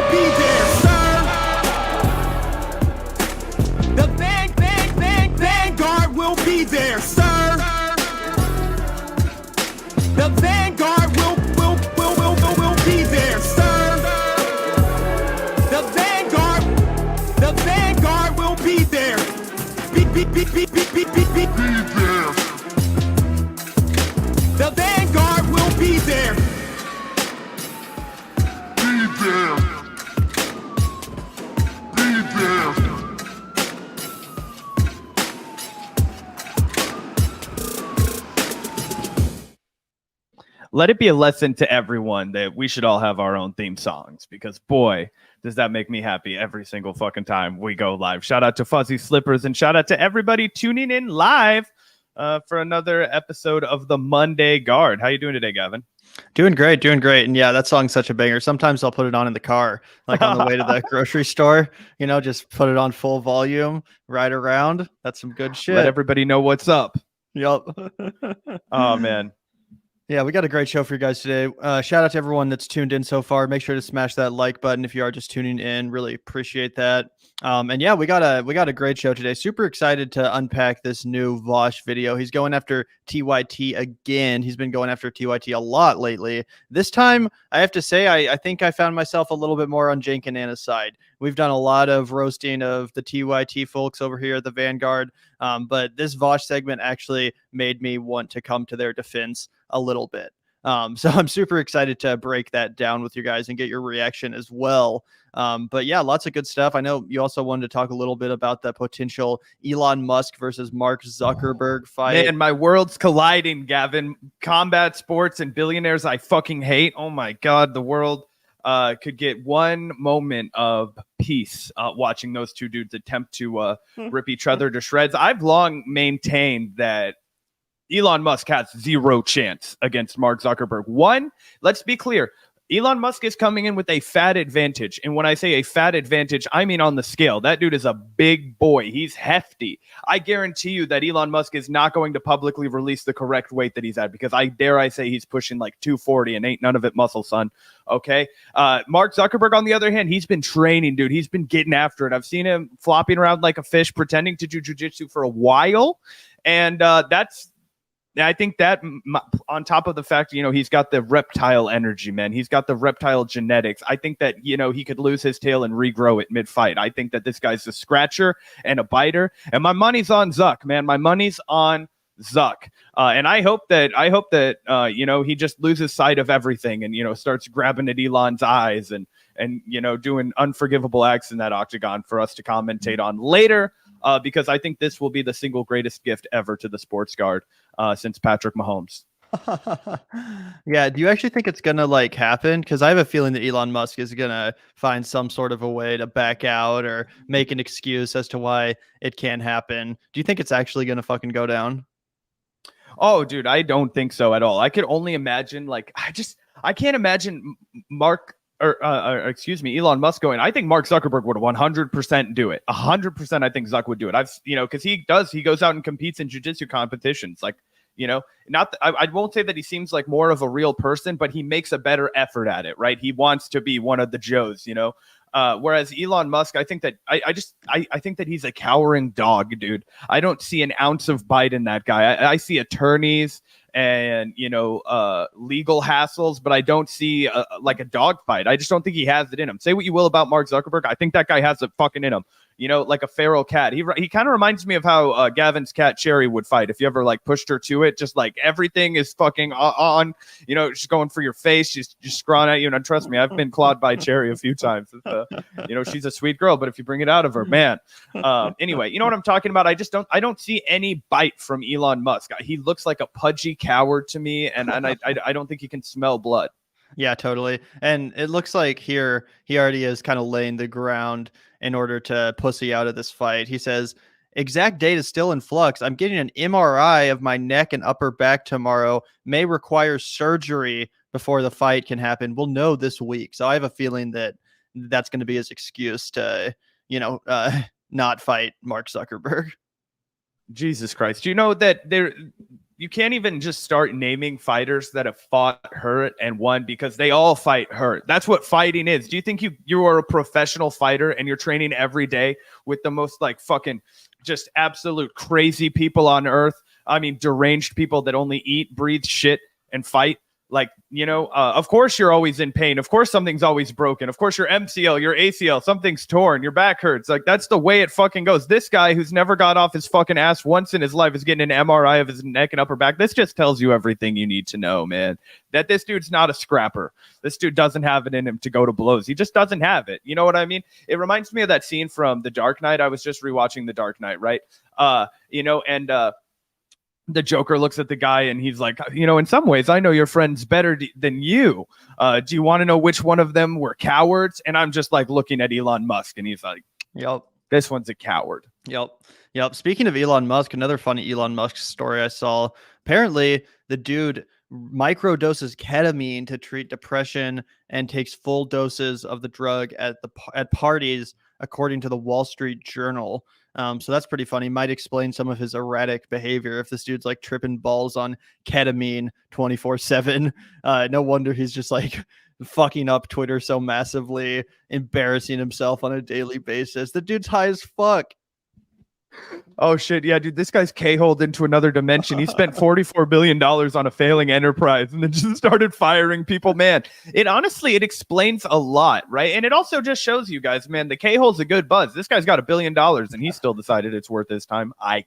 will be there, sir. The Vanguard will be there, sir. The Vanguard will be there, sir. The Vanguard will be there. Be there. The Vanguard will be there. Be there. Be there. Let it be a lesson to everyone that we should all have our own theme songs, because boy, does that make me happy every single fucking time we go live. Shout out to Fuzzy Slippers and shout out to everybody tuning in live for another episode of the Monday Guard. How you doing today, Gavin? Doing great. And yeah, that song's such a banger. Sometimes I'll put it on in the car, like on the way to the grocery store, just put it on full volume, ride around. That's some good shit. Let everybody know what's up. Yup. Oh, man. Yeah, we got a great show for you guys today. Shout out to everyone that's tuned in so far. Make sure to smash that like button if you are just tuning in. Really appreciate that. And yeah, we got a great show today. Super excited to unpack this new Vaush video. He's going after TYT again. He's been going after TYT a lot lately. This time, I have to say, I think I found myself a little bit more on Cenk and Anna's side. We've done a lot of roasting of the TYT folks over here at the Vanguard. But this Vaush segment actually made me want to come to their defense a little bit. So I'm super excited to break that down with you guys and get your reaction as well. But yeah, lots of good stuff. I know you also wanted to talk a little bit about the potential Elon Musk versus Mark Zuckerberg fight. Man, my world's colliding, Gavin. Combat sports and billionaires I fucking hate. Oh my God, the world could get one moment of peace watching those two dudes attempt to rip each other to shreds. I've long maintained that Elon Musk has zero chance against Mark Zuckerberg. One, let's be clear. Elon Musk is coming in with a fat advantage. And when I say a fat advantage, I mean on the scale. That dude is a big boy. He's hefty. I guarantee you that Elon Musk is not going to publicly release the correct weight that he's at, because I say he's pushing like 240 and ain't none of it muscle, son. Okay. Mark Zuckerberg, on the other hand, he's been training, dude. He's been getting after it. I've seen him flopping around like a fish, pretending to do jujitsu for a while. And I think that on top of the fact, he's got the reptile energy, man. He's got the reptile genetics. I think that, he could lose his tail and regrow it mid-fight. I think that this guy's a scratcher and a biter. And my money's on Zuck, man. My money's on Zuck. And I hope that he just loses sight of everything and, starts grabbing at Elon's eyes and doing unforgivable acts in that octagon for us to commentate on later. Because I think this will be the single greatest gift ever to the sports guard since Patrick Mahomes. Yeah. Do you actually think it's going to happen? Because I have a feeling that Elon Musk is going to find some sort of a way to back out or make an excuse as to why it can't happen. Do you think it's actually going to fucking go down? Oh, dude, I don't think so at all. I could only imagine, I can't imagine Elon Musk going. I think Mark Zuckerberg would 100% do it. 100%. I think Zuck would do it. Because he goes out and competes in jiu-jitsu competitions. I won't say that he seems like more of a real person, but he makes a better effort at it, right? He wants to be one of the Joes, whereas Elon Musk, I think that I think that he's a cowering dog, dude. I don't see an ounce of bite in that guy. I see attorneys and legal hassles, but I don't see a dog fight. I just don't think he has it in him. Say what you will about Mark Zuckerberg, I think that guy has it fucking in him. Like a feral cat. He kind of reminds me of how Gavin's cat Cherry would fight. If you ever pushed her to it, just everything is fucking on. She's going for your face. She's just scrawling at you. And trust me, I've been clawed by Cherry a few times. She's a sweet girl, but if you bring it out of her, man. Anyway, you know what I'm talking about. I don't see any bite from Elon Musk. He looks like a pudgy coward to me, and I don't think he can smell blood. Yeah, totally. And it looks like here he already is kind of laying the ground in order to pussy out of this fight. He says, exact date is still in flux. I'm getting an MRI of my neck and upper back tomorrow. May require surgery before the fight can happen. We'll know this week. So I have a feeling that that's going to be his excuse to, not fight Mark Zuckerberg. Jesus Christ. Do you know that you can't even just start naming fighters that have fought hurt and won because they all fight hurt. That's what fighting is. Do you think you are a professional fighter and you're training every day with the most like fucking just absolute crazy people on earth? I mean, deranged people that only eat, breathe shit and fight. Like, of course you're always in pain. Of course something's always broken. Of course your MCL, your ACL, something's torn, your back hurts. Like, that's the way it fucking goes. This guy who's never got off his fucking ass once in his life is getting an MRI of his neck and upper back. This just tells you everything you need to know, man. That this dude's not a scrapper. This dude doesn't have it in him to go to blows. He just doesn't have it. You know what I mean? It reminds me of that scene from The Dark Knight. I was just rewatching The Dark Knight, right? The Joker looks at the guy and he's like, in some ways, I know your friends better than you. Do you want to know which one of them were cowards? And I'm just like looking at Elon Musk and he's like, yep, this one's a coward. Yep. Speaking of Elon Musk, another funny Elon Musk story I saw. Apparently, the dude microdoses ketamine to treat depression and takes full doses of the drug at parties, according to the Wall Street Journal. So that's pretty funny. Might explain some of his erratic behavior if this dude's like tripping balls on ketamine 24/7. No wonder he's just like fucking up Twitter so massively, embarrassing himself on a daily basis. The dude's high as fuck. Oh shit, yeah, dude, this guy's K-holed into another dimension. He spent $44 billion on a failing enterprise and then just started firing people. Man, it explains a lot, right? And it also just shows you guys, man, the K-hole's a good buzz. This guy's got $1 billion and he still decided it's worth his time. I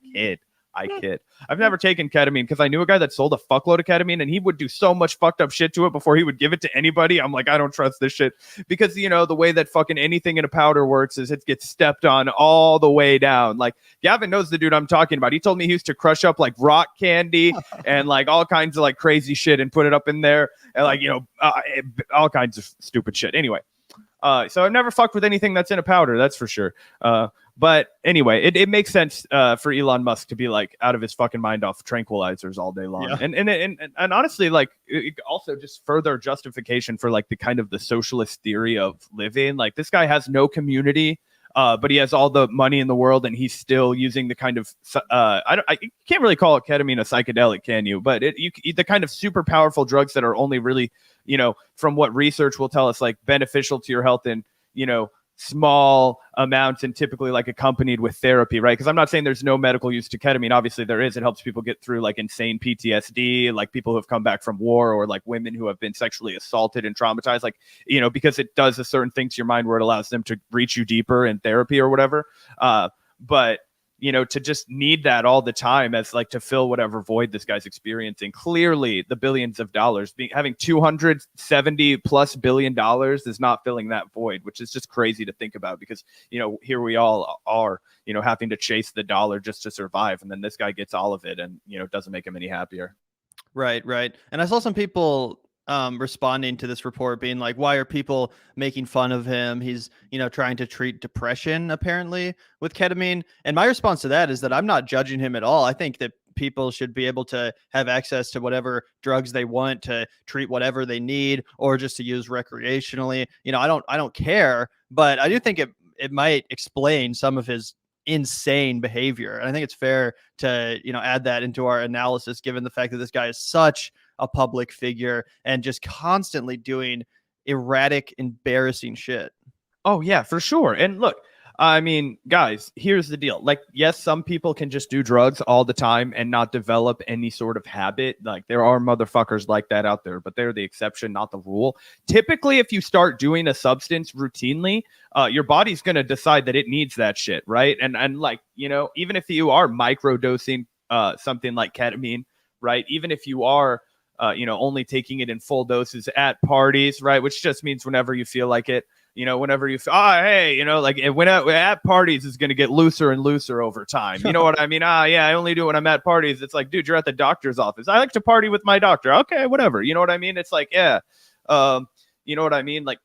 kid. I've never taken ketamine because I knew a guy that sold a fuckload of ketamine and he would do so much fucked up shit to it before he would give it to anybody. I'm like, I don't trust this shit because, the way that fucking anything in a powder works is it gets stepped on all the way down. Like, Gavin knows the dude I'm talking about. He told me he used to crush up like rock candy and like all kinds of like crazy shit and put it up in there and like, all kinds of stupid shit. Anyway, so I've never fucked with anything that's in a powder. That's for sure. But anyway, it makes sense for Elon Musk to be like out of his fucking mind off tranquilizers all day long. Yeah. And honestly, like it also just further justification for like the kind of the socialist theory of living. Like this guy has no community, but he has all the money in the world and he's still using the kind of I can't really call it ketamine a psychedelic, can you? But the kind of super powerful drugs that are only really, from what research will tell us, like beneficial to your health in, small amounts and typically like accompanied with therapy, right? Because I'm not saying there's no medical use to ketamine. Obviously there is. It helps people get through like insane PTSD, like people who have come back from war or like women who have been sexually assaulted and traumatized, like, because it does a certain thing to your mind where it allows them to reach you deeper in therapy or whatever. But to just need that all the time as like to fill whatever void this guy's experiencing. Clearly the billions of dollars having $270+ billion is not filling that void, which is just crazy to think about because, here we all are, having to chase the dollar just to survive. And then this guy gets all of it and, it doesn't make him any happier. Right. And I saw some people responding to this report being like, why are people making fun of him? He's, trying to treat depression apparently with ketamine. And my response to that is that I'm not judging him at all. I think that people should be able to have access to whatever drugs they want to treat whatever they need or just to use recreationally. I don't care, but I do think it might explain some of his insane behavior. And I think it's fair to, add that into our analysis, given the fact that this guy is such a public figure and just constantly doing erratic, embarrassing shit. Oh yeah, for sure. And look, I mean, guys, here's the deal. Like, yes, some people can just do drugs all the time and not develop any sort of habit. Like there are motherfuckers like that out there, but they're the exception, not the rule. Typically, if you start doing a substance routinely, your body's going to decide that it needs that shit. Right. And like, even if you are microdosing something like ketamine, right. Even if you are, only taking it in full doses at parties, right. Which just means whenever you feel like it. Whenever you feel, like when at parties is going to get looser and looser over time. You know what I mean? I only do it when I'm at parties. It's like, dude, you're at the doctor's office. I like to party with my doctor. Okay, whatever. You know what I mean? It's like, yeah. You know what I mean? Like,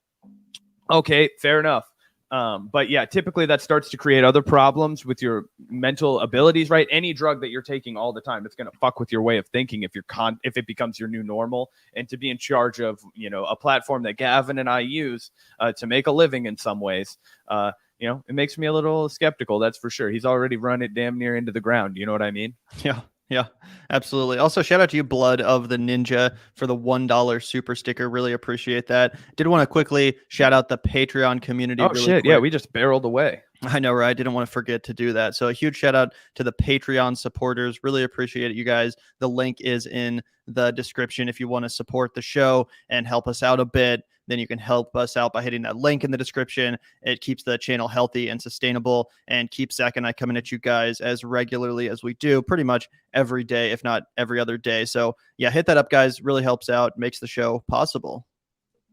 okay, fair enough. But yeah, typically that starts to create other problems with your mental abilities, right? Any drug that you're taking all the time, it's going to fuck with your way of thinking if it becomes your new normal. And to be in charge of, a platform that Gavin and I use to make a living in some ways, it makes me a little skeptical. That's for sure. He's already run it damn near into the ground. You know what I mean? Yeah. Yeah, absolutely. Also, shout out to you, Blood of the Ninja, for the $1 super sticker. Really appreciate that. Did want to quickly shout out the Patreon community Oh really shit, yeah, quick. we just barreled away. I know, right? I didn't want to forget to do that. So a huge shout out to the Patreon supporters. Really appreciate it, you guys. The link is in the description if you want to support the show and help us out a bit. Then you can help us out by hitting that link in the description. It keeps the channel healthy and sustainable and keeps Zac and I coming at you guys as regularly as we do pretty much every day, if not every other day. So yeah, hit that up, guys. Really helps out, makes the show possible.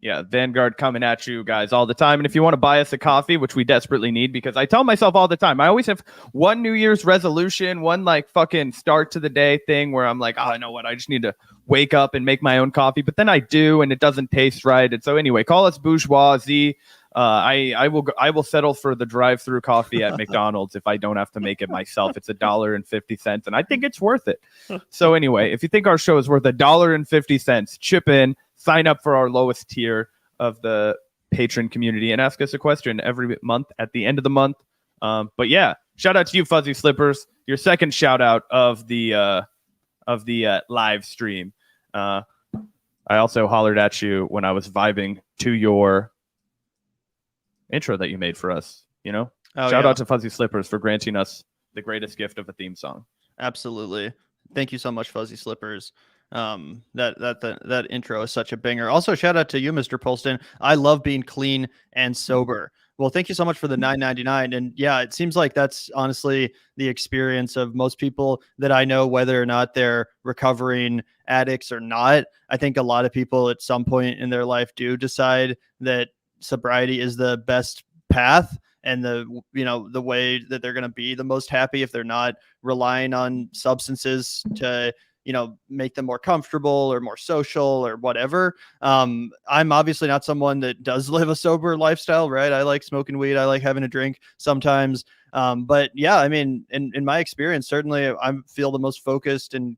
Yeah, Vanguard coming at you guys all the time. And if you want to buy us a coffee, which we desperately need, because I tell myself all the time, I always have one New Year's resolution, one like fucking start to the day thing where I'm like, oh, you know what? I just need to wake up and make my own coffee. But then I do, and it doesn't taste right. And so anyway, call us bourgeoisie. I will settle for the drive-through coffee at McDonald's if I don't have to make it myself. It's $1.50, and I think it's worth it. So anyway, if you think our show is worth $1.50, chip in. Sign up for our lowest tier of the patron community and ask us a question every month at the end of the month. But yeah, shout out to you, Fuzzy Slippers. Your second shout out of the live stream. I also hollered at you when I was vibing to your intro that you made for us. You know, shout out to Fuzzy Slippers for granting us the greatest gift of a theme song. Absolutely. Thank you so much, Fuzzy Slippers. That intro is such a banger. Also, shout out to you, Mr. Polston. I love being clean and sober. Well, thank you so much for the $9.99. And yeah, it seems like that's honestly the experience of most people that I know, whether or not they're recovering addicts or not. I think a lot of people at some point in their life do decide that sobriety is the best path and the way that they're going to be the most happy if they're not relying on substances to make them more comfortable or more social or whatever. I'm obviously not someone that does live a sober lifestyle, right? I like smoking weed. I like having a drink sometimes. But yeah, I mean, in my experience, certainly I feel the most focused and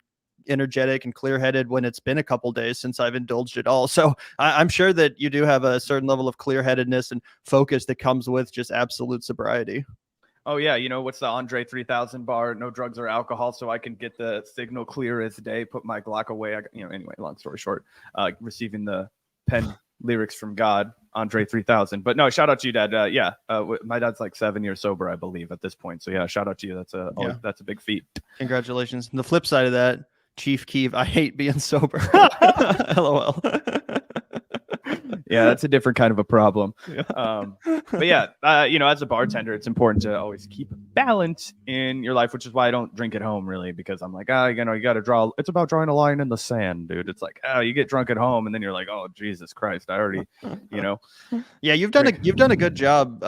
energetic and clear-headed when it's been a couple days since I've indulged it all. So I'm sure that you do have a certain level of clear-headedness and focus that comes with just absolute sobriety. Oh yeah, what's the Andre 3000 bar? No drugs or alcohol, so I can get the signal clear as day. Put my Glock away. Anyway, long story short, receiving the pen lyrics from God, Andre 3000. But no, shout out to you, Dad. My dad's like 7 years sober, I believe, at this point. So yeah, shout out to you. That's a big feat. Congratulations. And the flip side of that, Chief Keeve, I hate being sober. LOL. Yeah, that's a different kind of a problem. But yeah, as a bartender, it's important to always keep balance in your life, which is why I don't drink at home really, because I'm like, you got to draw. It's about drawing a line in the sand, dude. It's like, you get drunk at home and then you're like, oh, Jesus Christ, I already, Yeah, you've done a good job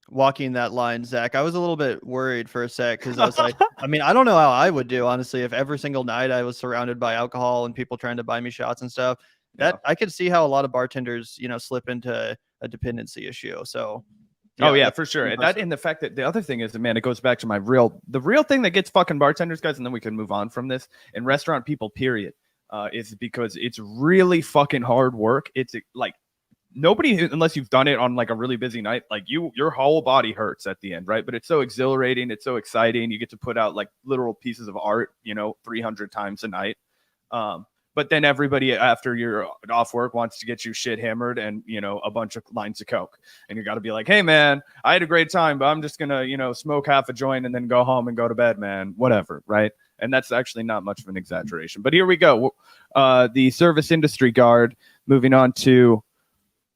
walking that line, Zac. I was a little bit worried for a sec because I was like, I mean, I don't know how I would do, honestly, if every single night I was surrounded by alcohol and people trying to buy me shots and stuff. That I could see how a lot of bartenders, slip into a dependency issue. So, yeah, for sure. And that, and the fact that the other thing is, man, it goes back to the real thing that gets fucking bartenders, guys, and then we can move on from this, and restaurant people, period, is because it's really fucking hard work. It's like nobody, unless you've done it on like a really busy night, like your whole body hurts at the end, right? But it's so exhilarating. It's so exciting. You get to put out like literal pieces of art, 300 times a night. But then everybody after you're off work wants to get you shit hammered and, a bunch of lines of coke. And you got to be like, hey, man, I had a great time, but I'm just going to, smoke half a joint and then go home and go to bed, man, whatever. Right. And that's actually not much of an exaggeration. But here we go. The service industry guard, moving on to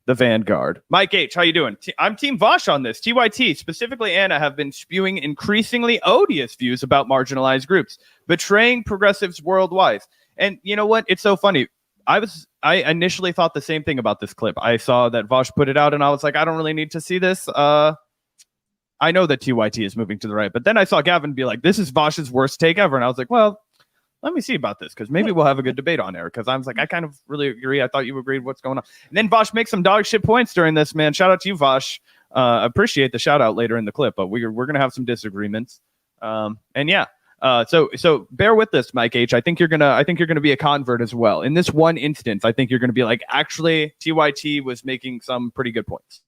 the Vanguard. Mike H., how you doing? I'm Team Vaush on this. TYT, specifically Anna, have been spewing increasingly odious views about marginalized groups, betraying progressives worldwide. And you know what? It's so funny. I initially thought the same thing about this clip. I saw that Vaush put it out and I was like, I don't really need to see this. I know that TYT is moving to the right, but then I saw Gavin be like, this is Vaush's worst take ever. And I was like, well, let me see about this because maybe we'll have a good debate on air. Because I was like, I kind of really agree. I thought you agreed. What's going on? And then Vaush makes some dog shit points during this, man. Shout out to you, Vaush. Appreciate the shout out later in the clip, but we're going to have some disagreements. And yeah. So bear with this, Mike H. I think you're gonna be a convert as well. In this one instance, I think you're gonna be like, actually, TYT was making some pretty good points.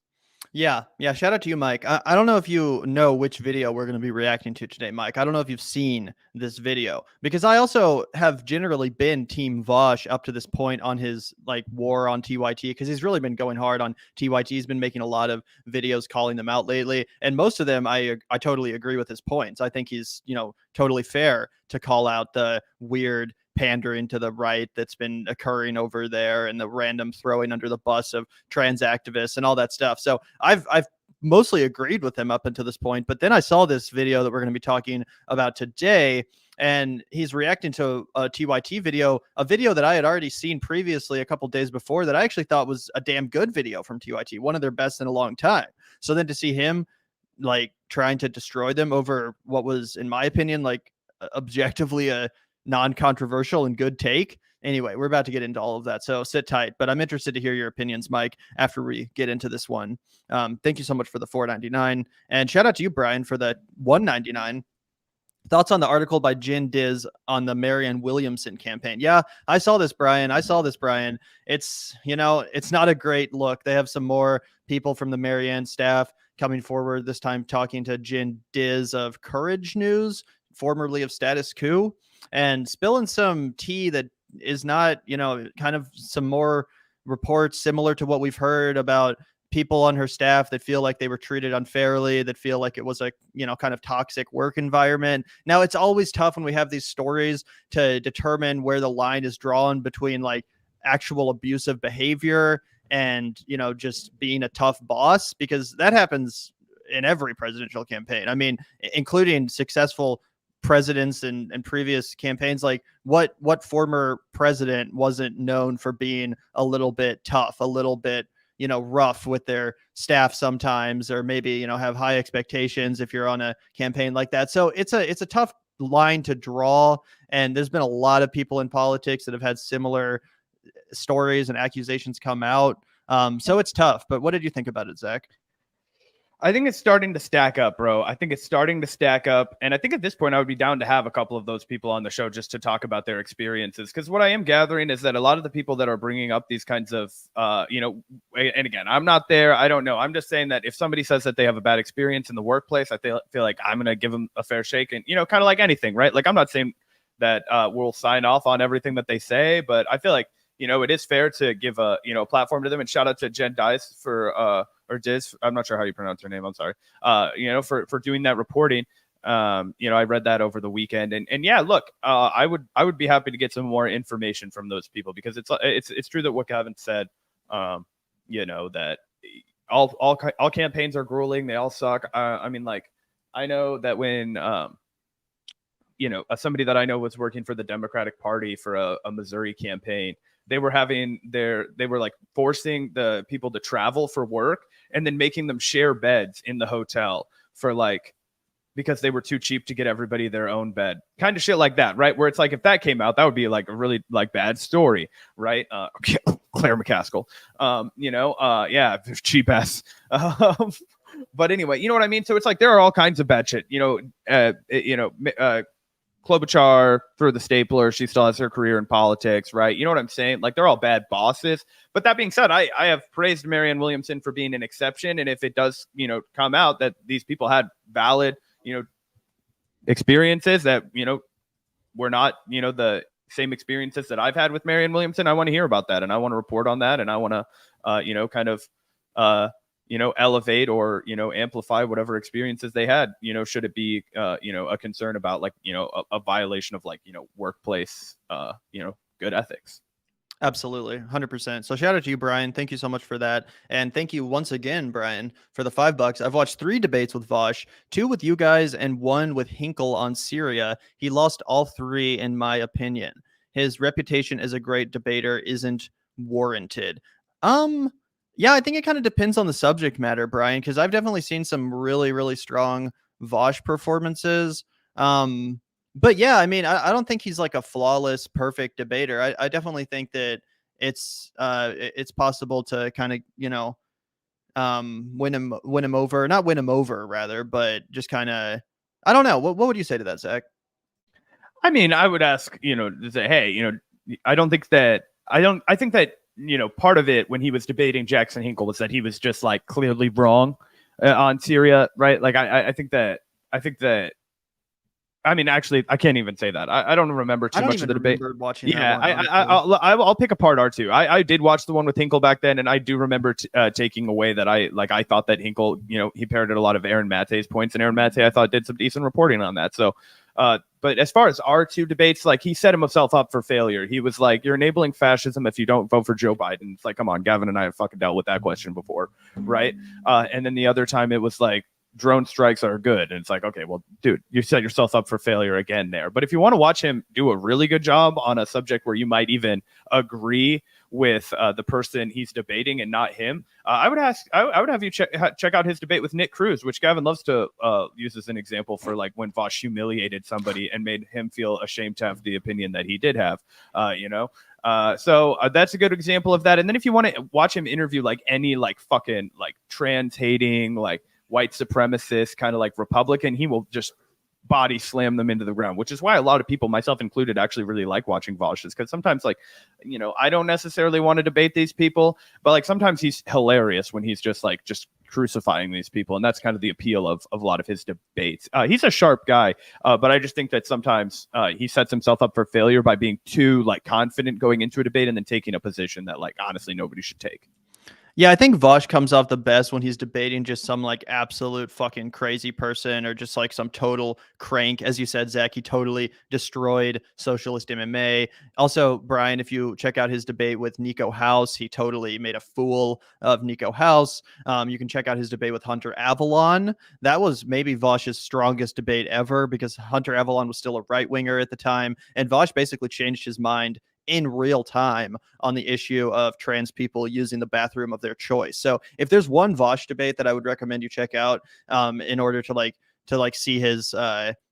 Yeah. Shout out to you, Mike. I don't know if you know which video we're going to be reacting to today, Mike. I don't know if you've seen this video because I also have generally been Team Vaush up to this point on his like war on TYT because he's really been going hard on TYT. He's been making a lot of videos calling them out lately, and most of them I totally agree with his points. I think he's totally fair to call out the weird pandering to the right that's been occurring over there and the random throwing under the bus of trans activists and all that stuff. So I've mostly agreed with him up until this point, but then I saw this video that we're going to be talking about today, and he's reacting to a TYT video, a video that I had already seen previously a couple days before that I actually thought was a damn good video from TYT, one of their best in a long time. So then to see him like trying to destroy them over what was, in my opinion, like objectively a non-controversial and good take. Anyway, we're about to get into all of that, so sit tight. But I'm interested to hear your opinions, Mike, after we get into this one. Thank you so much for the $4.99, and shout out to you, Brian, for the $1.99. Thoughts on the article by Jin Diz on the Marianne Williamson campaign? Yeah, I saw this, Brian. It's it's not a great look. They have some more people from the Marianne staff coming forward, this time talking to Jin Diz of Courage News, formerly of Status Quo, and spilling some tea that is not, kind of some more reports similar to what we've heard about people on her staff that feel like they were treated unfairly, that feel like it was a, kind of toxic work environment. Now, it's always tough when we have these stories to determine where the line is drawn between like actual abusive behavior and, just being a tough boss, because that happens in every presidential campaign. I mean, including successful presidents and previous campaigns. Like what former president wasn't known for being a little bit tough, a little bit, rough with their staff sometimes, or maybe, have high expectations if you're on a campaign like that. So it's a tough line to draw. And there's been a lot of people in politics that have had similar stories and accusations come out. So it's tough. But what did you think about it, Zach? I think it's starting to stack up, bro. I think it's starting to stack up. And I think at this point, I would be down to have a couple of those people on the show just to talk about their experiences. Because what I am gathering is that a lot of the people that are bringing up these kinds of, and again, I'm not there. I don't know. I'm just saying that if somebody says that they have a bad experience in the workplace, I feel like I'm going to give them a fair shake. And, kind of like anything, right? Like, I'm not saying that we'll sign off on everything that they say, but I feel like, it is fair to give a, platform to them. And shout out to Jen Dice for, or Diz, I'm not sure how you pronounce her name. I'm sorry. For doing that reporting. I read that over the weekend, and yeah, look, I would be happy to get some more information from those people, because it's true that what Gavin said, that all campaigns are grueling. They all suck. I mean, like, I know that when, somebody that I know was working for the Democratic Party for a Missouri campaign, they were like forcing the people to travel for work and then making them share beds in the hotel because they were too cheap to get everybody their own bed, kind of shit like that. Right. Where it's like, if that came out, that would be like a really like bad story. Right. Claire McCaskill, yeah, cheap ass. But anyway, you know what I mean? So it's like, there are all kinds of bad shit, Klobuchar through the stapler. She still has her career in politics, right? You know what I'm saying? Like, they're all bad bosses. But that being said, I have praised Marianne Williamson for being an exception. And if it does, come out that these people had valid, experiences that, were not, the same experiences that I've had with Marianne Williamson, I want to hear about that. And I want to report on that. And I want to, kind of, elevate or, amplify whatever experiences they had, should it be, a concern about like, a violation of like, workplace, good ethics. Absolutely. 100%. So shout out to you, Brian. Thank you so much for that. And thank you once again, Brian, for the $5. I've watched 3 debates with Vaush, 2 with you guys and 1 with Hinkle on Syria. He lost all 3, in my opinion. His reputation as a great debater isn't warranted. Yeah, I think it kind of depends on the subject matter, Brian, because I've definitely seen some really, really strong Vaush performances. But yeah, I mean, I don't think he's like a flawless, perfect debater. I definitely think that it's possible to kind of, win him over, not win him over rather, but just kind of, I don't know. What would you say to that, Zach? I mean, I would ask, to say, hey, I think that part of it when he was debating Jackson Hinkle was that he was just like clearly wrong on Syria, right? Like I think that I mean, actually, I can't even say that. I don't remember too much of the debate. Watching yeah, that one, I'll pick apart R2. I did watch the one with Hinkle back then, and I do remember taking away that I thought that Hinkle, he parroted a lot of Aaron Mate's points, and Aaron Mate I thought did some decent reporting on that. So, but as far as R2 debates, like he set himself up for failure. He was like, "You're enabling fascism if you don't vote for Joe Biden." It's like, come on, Gavin and I have fucking dealt with that question before, right? And then the other time it was like, drone strikes are good. And it's like, okay, well, dude, you set yourself up for failure again there. But if you want to watch him do a really good job on a subject where you might even agree with the person he's debating and not him, I would have you check out his debate with Nick Cruz, which Gavin loves to use as an example for like when Vaush humiliated somebody and made him feel ashamed to have the opinion that he did have, so that's a good example of that. And then if you want to watch him interview like any like fucking like trans hating, like white supremacist kind of like Republican, he will just body slam them into the ground, which is why a lot of people, myself included, actually really like watching Vaush, because sometimes like, I don't necessarily want to debate these people, but like sometimes he's hilarious when he's just crucifying these people. And that's kind of the appeal of a lot of his debates. He's a sharp guy, but I just think that sometimes he sets himself up for failure by being too like confident going into a debate and then taking a position that like honestly nobody should take. Yeah, I think Vaush comes off the best when he's debating just some like absolute fucking crazy person or just like some total crank. As you said, Zach, he totally destroyed socialist MMA. Also, Brian, if you check out his debate with Nico House, he totally made a fool of Nico House. You can check out his debate with Hunter Avalon. That was maybe Vaush's strongest debate ever because Hunter Avalon was still a right winger at the time. And Vaush basically changed his mind in real time on the issue of trans people using the bathroom of their choice. So if there's one Vaush debate that I would recommend you check out in order to see his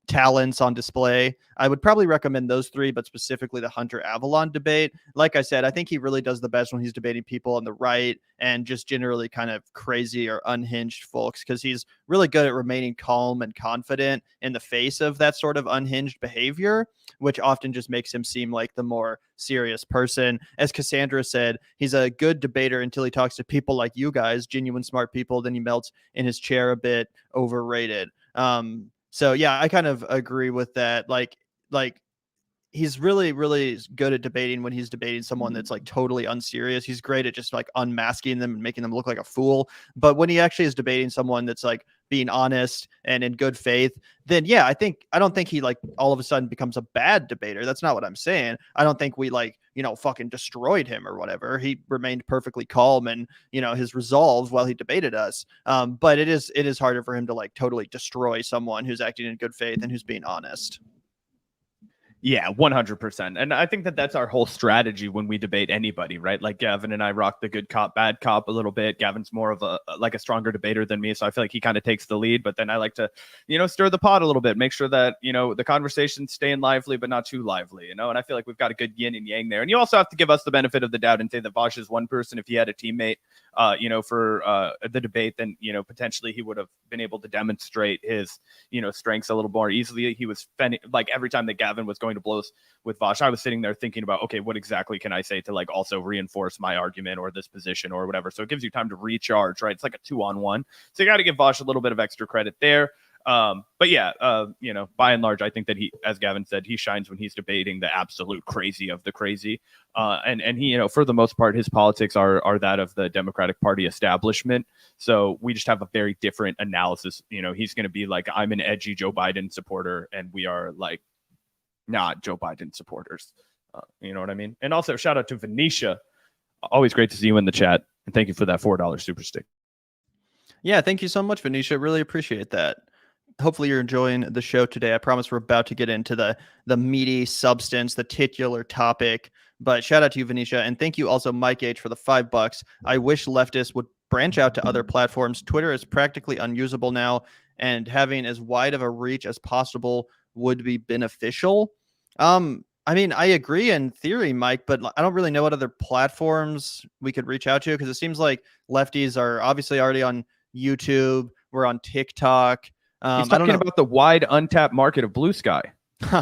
talents on display, I would probably recommend those three, but specifically the Hunter Avalon debate. Like I said, I think he really does the best when he's debating people on the right and just generally kind of crazy or unhinged folks, because he's really good at remaining calm and confident in the face of that sort of unhinged behavior, which often just makes him seem like the more serious person. As Cassandra said, he's a good debater until he talks to people like you guys, genuine smart people. Then he melts in his chair a bit. Overrated. So yeah, I kind of agree with that. Like he's really, really good at debating when he's debating someone that's like totally unserious. He's great at just like unmasking them and making them look like a fool. But when he actually is debating someone that's like being honest and in good faith, then yeah, I don't think he like all of a sudden becomes a bad debater. That's not what I'm saying. I don't think we like, fucking destroyed him or whatever. He remained perfectly calm and, his resolve while he debated us. But it is harder for him to like totally destroy someone who's acting in good faith and who's being honest. Yeah, 100%. And I think that that's our whole strategy when we debate anybody, right? Like Gavin and I rock the good cop, bad cop a little bit. Gavin's more of a stronger debater than me. So I feel like he kind of takes the lead, but then I like to, stir the pot a little bit, make sure that, the conversation's staying lively, but not too lively, and I feel like we've got a good yin and yang there. And you also have to give us the benefit of the doubt and say that Vaush is one person. If he had a teammate, for the debate, then, potentially he would have been able to demonstrate his, strengths a little more easily. He was like every time that Gavin was going to blows with Vaush, I was sitting there thinking about, okay, what exactly can I say to like also reinforce my argument or this position or whatever. So it gives you time to recharge, right? It's like a 2-on-1. So you got to give Vaush a little bit of extra credit there. But yeah, by and large, I think that he, as Gavin said, he shines when he's debating the absolute crazy of the crazy. And he, for the most part, his politics are that of the Democratic Party establishment. So we just have a very different analysis. He's going to be like, I'm an edgy Joe Biden supporter, and we are like not Joe Biden supporters. You know what I mean? And also shout out to Venetia. Always great to see you in the chat. And thank you for that $4 super stick. Yeah, thank you so much, Venetia. Really appreciate that. Hopefully you're enjoying the show today. I promise we're about to get into the meaty substance, the titular topic. But shout out to you, Venetia. And thank you also, Mike H, for the $5. I wish leftists would branch out to other platforms. Twitter is practically unusable now, and having as wide of a reach as possible would be beneficial. I mean, I agree in theory, Mike, but I don't really know what other platforms we could reach out to, because it seems like lefties are obviously already on YouTube. We're on TikTok. He's talking about the wide untapped market of Blue Sky.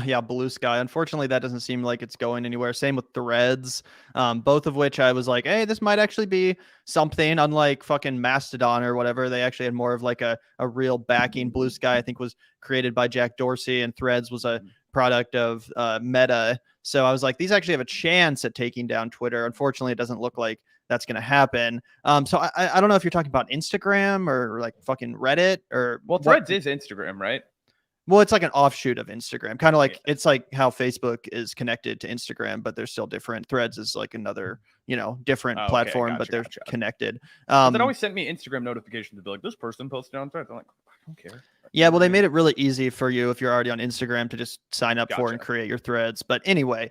Yeah, Blue Sky. Unfortunately, that doesn't seem like it's going anywhere. Same with Threads, both of which I was like, hey, this might actually be something. Unlike fucking Mastodon or whatever, they actually had more of like a real backing. Blue Sky, I think, was created by Jack Dorsey, and Threads was a product of Meta. So I was like, these actually have a chance at taking down Twitter. Unfortunately, it doesn't look like that's going to happen. So I don't know if you're talking about Instagram or like fucking Reddit or Well, Threads is Instagram, right? Well, it's like an offshoot of Instagram, kind of like Yeah. it's like how Facebook is connected to Instagram, but they're still different. Threads is like another, different platform, but they're connected. That always sent me Instagram notifications to be like, this person posted on Threads. I'm like, I don't care. Yeah, well, they made it really easy for you if you're already on Instagram to just sign up for and create your threads. But anyway,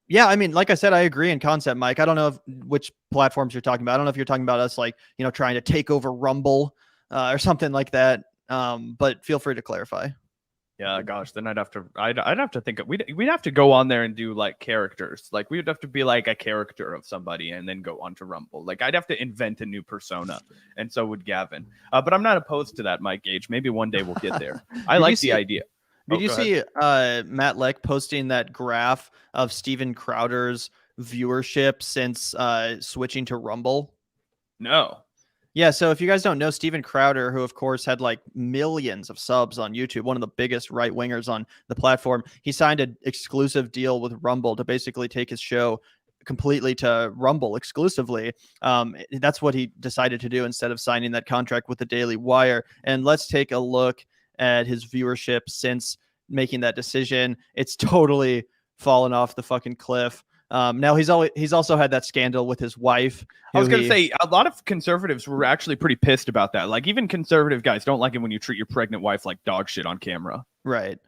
yeah, I mean, like I said, I agree in concept, Mike. I don't know which platforms you're talking about. I don't know if you're talking about us like, trying to take over Rumble or something like that. But feel free to clarify. Yeah, gosh, then I'd have to think we'd have to go on there and do like characters. Like we'd have to be like a character of somebody and then go on to Rumble. Like I'd have to invent a new persona, and so would Gavin. But I'm not opposed to that, Mike Gage. Maybe one day we'll get there. I like the idea. Did you see Matt Leck posting that graph of Steven Crowder's viewership since switching to Rumble? No. Yeah, so if you guys don't know, Steven Crowder, who of course had like millions of subs on YouTube, one of the biggest right wingers on the platform, he signed an exclusive deal with Rumble to basically take his show completely to Rumble exclusively. That's what he decided to do instead of signing that contract with the Daily Wire. And let's take a look at his viewership since making that decision. It's totally fallen off the fucking cliff. Now he's also had that scandal with his wife. I was going to say a lot of conservatives were actually pretty pissed about that. Like even conservative guys don't like it when you treat your pregnant wife like dog shit on camera. Right.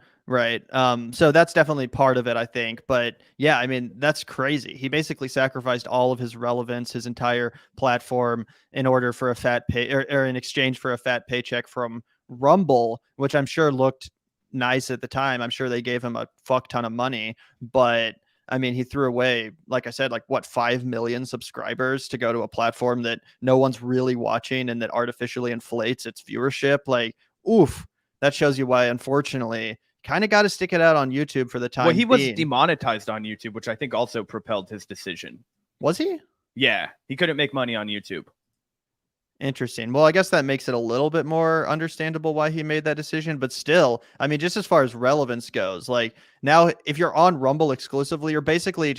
So that's definitely part of it, I think. But yeah, I mean, that's crazy. He basically sacrificed all of his relevance, his entire platform in order for a fat pay or in exchange for a fat paycheck from Rumble, which I'm sure looked nice at the time. I'm sure they gave him a fuck ton of money, but I mean, he threw away, like I said, 5 million subscribers to go to a platform that no one's really watching and that artificially inflates its viewership. Like, oof, that shows you why, unfortunately, kind of got to stick it out on YouTube for the time being. Well, he was demonetized on YouTube, which I think also propelled his decision. Was he? Yeah, he couldn't make money on YouTube. Interesting. Well, I guess that makes it a little bit more understandable why he made that decision. But still, I mean, just as far as relevance goes, like now, if you're on Rumble exclusively, you're basically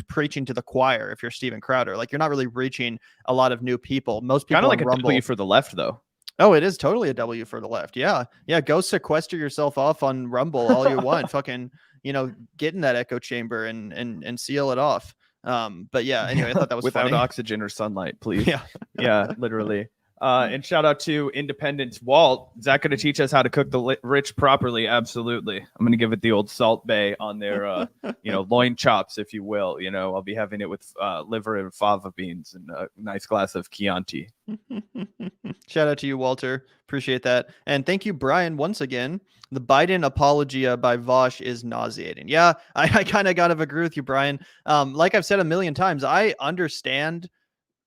preaching to the choir. If you're Steven Crowder, like you're not really reaching a lot of new people. Most people kind of like Rumble, a W for the left, though. Oh, it is totally a W for the left. Yeah. Go sequester yourself off on Rumble all you want. Fucking, get in that echo chamber and seal it off. But yeah, anyway, I thought that was without funny. oxygen or sunlight, please. Yeah, literally. And shout out to Independence Walt. Zach going to teach us how to cook the rich properly. Absolutely. I'm going to give it the old Salt Bay on their, loin chops, if you will. I'll be having it with liver and fava beans and a nice glass of Chianti. Shout out to you, Walter. Appreciate that. And thank you, Brian, once again. The Biden apologia by Vaush is nauseating. Yeah, I kind of got to agree with you, Brian. Like I've said a million times, I understand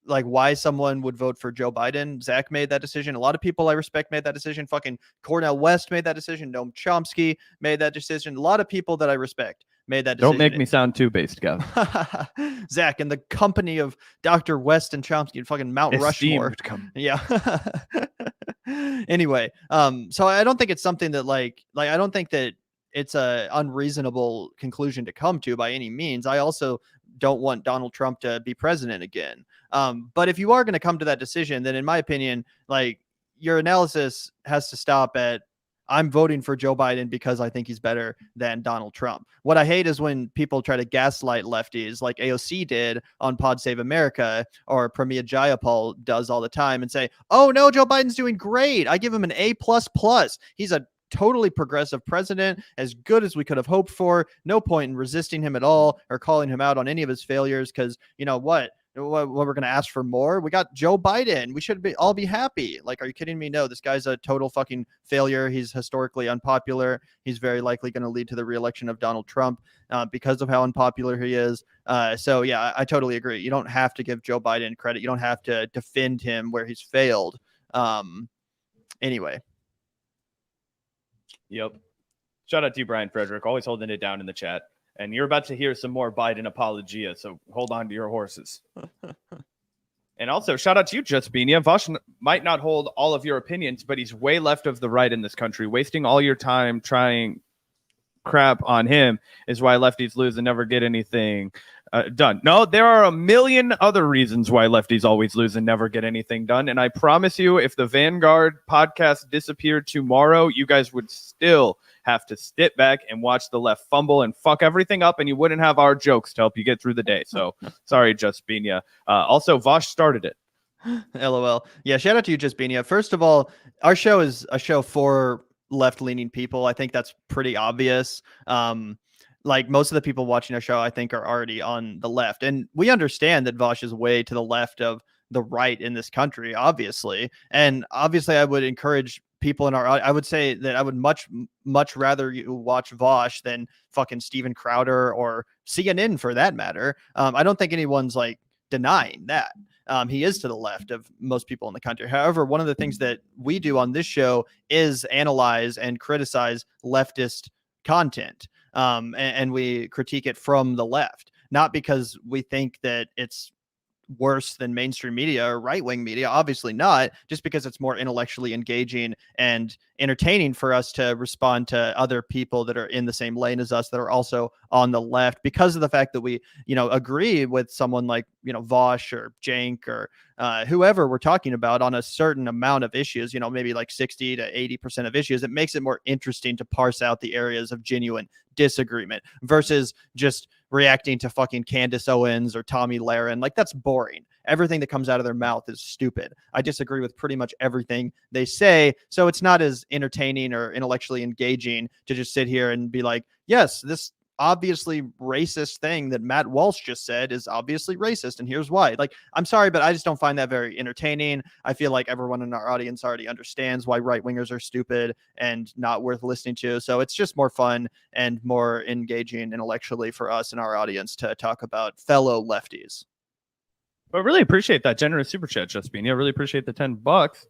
like why someone would vote for Joe Biden. Zach made that decision. A lot of people I respect made that decision. Fucking Cornel West made that decision. Noam Chomsky made that decision. A lot of people that I respect made that decision. Don't make me sound too based, Gavin. Zach, in the company of Dr. West and Chomsky and fucking Mount Rushmore. Yeah. Anyway, so I don't think it's something that like I don't think that it's a unreasonable conclusion to come to by any means. I also don't want Donald Trump to be president again. But if you are going to come to that decision, then in my opinion, like your analysis has to stop at I'm voting for Joe Biden because I think he's better than Donald Trump. What I hate is when people try to gaslight lefties like AOC did on Pod Save America or Pramila Jayapal does all the time and say, oh no, Joe Biden's doing great. I give him an A++. He's a totally progressive president, as good as we could have hoped for. No point in resisting him at all or calling him out on any of his failures because you know what we're going to ask for more. We got Joe Biden. We should all be happy. Like, are you kidding me? No, this guy's a total fucking failure. He's historically unpopular. He's very likely going to lead to the reelection of Donald Trump because of how unpopular he is. So yeah, I totally agree. You don't have to give Joe Biden credit. You don't have to defend him where he's failed. Anyway. Yep. Shout out to you, Brian Frederick, always holding it down in the chat. And you're about to hear some more Biden apologia, so hold on to your horses. And also, shout out to you, Justbinia. Vaush might not hold all of your opinions, but he's way left of the right in this country. Wasting all your time trying crap on him is why lefties lose and never get anything done. No, there are a million other reasons why lefties always lose and never get anything done. And I promise you, if the Vanguard podcast disappeared tomorrow, you guys would still have to sit back and watch the left fumble and fuck everything up, and you wouldn't have our jokes to help you get through the day. So sorry, Justbinia. Also, Vaush started it. LOL. Yeah, shout out to you, Justbinia. First of all, our show is a show for left-leaning people. I think that's pretty obvious. Like most of the people watching our show, I think, are already on the left. And we understand that Vaush is way to the left of the right in this country, obviously. And obviously, I would encourage people in our, I would say that I would much rather you watch Vaush than fucking Steven Crowder or CNN for that matter. I don't think anyone's like denying that. He is to the left of most people in the country. However, one of the things that we do on this show is analyze and criticize leftist content. And we critique it from the left, not because we think that it's worse than mainstream media or right-wing media, obviously not, just because it's more intellectually engaging and entertaining for us to respond to other people that are in the same lane as us that are also on the left, because of the fact that we, agree with someone like, Vaush or Cenk or whoever we're talking about on a certain amount of issues, maybe like 60 to 80% of issues. It makes it more interesting to parse out the areas of genuine disagreement versus just reacting to fucking Candace Owens or Tommy Lahren. Like, that's boring. Everything that comes out of their mouth is stupid. I disagree with pretty much everything they say. So it's not as entertaining or intellectually engaging to just sit here and be like, yes, this obviously racist thing that Matt Walsh just said is obviously racist, and here's why. Like, I'm sorry, but I just don't find that very entertaining. I feel like everyone in our audience already understands why right-wingers are stupid and not worth listening to. So it's just more fun and more engaging intellectually for us and our audience to talk about fellow lefties. But really appreciate that generous super chat, Justbinia. Really appreciate the $10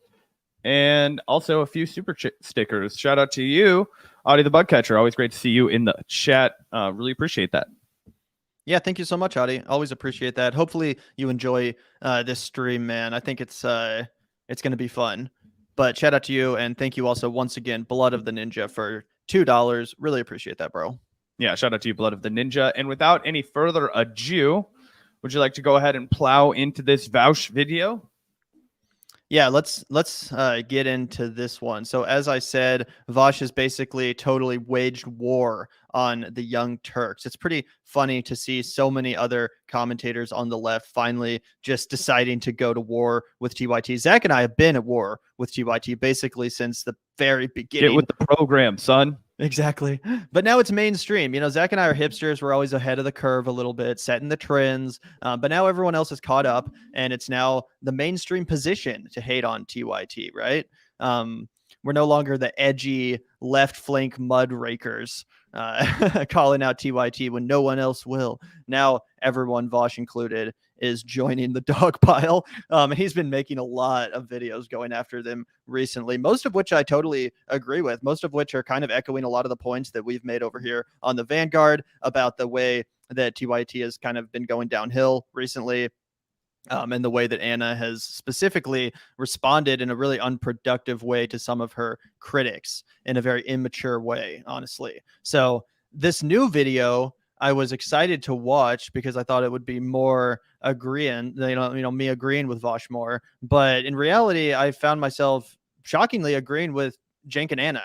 and also a few super stickers. Shout out to you, Audie the Bugcatcher. Always great to see you in the chat. Really appreciate that. Yeah, thank you so much, Audie. Always appreciate that. Hopefully you enjoy this stream, man. I think it's going to be fun. But shout out to you, and thank you also once again, Blood of the Ninja, for $2. Really appreciate that, bro. Yeah, shout out to you, Blood of the Ninja. And without any further ado, would you like to go ahead and plow into this Vaush video? Yeah, let's get into this one. So as I said, Vaush has basically totally waged war on the Young Turks. It's pretty funny to see so many other commentators on the left finally just deciding to go to war with TYT. Zach and I have been at war with TYT basically since the very beginning. Get with the program, son. Exactly. But now it's mainstream. Zach and I are hipsters. We're always ahead of the curve a little bit, setting the trends. But now everyone else is caught up, and it's now the mainstream position to hate on TYT, right? We're no longer the edgy left flank mud rakers calling out TYT when no one else will. Now everyone, Vaush included, is joining the dog pile. And he's been making a lot of videos going after them recently, most of which I totally agree with, most of which are kind of echoing a lot of the points that we've made over here on the Vanguard about the way that TYT has kind of been going downhill recently. And the way that Anna has specifically responded in a really unproductive way to some of her critics in a very immature way, honestly. So this new video I was excited to watch because I thought it would be more agreeing, me agreeing with Vaush more. But in reality, I found myself shockingly agreeing with Cenk and Anna.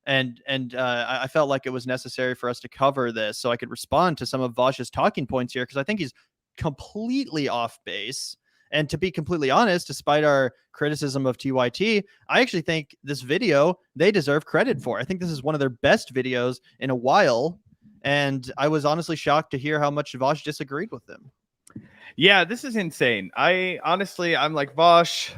And I felt like it was necessary for us to cover this so I could respond to some of Vaush's talking points here, because I think he's completely off base. And to be completely honest, despite our criticism of TYT, I actually think this video they deserve credit for. I think this is one of their best videos in a while. And I was honestly shocked to hear how much Vaush disagreed with them. Yeah, this is insane. I'm like, Vaush,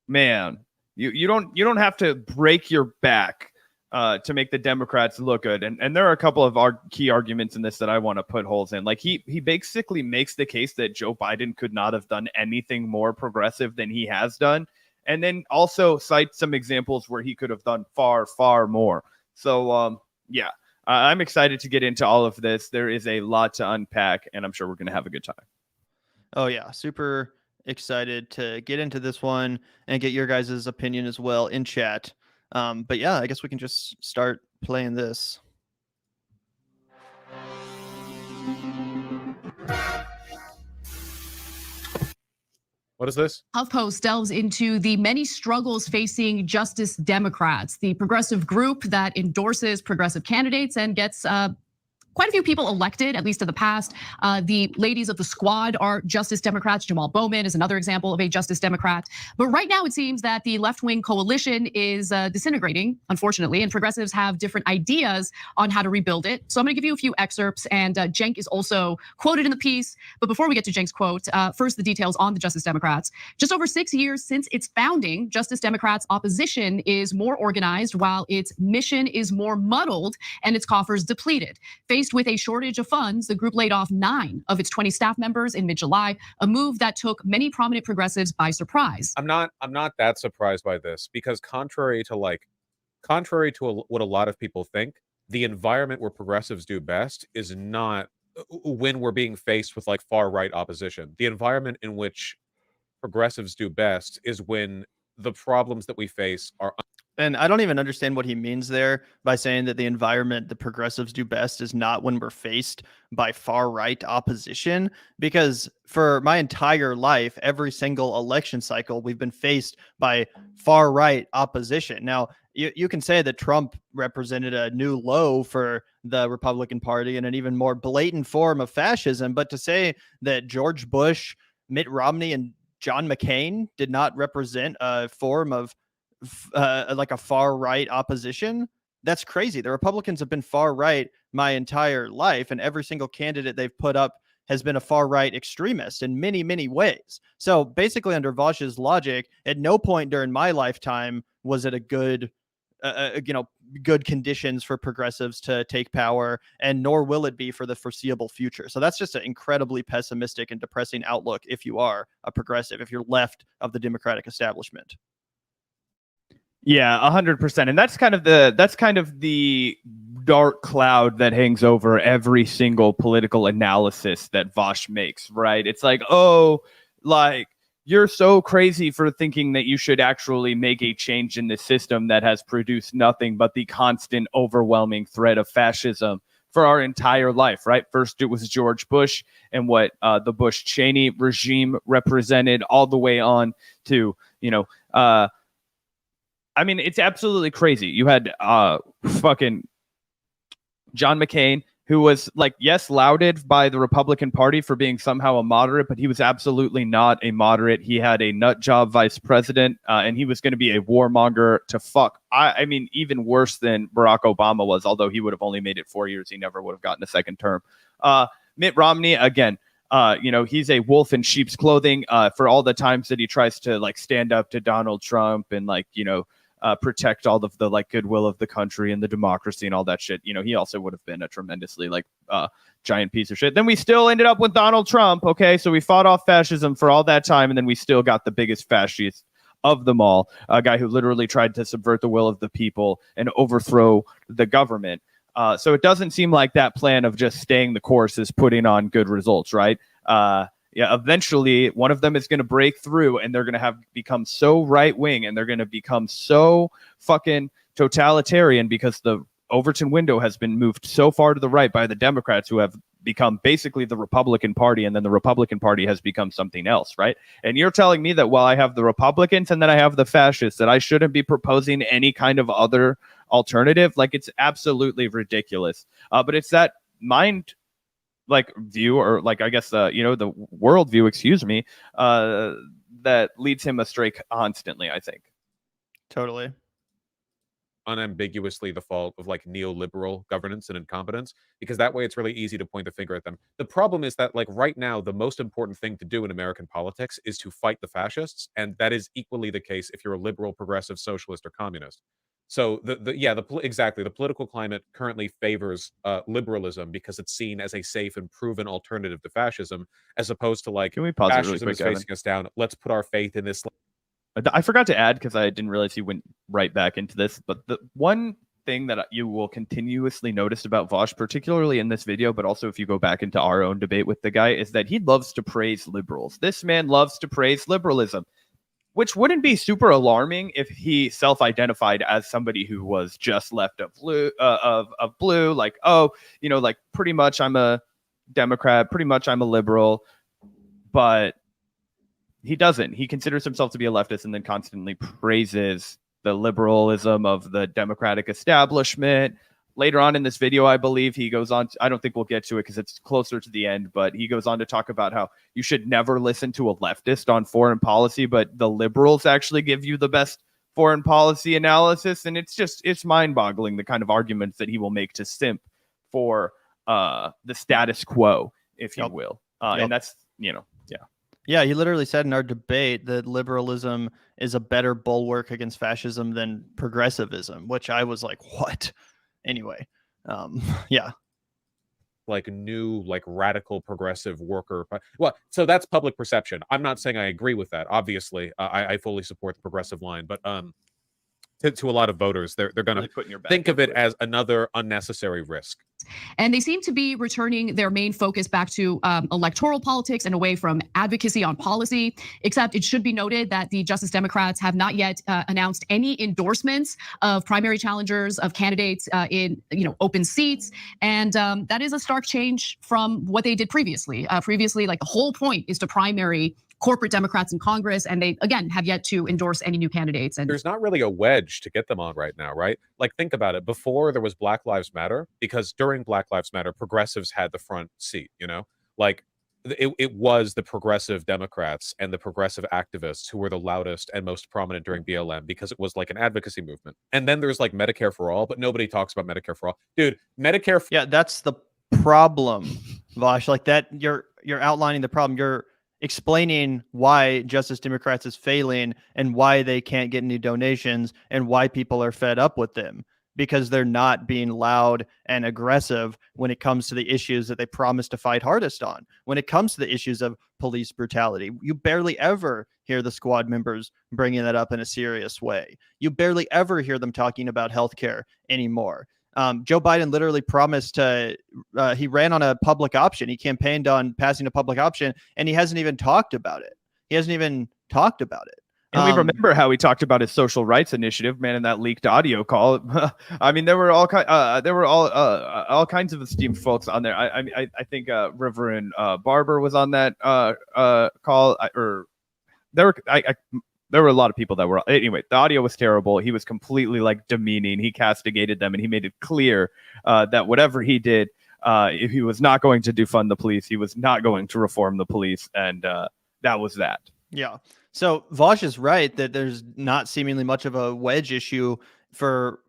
man, you don't have to break your back to make the Democrats look good. And there are a couple of our key arguments in this that I want to put holes in. Like he basically makes the case that Joe Biden could not have done anything more progressive than he has done. And then also cites some examples where he could have done far, far more. So, yeah, I'm excited to get into all of this. There is a lot to unpack, and I'm sure we're going to have a good time. Oh yeah, super excited to get into this one and get your guys' opinion as well in chat. But yeah, I guess we can just start playing this. What is this? HuffPost delves into the many struggles facing Justice Democrats, the progressive group that endorses progressive candidates and gets quite a few people elected, at least in the past. The ladies of the squad are Justice Democrats. Jamal Bowman is another example of a Justice Democrat. But right now it seems that the left-wing coalition is disintegrating, unfortunately, and progressives have different ideas on how to rebuild it. So I'm gonna give you a few excerpts, and Cenk is also quoted in the piece. But before we get to Cenk's quote, first the details on the Justice Democrats. Just over 6 years since its founding, Justice Democrats' opposition is more organized while its mission is more muddled and its coffers depleted. Faced with a shortage of funds, the group laid off 9 of its 20 staff members in mid-July, a move that took many prominent progressives by surprise. I'm not that surprised by this, because contrary to what a lot of people think, the environment where progressives do best is not when we're being faced with like far right opposition. The environment in which progressives do best is when the problems that we face are. And I don't even understand what he means there by saying that the environment the progressives do best is not when we're faced by far right opposition, because for my entire life, every single election cycle, we've been faced by far right opposition. Now, you can say that Trump represented a new low for the Republican Party and an even more blatant form of fascism. But to say that George Bush, Mitt Romney, and John McCain did not represent a form of like a far right opposition, that's crazy. The Republicans have been far right my entire life, and every single candidate they've put up has been a far right extremist in many, many ways. So basically, under Vaush's logic, at no point during my lifetime was it a good, good conditions for progressives to take power, and nor will it be for the foreseeable future. So that's just an incredibly pessimistic and depressing outlook if you are a progressive, if you're left of the Democratic establishment. Yeah, 100%. And that's kind of the dark cloud that hangs over every single political analysis that Vaush makes, right? It's like, oh, like, you're so crazy for thinking that you should actually make a change in the system that has produced nothing but the constant overwhelming threat of fascism for our entire life, right? First, it was George Bush and what the Bush-Cheney regime represented, all the way on to, I mean, it's absolutely crazy. You had fucking John McCain, who was like, yes, lauded by the Republican Party for being somehow a moderate, but he was absolutely not a moderate. He had a nut job vice president, and he was going to be a warmonger to fuck. I mean, even worse than Barack Obama was, although he would have only made it 4 years. He never would have gotten a second term. Mitt Romney, again, he's a wolf in sheep's clothing for all the times that he tries to like stand up to Donald Trump and like, protect all of the like goodwill of the country and the democracy and all that shit. He also would have been a tremendously like giant piece of shit. Then we still ended up with Donald Trump. Okay, so we fought off fascism for all that time, and then we still got the biggest fascist of them all, a guy who literally tried to subvert the will of the people and overthrow the government. So it doesn't seem like that plan of just staying the course is putting on good results, right? Eventually one of them is going to break through, and they're going to have become so right wing, and they're going to become so fucking totalitarian because the Overton window has been moved so far to the right by the Democrats, who have become basically the Republican Party, and then the Republican Party has become something else, right? And you're telling me that while I have the Republicans and then I have the fascists, that I shouldn't be proposing any kind of other alternative? Like, it's absolutely ridiculous. But it's that mind like view, or like, I guess, the world view, excuse me, that leads him astray constantly, I think. Totally. Unambiguously the fault of like neoliberal governance and incompetence, because that way it's really easy to point the finger at them. The problem is that like right now, the most important thing to do in American politics is to fight the fascists. And that is equally the case if you're a liberal, progressive, socialist, or communist. So exactly, the political climate currently favors liberalism because it's seen as a safe and proven alternative to fascism, as opposed to like, can we pause fascism it really quick, is facing us down. Let's put our faith in this. I forgot to add, because I didn't realize he went right back into this, but the one thing that you will continuously notice about Vaush, particularly in this video, but also if you go back into our own debate with the guy, is that he loves to praise liberals. This man loves to praise liberalism, which wouldn't be super alarming if he self-identified as somebody who was just left of blue, like, oh, you know, like pretty much I'm a Democrat, pretty much I'm a liberal, but he doesn't. He considers himself to be a leftist and then constantly praises the liberalism of the Democratic establishment. Later on in this video, I believe he goes on, I don't think we'll get to it because it's closer to the end, but he goes on to talk about how you should never listen to a leftist on foreign policy, but the liberals actually give you the best foreign policy analysis. And it's mind-boggling, the kind of arguments that he will make to simp for the status quo, if you will. And that's, you know, yeah. Yeah, he literally said in our debate that liberalism is a better bulwark against fascism than progressivism, which I was like, what? Anyway, yeah. Like new, like radical progressive worker. Well, so that's public perception. I'm not saying I agree with that. Obviously, I fully support the progressive line, but to a lot of voters, they're going to really think of it as another unnecessary risk. And they seem to be returning their main focus back to electoral politics and away from advocacy on policy, except it should be noted that the Justice Democrats have not yet announced any endorsements of primary challengers, of candidates in open seats. And that is a stark change from what they did previously. Previously, like the whole point is to primary corporate Democrats in Congress, and they, again, have yet to endorse any new candidates. And there's not really a wedge to get them on right now, right? Like, think about it. Before there was Black Lives Matter, because during Black Lives Matter, progressives had the front seat, you know? Like, it was the progressive Democrats and the progressive activists who were the loudest and most prominent during BLM because it was like an advocacy movement. And then there's like Medicare for all, but nobody talks about Medicare for all. Dude, Medicare... Yeah, that's the problem, Vaush. Like that, you're outlining the problem. You're explaining why Justice Democrats is failing and why they can't get any donations and why people are fed up with them, because they're not being loud and aggressive when it comes to the issues that they promised to fight hardest on. When it comes to the issues of police brutality, you barely ever hear the squad members bringing that up in a serious way. You barely ever hear them talking about healthcare anymore. Joe Biden literally promised he ran on a public option. He campaigned on passing a public option, and he hasn't even talked about it. And we remember how he talked about his social rights initiative, man, in that leaked audio call. I mean, there were all kinds of esteemed folks on there. I think Reverend Barber was on that call, there were a lot of people that were. Anyway, the audio was terrible. He was completely like demeaning. He castigated them, and he made it clear that whatever he did, if he was not going to defund the police, he was not going to reform the police, and that was that. Yeah. So Vaush is right that there's not seemingly much of a wedge issue for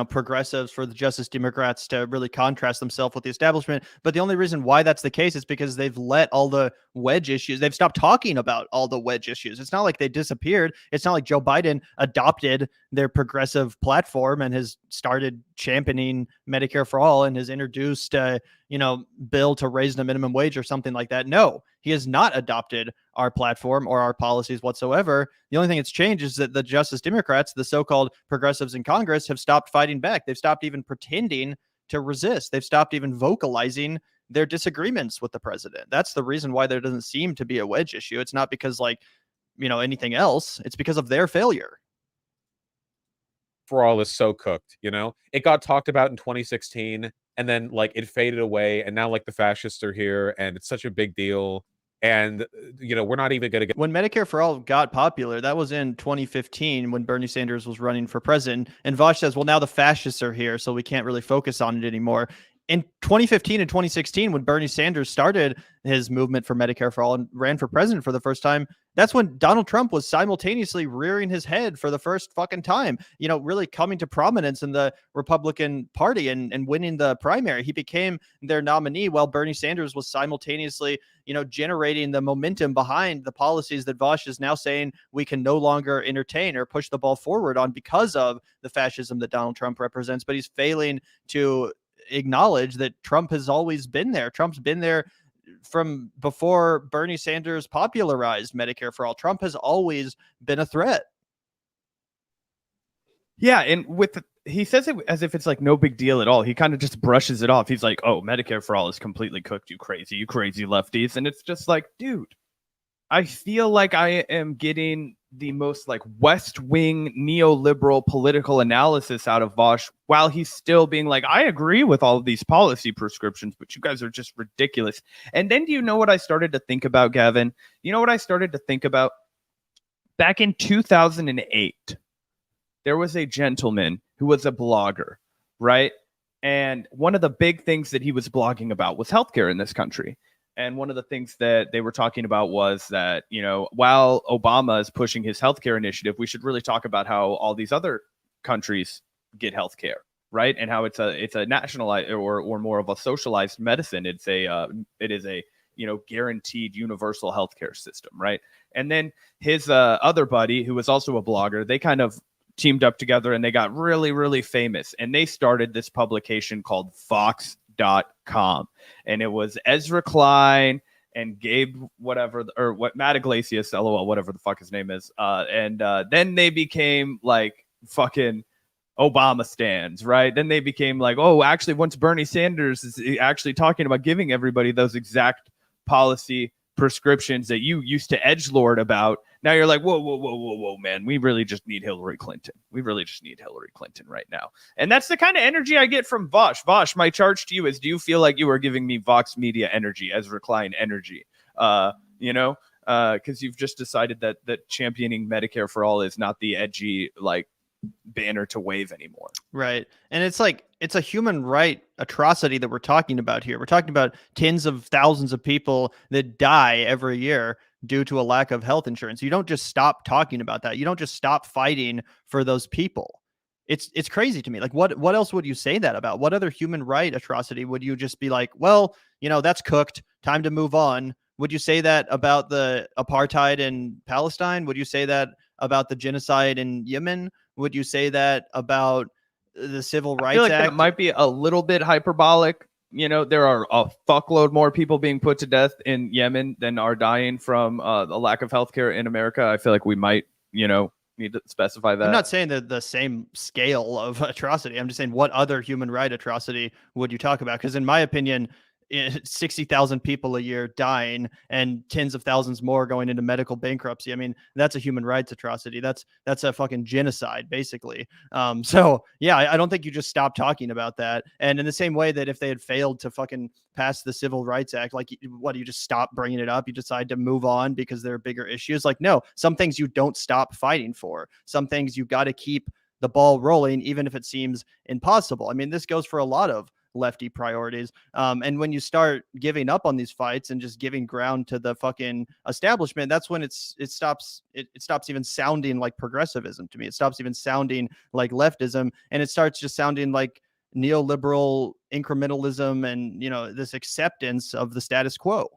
progressives, for the Justice Democrats to really contrast themselves with the establishment. But the only reason why that's the case is because they've let all the wedge issues, they've stopped talking about all the wedge issues. It's not like they disappeared. It's not like Joe Biden adopted their progressive platform and has started championing Medicare for all and has introduced bill to raise the minimum wage or something like that. No, he has not adopted our platform or our policies whatsoever. The only thing that's changed is that the Justice Democrats, the so-called progressives in Congress, have stopped fighting back. They've stopped even pretending to resist. They've stopped even vocalizing their disagreements with the president. That's the reason why there doesn't seem to be a wedge issue. It's not because anything else. It's because of their failure. For all is so cooked, it got talked about in 2016 and then like it faded away, and now like the fascists are here and it's such a big deal. And, we're not even going to get... When Medicare for All got popular, that was in 2015 when Bernie Sanders was running for president. And Vaush says, well, now the fascists are here, so we can't really focus on it anymore. In 2015 and 2016, when Bernie Sanders started his movement for Medicare for All and ran for president for the first time, that's when Donald Trump was simultaneously rearing his head for the first fucking time, really coming to prominence in the Republican Party and winning the primary. He became their nominee while Bernie Sanders was simultaneously, generating the momentum behind the policies that Vaush is now saying we can no longer entertain or push the ball forward on because of the fascism that Donald Trump represents. But he's failing to acknowledge that Trump has always been there. Trump's been there from before Bernie Sanders popularized Medicare for All. Trump has always been a threat. Yeah, and with he says it as if it's like no big deal at all. He kind of just brushes it off. He's like, "Oh, Medicare for all is completely cooked. You crazy lefties." And it's just like, dude, I feel like I am getting the most like West Wing neoliberal political analysis out of Vaush while he's still being like, I agree with all of these policy prescriptions, but you guys are just ridiculous. And then do you know what I started to think about, Gavin? You know what I started to think about? Back in 2008, there was a gentleman who was a blogger, right? And one of the big things that he was blogging about was healthcare in this country. And one of the things that they were talking about was that, you know, while Obama is pushing his healthcare initiative, we should really talk about how all these other countries get healthcare, right? And how it's a nationalized or more of a socialized medicine. It is a you know, guaranteed universal healthcare system, right? And then his other buddy, who was also a blogger, they kind of teamed up together and they got really, really famous. And they started this publication called Vox.com. And it was Ezra Klein and Gabe, whatever, or what, Matt Iglesias, LOL, whatever the fuck his name is. And then they became like fucking Obama stands, right? Then they became like, oh, actually, once Bernie Sanders is actually talking about giving everybody those exact policy prescriptions that you used to edgelord about, now you're like, whoa, man, we really just need Hillary Clinton. We really just need Hillary Clinton right now. And that's the kind of energy I get from Vaush. Vaush, my charge to you is, do you feel like you are giving me Vox Media energy, Ezra Klein energy? You know, because you've just decided that championing Medicare for all is not the edgy, like, banner to wave anymore. Right. And it's like, it's a human right atrocity that we're talking about here. We're talking about tens of thousands of people that die every year due to a lack of health insurance. You don't just stop talking about that. You don't just stop fighting for those people. It's crazy to me. Like, what else would you say that about? What other human right atrocity would you just be like, well, you know, that's cooked, time to move on? Would you say that about the apartheid in Palestine? Would you say that about the genocide in Yemen? Would you say that about the Civil Rights I feel like Act? that might be a little bit hyperbolic. You know, there are a fuckload more people being put to death in Yemen than are dying from the lack of healthcare in America. I feel like we might, you know, need to specify that. I'm not saying that the same scale of atrocity. I'm just saying, what other human right atrocity would you talk about? Because in my opinion, 60,000 people a year dying and tens of thousands more going into medical bankruptcy. I mean, that's a human rights atrocity. That's a fucking genocide, basically. So yeah, I don't think you just stop talking about that. And in the same way that if they had failed to fucking pass the Civil Rights Act, like, what, do you just stop bringing it up? You decide to move on because there are bigger issues? Like, no, some things you don't stop fighting for. Some things you got to keep the ball rolling, even if it seems impossible. I mean, this goes for a lot of lefty priorities. And when you start giving up on these fights and just giving ground to the fucking establishment, that's when it stops even sounding like progressivism to me. It stops even sounding like leftism, and it starts just sounding like neoliberal incrementalism and, you know, this acceptance of the status quo.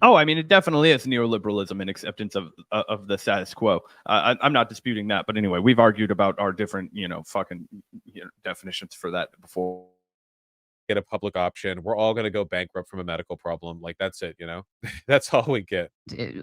Oh, I mean, it definitely is neoliberalism and acceptance of the status quo. I'm not disputing that, but anyway, we've argued about our different, you know, fucking, you know, definitions for that before. Get a public option. We're all going to go bankrupt from a medical problem. Like, that's it, you know? That's all we get.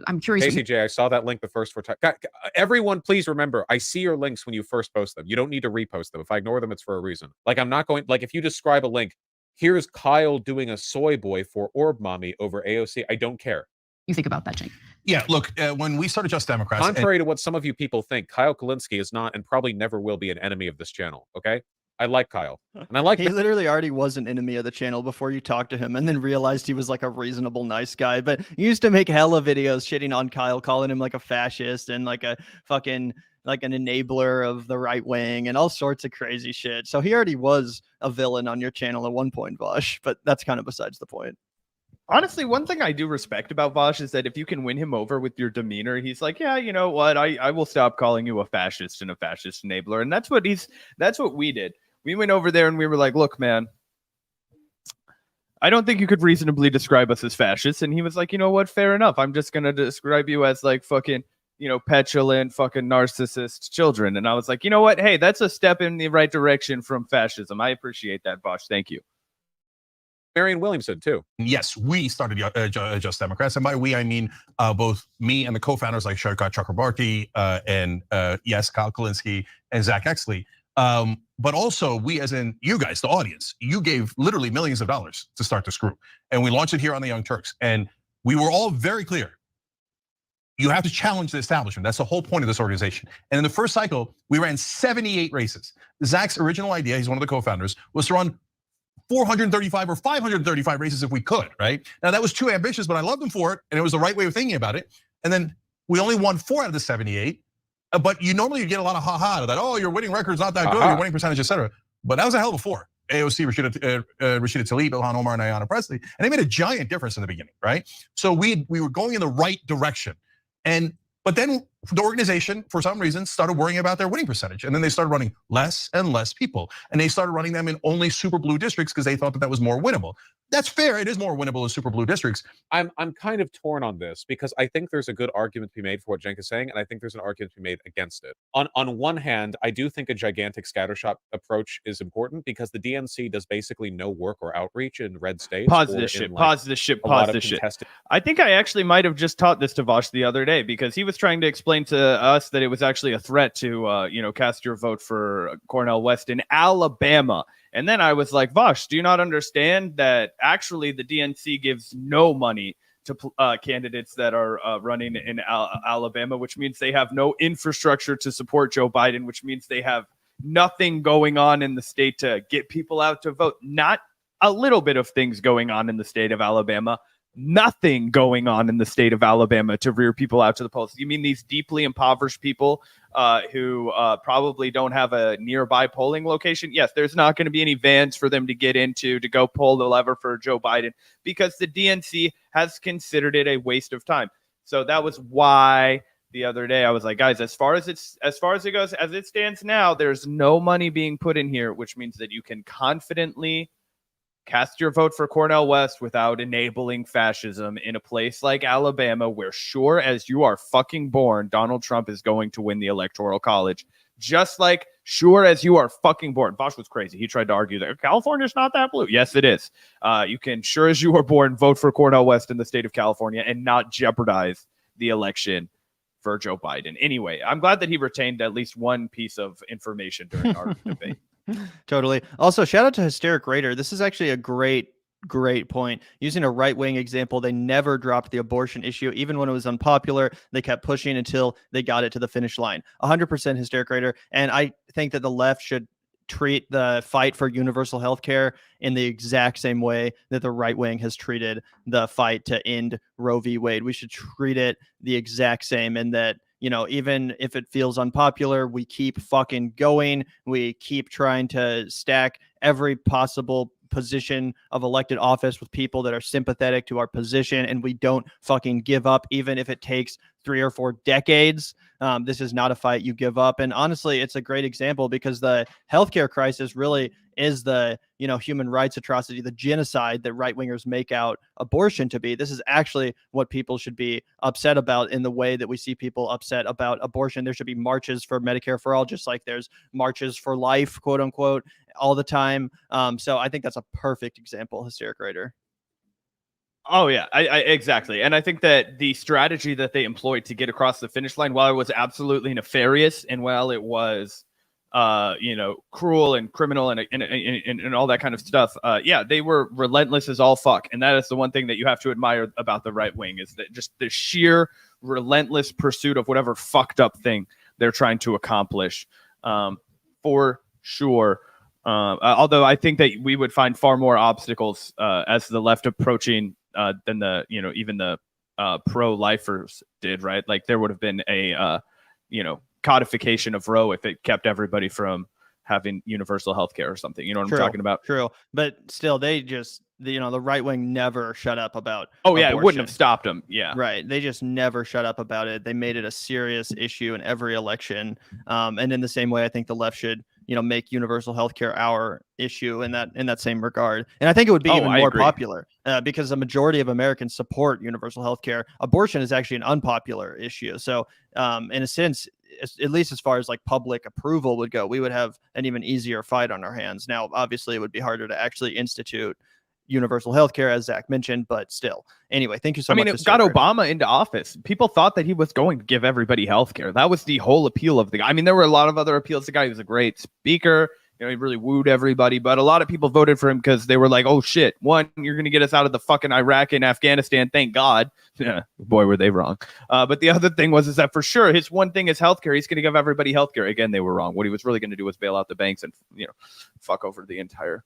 I'm curious. ACJ, I saw that link the first 4 times. Everyone, please remember, I see your links when you first post them. You don't need to repost them. If I ignore them, it's for a reason. Like, I'm not going, like, if you describe a link, here's Kyle doing a soy boy for Orb Mommy over AOC, I don't care. You think about that, Cenk? Yeah, look, when we started Just Democrats... Contrary to what some of you people think, Kyle Kalinske is not and probably never will be an enemy of this channel, okay? I like Kyle. And I like... He literally already was an enemy of the channel before you talked to him, and then realized he was like a reasonable, nice guy. But you used to make hella videos shitting on Kyle, calling him like a fascist and like a fucking... like an enabler of the right wing and all sorts of crazy shit. So he already was a villain on your channel at one point, Vaush, but that's kind of besides the point. Honestly, one thing I do respect about Vaush is that if you can win him over with your demeanor, he's like, yeah, you know what? I will stop calling you a fascist and a fascist enabler. And that's what we did. We went over there and we were like, look, man, I don't think you could reasonably describe us as fascists. And he was like, you know what? Fair enough. I'm just going to describe you as like fucking, you know, petulant fucking narcissist children. And I was like, you know what? Hey, that's a step in the right direction from fascism. I appreciate that, Vaush. Thank you. Marianne Williamson too. Yes, we started Just Democrats, and by we I mean both me and the co-founders like Sharkat Chakrabarti and yes, Kyle Kulinski and Zach Exley. But also we, as in you guys, the audience, you gave literally millions of dollars to start this group, and we launched it here on the Young Turks, and we were all very clear. You have to challenge the establishment. That's the whole point of this organization. And in the first cycle, we ran 78 races. Zach's original idea, he's one of the co-founders, was to run 435 or 535 races if we could, right? Now that was too ambitious, but I loved him for it, and it was the right way of thinking about it. And then we only won 4 out of the 78, but you normally get a lot of ha-ha that, oh, your winning record's not that good, your winning percentage, etc. But that was a hell of a 4. AOC, Rashida Tlaib, Ilhan Omar, and Ayanna Pressley, and they made a giant difference in the beginning, right? So we were going in the right direction. But then the organization, for some reason, started worrying about their winning percentage. And then they started running less and less people. And they started running them in only super blue districts because they thought that was more winnable. That's fair, it is more winnable in super blue districts. I'm kind of torn on this because I think there's a good argument to be made for what Cenk is saying, and I think there's an argument to be made against it. On one hand, I do think a gigantic scattershot approach is important because the DNC does basically no work or outreach in red states. Pause this shit. I think I actually might have just taught this to Vaush the other day because he was trying to explain to us that it was actually a threat to cast your vote for Cornel West in Alabama. And then I was like, Vaush, do you not understand that actually the DNC gives no money to candidates that are running in Alabama, which means they have no infrastructure to support Joe Biden, which means they have nothing going on in the state to get people out to vote. Not a little bit of things going on in the state of Alabama. Nothing going on in the state of Alabama to rear people out to the polls. You mean these deeply impoverished people who probably don't have a nearby polling location? Yes, there's not going to be any vans for them to get into to go pull the lever for Joe Biden because the DNC has considered it a waste of time. So that was why the other day I was like, guys, as far as it goes, as it stands now, there's no money being put in here, which means that you can confidently cast your vote for Cornel West without enabling fascism in a place like Alabama, where sure as you are fucking born, Donald Trump is going to win the Electoral College. Just like sure as you are fucking born. Vaush was crazy. He tried to argue that California's not that blue. Yes, it is. You can sure as you are born vote for Cornel West in the state of California and not jeopardize the election for Joe Biden. Anyway, I'm glad that he retained at least one piece of information during our debate. Totally. Also, shout out to Hysteric Raider. This is actually a great point. Using a right-wing example, they never dropped the abortion issue. Even when it was unpopular, they kept pushing until they got it to the finish line. 100% Hysteric Raider. And I think that the left should treat the fight for universal health care in the exact same way that the right wing has treated the fight to end Roe v. Wade. We should treat it the exact same, and that, you know, even if it feels unpopular, we keep fucking going. We keep trying to stack every possible position of elected office with people that are sympathetic to our position, and we don't fucking give up, even if it takes 3 or 4 decades. This is not a fight you give up. And honestly, it's a great example because the healthcare crisis really is the, you know, human rights atrocity, the genocide that right wingers make out abortion to be. This is actually what people should be upset about in the way that we see people upset about abortion. There should be marches for Medicare for all, just like there's marches for life, quote unquote, all the time. So I think that's a perfect example, Hysteric Raider. Oh yeah, I exactly. And I think that the strategy that they employed to get across the finish line, while it was absolutely nefarious and while it was cruel and criminal and all that kind of stuff, yeah, they were relentless as all fuck. And that is the one thing that you have to admire about the right wing, is that just the sheer relentless pursuit of whatever fucked up thing they're trying to accomplish, for sure. Although I think that we would find far more obstacles as the left approaching than the, even the pro-lifers did, right? Like there would have been a, codification of Roe if it kept everybody from having universal health care or something. You know what I'm talking about? True. But still, they just, the right wing never shut up about abortion. It wouldn't have stopped them. Yeah. Right. They just never shut up about it. They made it a serious issue in every election. And in the same way, I think the left should, make universal health care our issue in that same regard. And I think it would be even more popular because the majority of Americans support universal health care. Abortion is actually an unpopular issue. So in a sense, at least as far as like public approval would go, we would have an even easier fight on our hands. Now, obviously, it would be harder to actually institute universal healthcare, as Zach mentioned, but still. Anyway, thank you so I mean, much. it got Obama into office. People thought that he was going to give everybody healthcare. That was the whole appeal of the guy. I mean, there were a lot of other appeals. The guy was a great speaker. You know, he really wooed everybody, but a lot of people voted for him because they were like, oh shit, one, you're going to get us out of the fucking Iraq and Afghanistan. Thank God. Yeah, boy, were they wrong. But the other thing is that for sure, his one thing is healthcare. He's going to give everybody healthcare. Again, they were wrong. What he was really going to do was bail out the banks and, you know, fuck over the entire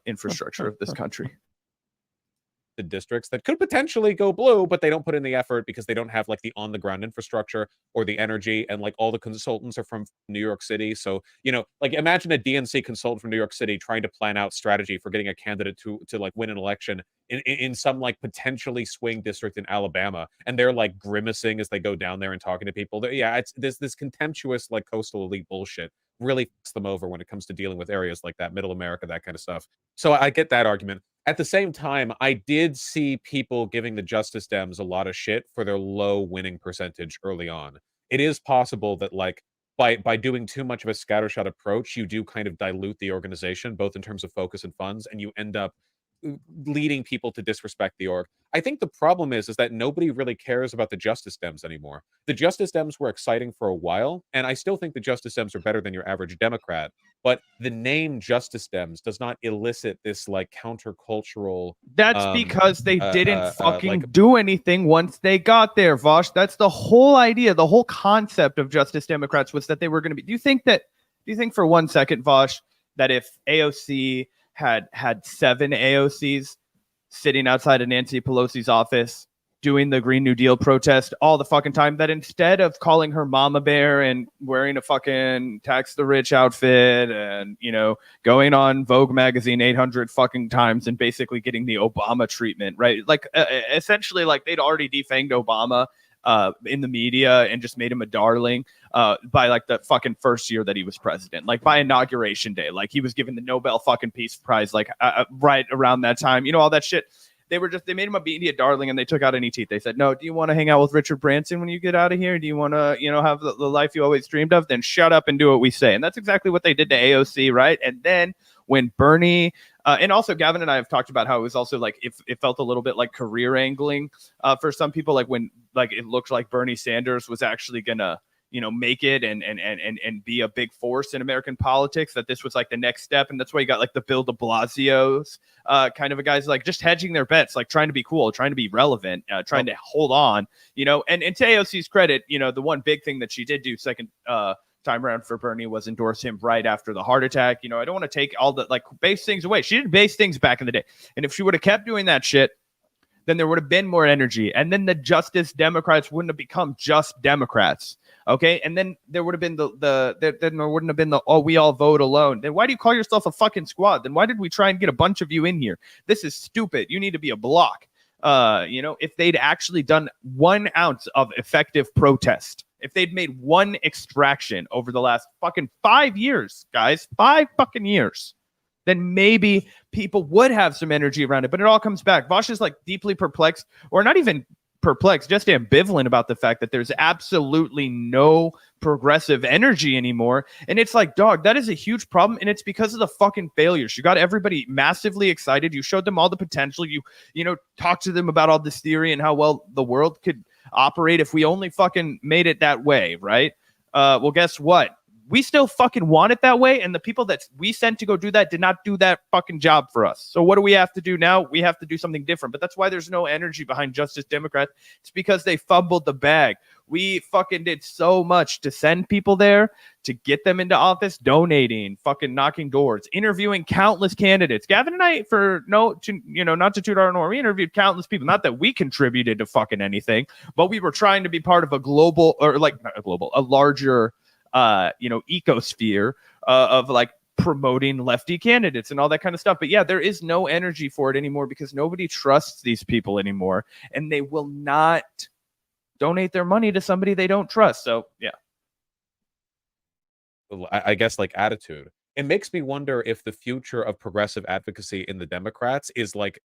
infrastructure of this country. The districts that could potentially go blue, but they don't put in the effort because they don't have like the on the ground infrastructure or the energy, and like all the consultants are from New York City. So, you know, like imagine a DNC consultant from New York City trying to plan out strategy for getting a candidate to like win an election in some like potentially swing district in Alabama, and they're like grimacing as they go down there and talking to people. Yeah, it's this contemptuous like coastal elite bullshit really fucks them over when it comes to dealing with areas like that, middle America, that kind of stuff. So I get that argument. At the same time, I did see people giving the Justice Dems a lot of shit for their low winning percentage early on. It is possible that like by doing too much of a scattershot approach, you do kind of dilute the organization, both in terms of focus and funds, and you end up leading people to disrespect the org. I think the problem is that nobody really cares about the Justice Dems anymore. The Justice Dems were exciting for a while, and I still think the Justice Dems are better than your average Democrat. But the name Justice Dems does not elicit this like countercultural. That's because they didn't fucking do anything once they got there, Vaush. That's the whole idea. The whole concept of Justice Democrats was that they were going to be. Do you think for 1 second, Vaush, that if AOC had 7 AOCs sitting outside of Nancy Pelosi's office doing the Green New Deal protest all the fucking time, that instead of calling her mama bear and wearing a fucking tax the rich outfit and, you know, going on Vogue magazine 800 fucking times and basically getting the Obama treatment, right? Like essentially like they'd already defanged Obama in the media and just made him a darling by like the fucking first year that he was president, like by inauguration day, like he was given the Nobel fucking Peace Prize, like right around that time, you know, all that shit. They made him a media darling, and they took out any teeth. They said, no, do you want to hang out with Richard Branson when you get out of here? Do you want to, you know, have the life you always dreamed of? Then shut up and do what we say. And that's exactly what they did to AOC, right? And then when Bernie, and also Gavin and I have talked about how it was also like, it felt a little bit like career angling for some people, like when like it looked like Bernie Sanders was actually gonna, you know, make it and be a big force in American politics, that this was like the next step. And that's why you got like the Bill de Blasio's kind of a guys like just hedging their bets, like trying to be cool, trying to be relevant, trying to hold on, you know, and to AOC's credit, you know, the one big thing that she did do second time around for Bernie was endorse him right after the heart attack. You know, I don't want to take all the like base things away. She did base things back in the day. And if she would have kept doing that shit, then there would have been more energy. And then the Justice Democrats wouldn't have become just Democrats. Okay. And then there would have been then there wouldn't have been the, oh, we all vote alone. Then why do you call yourself a fucking squad? Then why did we try and get a bunch of you in here? This is stupid. You need to be a block. You know, if they'd actually done 1 ounce of effective protest, if they'd made one extraction over the last fucking 5 years, guys, 5 fucking years, then maybe people would have some energy around it. But it all comes back. Vaush is like deeply perplexed, or not even perplexed, just ambivalent about the fact that there's absolutely no progressive energy anymore. And it's like, dog, that is a huge problem. And it's because of the fucking failures. You got everybody massively excited. You showed them all the potential. You know, talked to them about all this theory and how well the world could operate if we only fucking made it that way, right? Well, guess what? We still fucking want it that way, and the people that we sent to go do that did not do that fucking job for us. So what do we have to do now? We have to do something different. But that's why there's no energy behind Justice Democrats. It's because they fumbled the bag. We fucking did so much to send people there, to get them into office, donating, fucking knocking doors, interviewing countless candidates. Gavin and I, not to toot our horn, we interviewed countless people. Not that we contributed to fucking anything, but we were trying to be part of a global, or like not a global, a larger ecosphere of like promoting lefty candidates and all that kind of stuff. But yeah, there is no energy for it anymore because nobody trusts these people anymore, and they will not donate their money to somebody they don't trust. So yeah, I guess like attitude. It makes me wonder if the future of progressive advocacy in the Democrats is like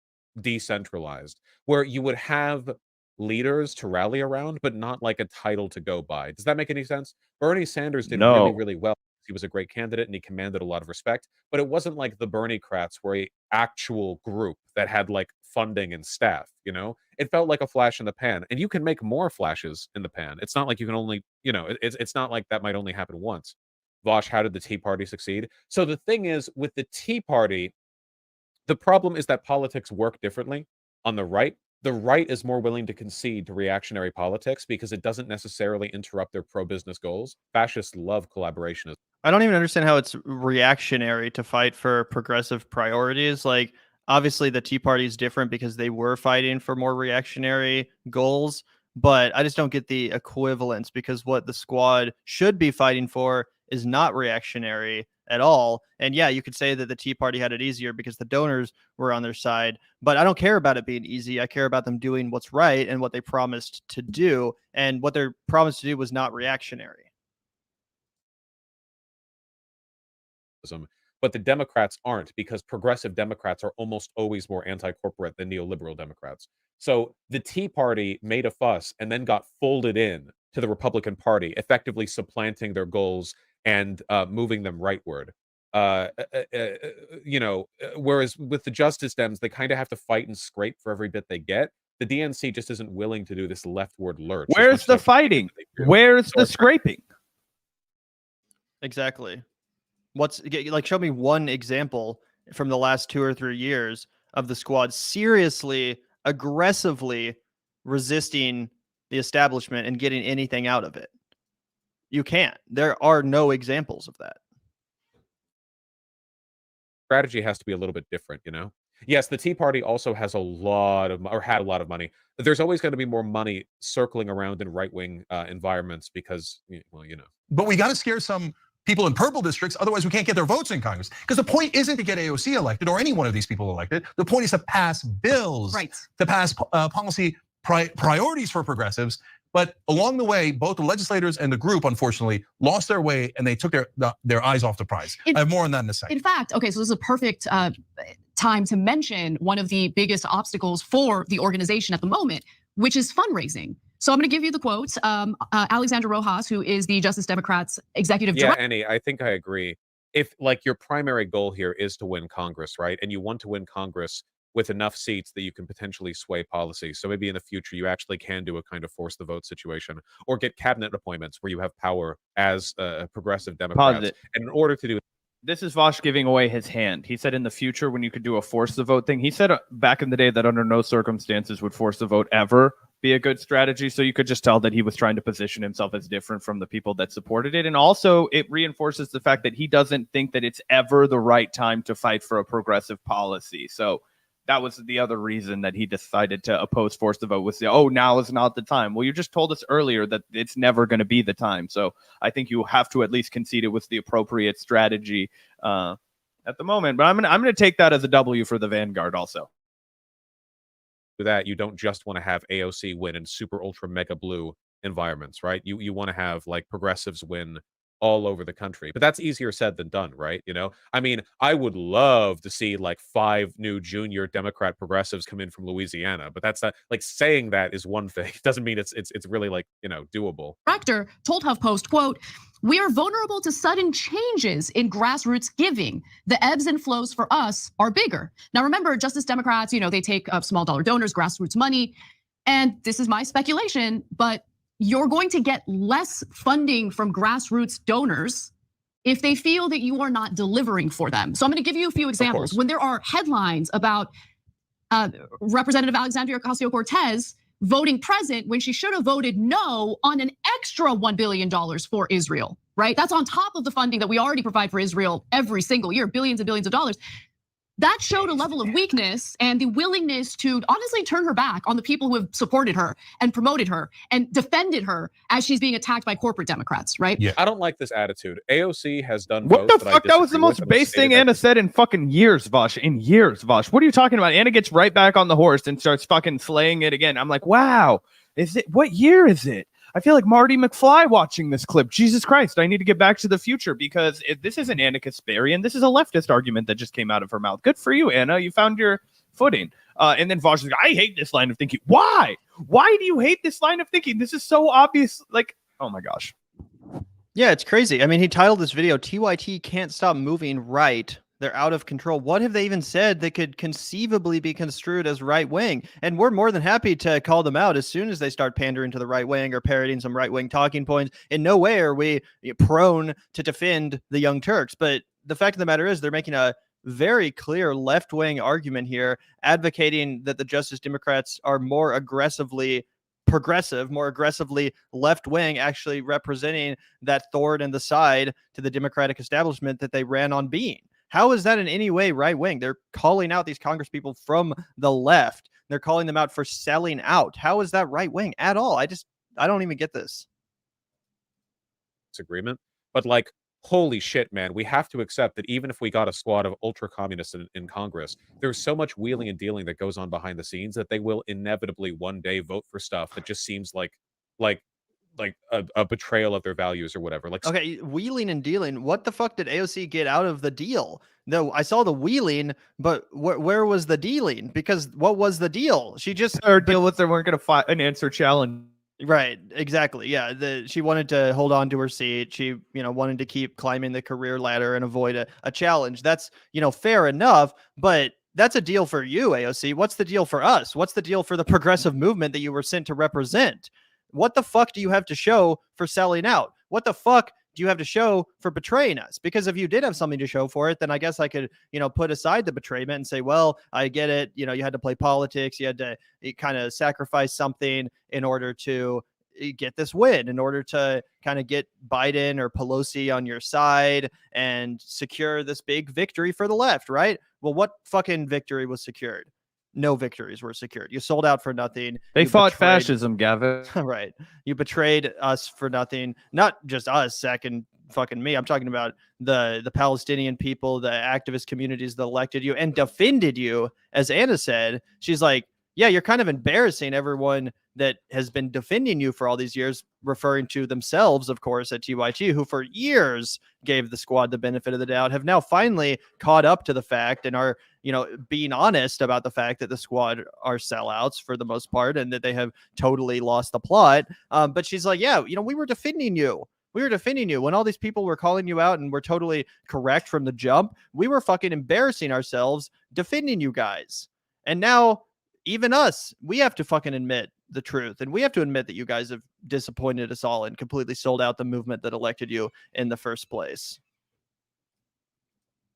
decentralized, where you would have leaders to rally around, but not like a title to go by. Does that make any sense? Bernie Sanders did really, really well. He was a great candidate and he commanded a lot of respect, but it wasn't like the Bernie Crats were a actual group that had like funding and staff, you know? It felt like a flash in the pan, and you can make more flashes in the pan. It's not like you can only, you know, it's not like that might only happen once. Vaush, how did the Tea Party succeed? So the thing is, with the Tea Party, the problem is that politics work differently on the right. The right is more willing to concede to reactionary politics because it doesn't necessarily interrupt their pro-business goals. Fascists love collaboration. I don't even understand how it's reactionary to fight for progressive priorities. Like, obviously, the Tea Party is different because they were fighting for more reactionary goals, but I just don't get the equivalence because what the squad should be fighting for is not reactionary at all. And yeah, you could say that the Tea Party had it easier because the donors were on their side, but I don't care about it being easy. I care about them doing what's right and what they promised to do. And what they promised to do was not reactionary. But the Democrats aren't, because progressive Democrats are almost always more anti-corporate than neoliberal Democrats. So the Tea Party made a fuss and then got folded in to the Republican Party, effectively supplanting their goals and moving them rightward. Whereas with the Justice Dems, they kind of have to fight and scrape for every bit they get. The DNC just isn't willing to do this leftward lurch. Where's the fighting? Where's the scraping? Exactly. What's like, show me one example from the last 2 or 3 years of the squad seriously, aggressively resisting the establishment and getting anything out of it. You can't. There are no examples of that. Strategy has to be a little bit different, you know? Yes, the Tea Party also has a lot of, or had a lot of money. There's always going to be more money circling around in right-wing environments because, well, you know. But we got to scare some people in purple districts, otherwise we can't get their votes in Congress. Because the point isn't to get AOC elected or any one of these people elected. The point is to pass bills, Right. to pass policy priorities for progressives. But along the way, both the legislators and the group, unfortunately, lost their way and they took their eyes off the prize. I have more on that in a second. In fact, okay, so this is a perfect time to mention one of the biggest obstacles for the organization at the moment, which is fundraising. So I'm going to give you the quote. Alexandra Rojas, who is the Justice Democrats executive director. Yeah, Annie, I think I agree. If like your primary goal here is to win Congress, right? And you want to win Congress with enough seats that you can potentially sway policy. So maybe in the future, you actually can do a kind of force the vote situation or get cabinet appointments where you have power as a progressive Democrats. And in order to do this is Vaush giving away his hand. He said in the future when you could do a force the vote thing, he said back in the day that under no circumstances would force the vote ever be a good strategy. So you could just tell that he was trying to position himself as different from the people that supported it. And also it reinforces the fact that he doesn't think that it's ever the right time to fight for a progressive policy. So that was the other reason that he decided to oppose force the vote, was, oh, now is not the time. Well, you just told us earlier that it's never going to be the time. So I think you have to at least concede it was the appropriate strategy at the moment. But I'm gonna take that as a W for the Vanguard also. that, you don't just want to have AOC win in super ultra mega blue environments, right? You want to have like progressives win all over the country, but that's easier said than done, right? You know, I mean, I would love to see like 5 new junior Democrat progressives come in from Louisiana, but that's not like, saying that is one thing. It doesn't mean it's really like, you know, doable. Director told HuffPost, quote, "We are vulnerable to sudden changes in grassroots giving. The ebbs and flows for us are bigger." Now, remember, Justice Democrats, you know, they take up small dollar donors, grassroots money. And this is my speculation, but you're going to get less funding from grassroots donors if they feel that you are not delivering for them. So I'm going to give you a few examples. When there are headlines about Representative Alexandria Ocasio-Cortez voting present when she should have voted no on an extra $1 billion for Israel, right? That's on top of the funding that we already provide for Israel every single year, billions and billions of dollars. That showed a level of weakness and the willingness to honestly turn her back on the people who have supported her and promoted her and defended her as she's being attacked by corporate Democrats, right? Yeah, I don't like this attitude. AOC has done what the fuck? That was the most base thing Anna said in fucking years, Vaush. In years, Vaush. What are you talking about? Anna gets right back on the horse and starts fucking slaying it again. I'm like, wow, what year is it? I feel like Marty McFly watching this clip. Jesus Christ, I need to get back to the future because if this isn't Anna Kasparian, this is a leftist argument that just came out of her mouth. Good for you, Anna. You found your footing. And then Vaush is like, I hate this line of thinking. Why? Why do you hate this line of thinking? This is so obvious. Like, oh my gosh. Yeah, it's crazy. I mean, he titled this video, TYT can't stop moving right. They're out of control. What have they even said that could conceivably be construed as right wing? And we're more than happy to call them out as soon as they start pandering to the right wing or parroting some right wing talking points. In no way are we prone to defend the Young Turks. But the fact of the matter is, they're making a very clear left wing argument here, advocating that the Justice Democrats are more aggressively progressive, more aggressively left wing, actually representing that thorn in the side to the Democratic establishment that they ran on being. How is that in any way right wing? They're calling out these congresspeople from the left. They're calling them out for selling out. How is that right wing at all? I don't even get this. Disagreement, but like, holy shit, man, we have to accept that even if we got a squad of ultra communists in Congress, there's so much wheeling and dealing that goes on behind the scenes that they will inevitably one day vote for stuff that just seems like a betrayal of their values or whatever. Like, Okay, wheeling and dealing. What the fuck did AOC get out of the deal? No, I saw the wheeling, but where was the dealing? Because what was the deal? She just Or deal with them. We're going to fight an answer challenge. Right, exactly. Yeah, she wanted to hold on to her seat. She, wanted to keep climbing the career ladder and avoid a challenge. That's, fair enough, but that's a deal for you, AOC. What's the deal for us? What's the deal for the progressive movement that you were sent to represent? What the fuck do you have to show for selling out? What the fuck do you have to show for betraying us? Because if you did have something to show for it, then I guess I could, put aside the betrayment and say, well, I get it. You had to play politics. You had to kind of sacrifice something in order to get this win, in order to kind of get Biden or Pelosi on your side and secure this big victory for the left, right? Well, what fucking victory was secured? No victories were secured. You sold out for nothing. They fought betrayed fascism, Gavin. Right. You betrayed us for nothing. Not just us, Zach and fucking me. I'm talking about the Palestinian people, the activist communities that elected you and defended you. As Anna said, she's like, yeah, you're kind of embarrassing everyone that has been defending you for all these years, referring to themselves, of course, at TYT, who for years gave the squad the benefit of the doubt, have now finally caught up to the fact and are, being honest about the fact that the squad are sellouts for the most part and that they have totally lost the plot. But she's like, yeah, we were defending you. We were defending you when all these people were calling you out and were totally correct from the jump. We were fucking embarrassing ourselves defending you guys. And now even us, we have to fucking admit the truth. And we have to admit that you guys have disappointed us all and completely sold out the movement that elected you in the first place.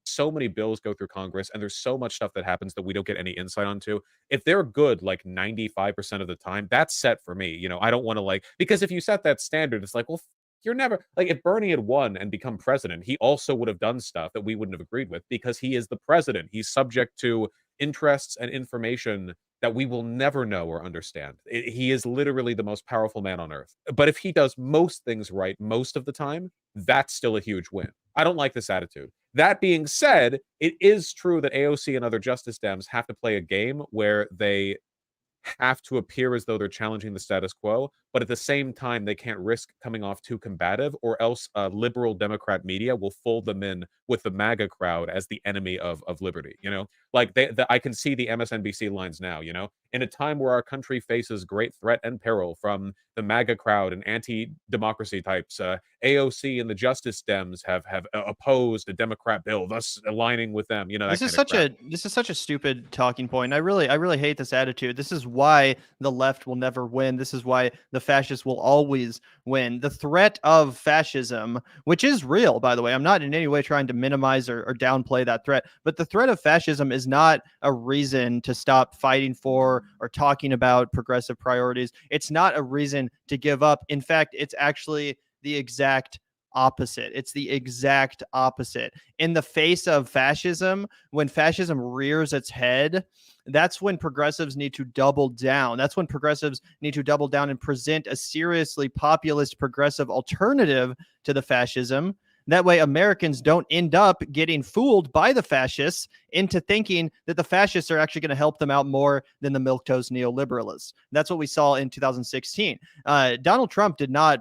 So many bills go through Congress and there's so much stuff that happens that we don't get any insight onto. If they're good like 95% of the time, that's set for me. I don't want to because if you set that standard, it's like, well, you're never if Bernie had won and become president, he also would have done stuff that we wouldn't have agreed with because he is the president. He's subject to interests and information that we will never know or understand. He is literally the most powerful man on earth. But if he does most things right most of the time, that's still a huge win. I don't like this attitude. That being said, it is true that AOC and other Justice Dems have to play a game where they have to appear as though they're challenging the status quo, but at the same time, they can't risk coming off too combative, or else liberal Democrat media will fold them in with the MAGA crowd as the enemy of liberty. I can see the MSNBC lines now. In a time where our country faces great threat and peril from the MAGA crowd and anti-democracy types, AOC and the Justice Dems have opposed a Democrat bill, thus aligning with them. This is such a stupid talking point. I really hate this attitude. This is why the left will never win. This is why the fascists will always win. The threat of fascism, which is real, by the way, I'm not in any way trying to minimize or downplay that threat, but the threat of fascism is not a reason to stop fighting for or talking about progressive priorities. It's not a reason to give up. In fact, it's actually the exact opposite. It's the exact opposite. In the face of fascism, when fascism rears its head, that's when progressives need to double down. That's when progressives need to double down and present a seriously populist progressive alternative to the fascism. That way, Americans don't end up getting fooled by the fascists into thinking that the fascists are actually going to help them out more than the milquetoast neoliberalists. That's what we saw in 2016. Donald Trump did not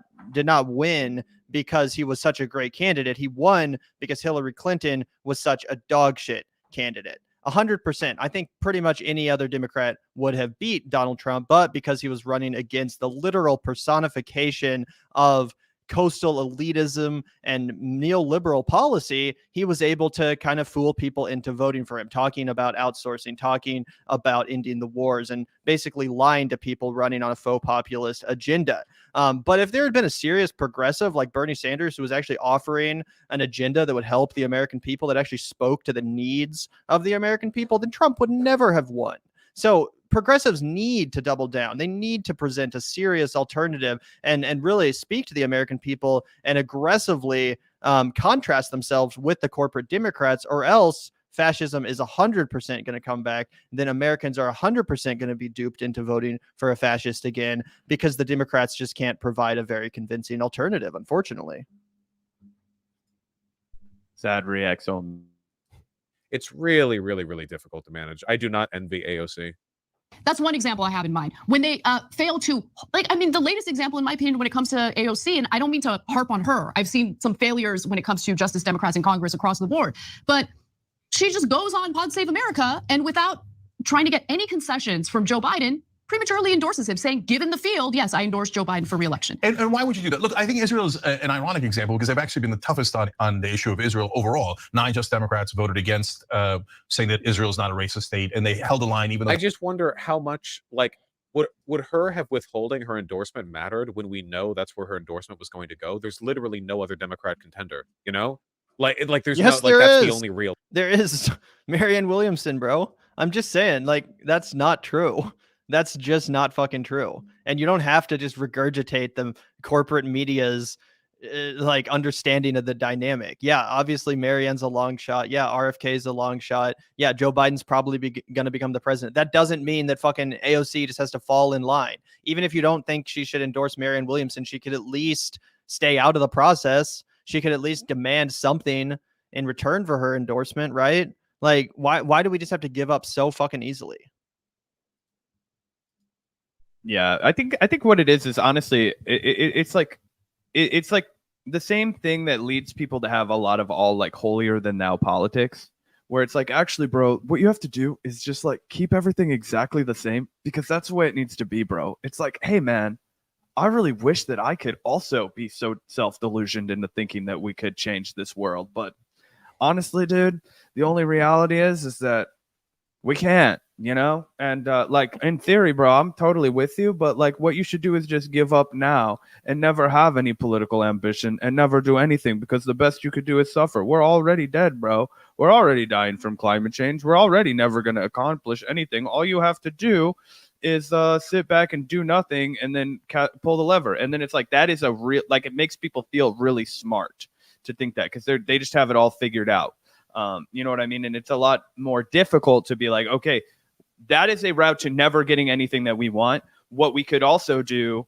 win because he was such a great candidate. He won because Hillary Clinton was such a dog shit candidate. 100%. I think pretty much any other Democrat would have beat Donald Trump, but because he was running against the literal personification of coastal elitism and neoliberal policy, he was able to kind of fool people into voting for him, talking about outsourcing, talking about ending the wars, and basically lying to people running on a faux populist agenda. But if there had been a serious progressive like Bernie Sanders who was actually offering an agenda that would help the American people, that actually spoke to the needs of the American people, then Trump would never have won. So progressives need to double down. They need to present a serious alternative and really speak to the American people and aggressively contrast themselves with the corporate Democrats, or else fascism is 100% going to come back. Then Americans are 100% going to be duped into voting for a fascist again, because the Democrats just can't provide a very convincing alternative, unfortunately. Sad reacts on. It's really, really, really difficult to manage. I do not envy AOC. That's one example I have in mind. When they fail to, the latest example, in my opinion, when it comes to AOC, and I don't mean to harp on her. I've seen some failures when it comes to Justice Democrats in Congress across the board. But she just goes on Pod Save America, and without trying to get any concessions from Joe Biden, prematurely endorses him, saying, given the field, yes, I endorse Joe Biden for re-election. And why would you do that? Look, I think Israel is an ironic example, because they've actually been the toughest on the issue of Israel overall. 9 just Democrats voted against, saying that Israel is not a racist state, and they held the line even though— I just wonder how much, like, would her have withholding her endorsement mattered when we know that's where her endorsement was going to go? There's literally no other Democrat contender, you know? Like there's yes, no, like, that's the only real. There is Marianne Williamson, bro. I'm just saying, like, that's not true. That's just not fucking true. And you don't have to just regurgitate the corporate media's like understanding of the dynamic. Yeah, obviously Marianne's a long shot. Yeah, RFK is a long shot. Yeah, Joe Biden's probably going to become the president. That doesn't mean that fucking AOC just has to fall in line. Even if you don't think she should endorse Marianne Williamson, she could at least stay out of the process. She could at least demand something in return for her endorsement, right? Like, why do we just have to give up so fucking easily? Yeah, I think what it is honestly, it's like the same thing that leads people to have a lot of all like holier than thou politics, where it's like, actually, bro, what you have to do is just like keep everything exactly the same, because that's the way it needs to be, bro. It's like, hey man, I really wish that I could also be so self-delusioned into thinking that we could change this world, but honestly, dude, the only reality is that we can't, you know? And like in theory, bro, I'm totally with you, but like what you should do is just give up now and never have any political ambition and never do anything, because the best you could do is suffer. We're already dead, bro. We're already dying from climate change. We're already never going to accomplish anything. All you have to do is sit back and do nothing and then pull the lever. And then it's like, that is a real, like, it makes people feel really smart to think that, because they just have it all figured out. You know what I mean? And it's a lot more difficult to be like, okay, that is a route to never getting anything that we want. What we could also do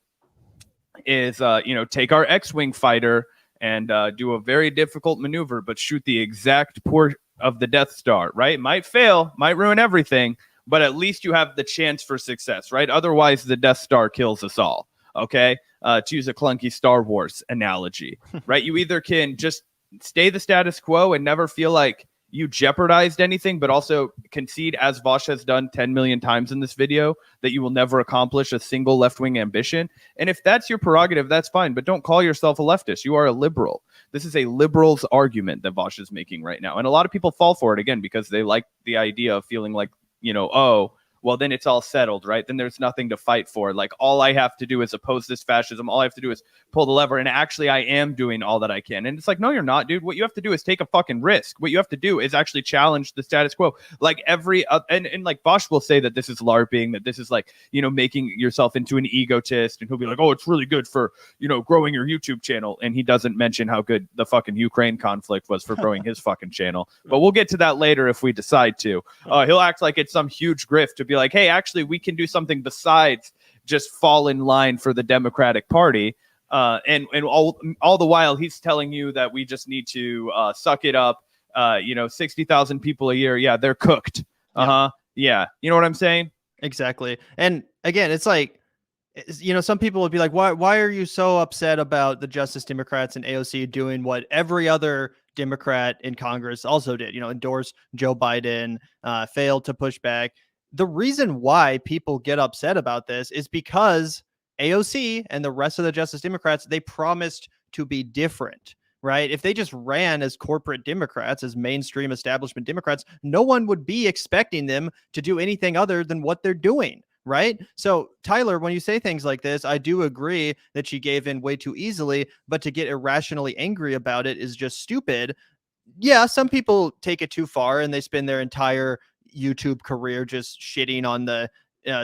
is, take our X-Wing fighter and do a very difficult maneuver, but shoot the exact port of the Death Star, right? Might fail, might ruin everything, but at least you have the chance for success, right? Otherwise, the Death Star kills us all, okay? To use a clunky Star Wars analogy, right? You either can just stay the status quo and never feel like you jeopardized anything, but also concede, as Vaush has done 10 million times in this video, that you will never accomplish a single left-wing ambition. And if that's your prerogative, that's fine, but don't call yourself a leftist. You are a liberal. This is a liberal's argument that Vaush is making right now. And a lot of people fall for it, again, because they like the idea of feeling like, oh, well, then it's all settled, right? Then there's nothing to fight for. Like, all I have to do is oppose this fascism. All I have to do is pull the lever. And actually, I am doing all that I can. And it's like, no, you're not, dude. What you have to do is take a fucking risk. What you have to do is actually challenge the status quo. Like and like Vaush will say that this is LARPing, that this is like, making yourself into an egotist. And he'll be like, oh, it's really good for, growing your YouTube channel. And he doesn't mention how good the fucking Ukraine conflict was for growing his fucking channel. But we'll get to that later if we decide to. He'll act like it's some huge grift to be like, hey, actually, we can do something besides just fall in line for the Democratic Party. And all the while, he's telling you that we just need to suck it up. 60,000 people a year. Yeah, they're cooked. Yeah. You know what I'm saying? Exactly. And again, it's like, some people would be like, why are you so upset about the Justice Democrats and AOC doing what every other Democrat in Congress also did, endorse Joe Biden, failed to push back. The reason why people get upset about this is because AOC and the rest of the Justice Democrats, they promised to be different, right? If they just ran as corporate Democrats, as mainstream establishment Democrats, no one would be expecting them to do anything other than what they're doing, right? So, Tyler, when you say things like this, I do agree that she gave in way too easily, but to get irrationally angry about it is just stupid. Yeah, some people take it too far and they spend their entire YouTube career just shitting on the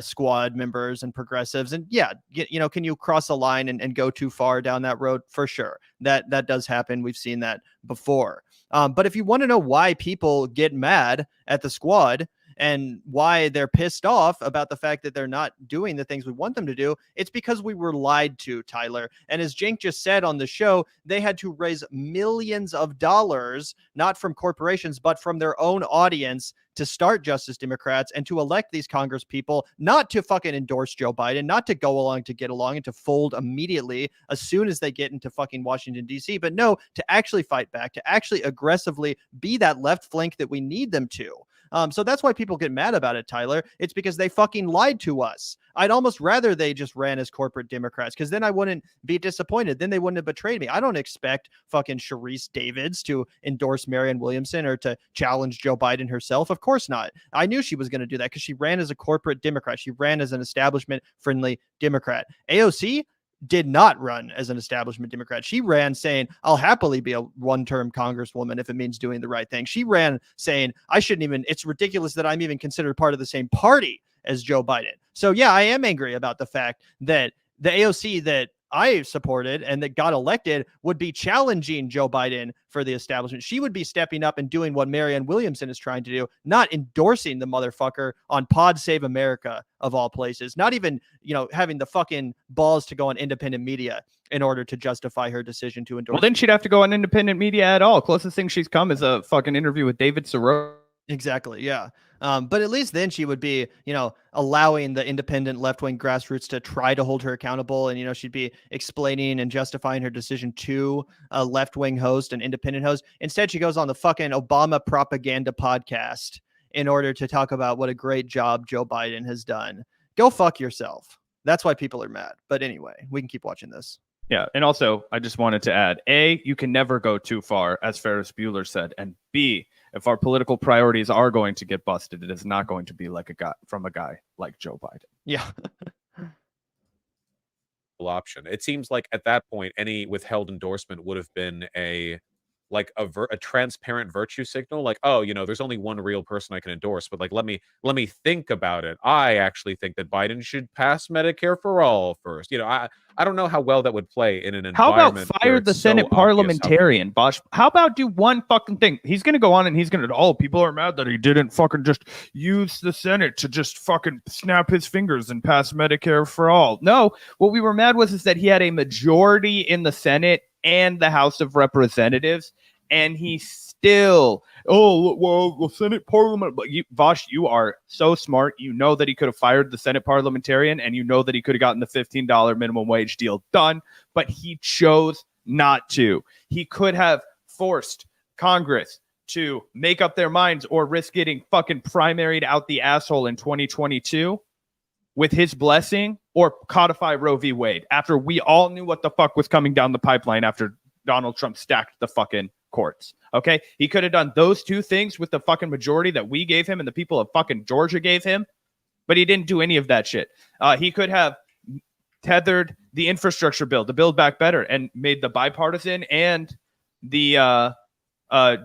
squad members and progressives. And yeah, can you cross a line and go too far down that road? For sure. That does happen. We've seen that before. But if you want to know why people get mad at the squad and why they're pissed off about the fact that they're not doing the things we want them to do, it's because we were lied to, Tyler. And as Cenk just said on the show, they had to raise millions of dollars, not from corporations, but from their own audience to start Justice Democrats and to elect these Congress people, not to fucking endorse Joe Biden, not to go along to get along and to fold immediately as soon as they get into fucking Washington, D.C., but no, to actually fight back, to actually aggressively be that left flank that we need them to. So that's why people get mad about it, Tyler. It's because they fucking lied to us. I'd almost rather they just ran as corporate Democrats, because then I wouldn't be disappointed. Then they wouldn't have betrayed me. I don't expect fucking Sharice Davids to endorse Marianne Williamson or to challenge Joe Biden herself. Of course not. I knew she was going to do that because she ran as a corporate Democrat. She ran as an establishment-friendly Democrat. AOC did not run as an establishment Democrat. She ran saying, I'll happily be a one-term congresswoman if it means doing the right thing. She ran saying, it's ridiculous that I'm even considered part of the same party as Joe Biden. So yeah, I am angry about the fact that the AOC that I supported and that got elected would be challenging Joe Biden for the establishment. She would be stepping up and doing what Marianne Williamson is trying to do, not endorsing the motherfucker on Pod Save America of all places, not even, having the fucking balls to go on independent media in order to justify her decision to endorse. Well, then she'd have to go on independent media at all. Closest thing she's come is a fucking interview with David Soroka. Exactly. Yeah. But at least then she would be, allowing the independent left-wing grassroots to try to hold her accountable. And, she'd be explaining and justifying her decision to a left-wing host, an independent host. Instead, she goes on the fucking Obama propaganda podcast in order to talk about what a great job Joe Biden has done. Go fuck yourself. That's why people are mad. But anyway, we can keep watching this. Yeah. And also, I just wanted to add, A, you can never go too far, as Ferris Bueller said. And B, if our political priorities are going to get busted, it is not going to be like a guy like Joe Biden. Yeah. Option. It seems like at that point, any withheld endorsement would have been a transparent virtue signal, like, oh, there's only one real person I can endorse, but like, let me think about it. I actually think that Biden should pass Medicare for all first. I don't know how well that would play in an environment. How about fire the Senate parliamentarian, Vaush? How about do one fucking thing? He's going to go on and he's going to, people are mad that he didn't fucking just use the Senate to just fucking snap his fingers and pass Medicare for all. No, what we were mad is that he had a majority in the Senate and the House of Representatives, and he still, the Senate parliament. But Vaush, you are so smart. You know that he could have fired the Senate parliamentarian, and you know that he could have gotten the $15 minimum wage deal done, but he chose not to. He could have forced Congress to make up their minds or risk getting fucking primaried out the asshole in 2022 with his blessing, or codify Roe v. Wade after we all knew what the fuck was coming down the pipeline after Donald Trump stacked the fucking courts. Okay. He could have done those two things with the fucking majority that we gave him and the people of fucking Georgia gave him, but he didn't do any of that shit. He could have tethered the infrastructure bill, the Build Back Better, and made the bipartisan and the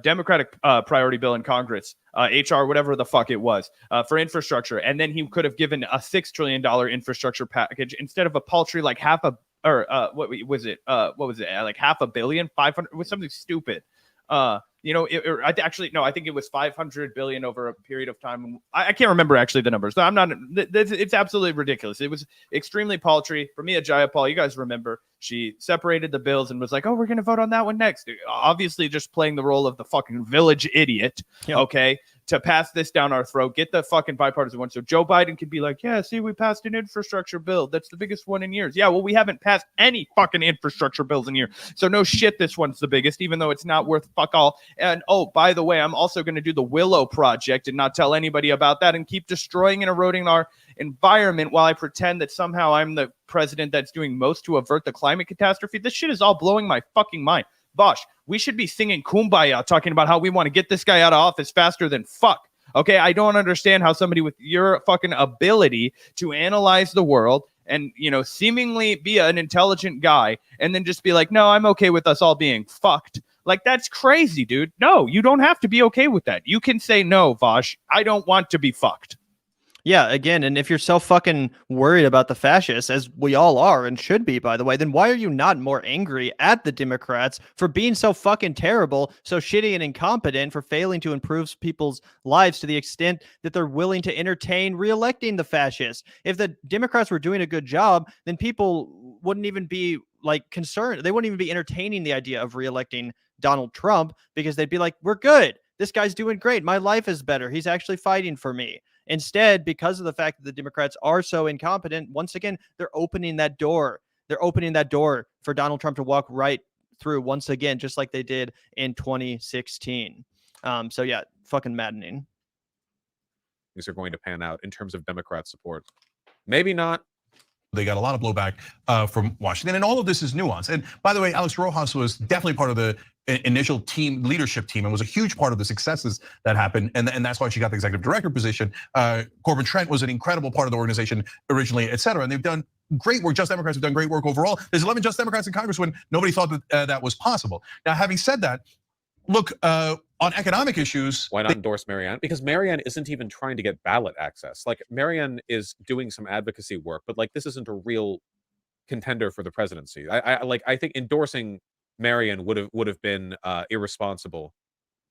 Democratic priority bill in Congress, HR, whatever the fuck it was, for infrastructure. And then he could have given a $6 trillion infrastructure package instead of a paltry like half a, or what was it? Like $500 million, 500, it was something stupid. I think it was 500 billion over a period of time. I can't remember actually the numbers. It's absolutely ridiculous. It was extremely paltry. For me, Jayapal, you guys remember, she separated the bills and was like, oh, we're going to vote on that one next. Obviously just playing the role of the fucking village idiot. Yep. Okay. to pass this down our throat, get the fucking bipartisan one. So Joe Biden could be like, yeah, see, we passed an infrastructure bill. That's the biggest one in years. Yeah, well, we haven't passed any fucking infrastructure bills in years. So no shit, this one's the biggest, even though it's not worth fuck all. And oh, by the way, I'm also going to do the Willow Project and not tell anybody about that and keep destroying and eroding our environment while I pretend that somehow I'm the president that's doing most to avert the climate catastrophe. This shit is all blowing my fucking mind. Vaush, we should be singing Kumbaya, talking about how we want to get this guy out of office faster than fuck. Okay, I don't understand how somebody with your fucking ability to analyze the world and, you know, seemingly be an intelligent guy and then just be like, no, I'm okay with us all being fucked. Like, that's crazy, dude. No, you don't have to be okay with that. You can say, no, Vaush, I don't want to be fucked. Yeah, again, and if you're so fucking worried about the fascists, as we all are and should be, by the way, then why are you not more angry at the Democrats for being so fucking terrible, so shitty and incompetent, for failing to improve people's lives to the extent that they're willing to entertain re-electing the fascists? If the Democrats were doing a good job, then people wouldn't even be like concerned. They wouldn't even be entertaining the idea of re-electing Donald Trump, because they'd be like, we're good. This guy's doing great. My life is better. He's actually fighting for me. Instead, because of the fact that the Democrats are so incompetent, once again, they're opening that door. They're opening that door for Donald Trump to walk right through once again, just like they did in 2016. So yeah, fucking maddening. Things are going to pan out in terms of Democrat support. Maybe not. They got a lot of blowback from Washington, and all of this is nuance. And by the way, Alex Rojas was definitely part of the initial leadership team and was a huge part of the successes that happened. And that's why she got the executive director position. Corbin Trent was an incredible part of the organization originally, et cetera. And they've done great work. Just Democrats have done great work overall. There's 11 Just Democrats in Congress when nobody thought that that was possible. Now, having said that, look, on economic issues. Why not endorse Marianne? Because Marianne isn't even trying to get ballot access. Like, Marianne is doing some advocacy work, but like, this isn't a real contender for the presidency. I think endorsing Marianne would have been irresponsible,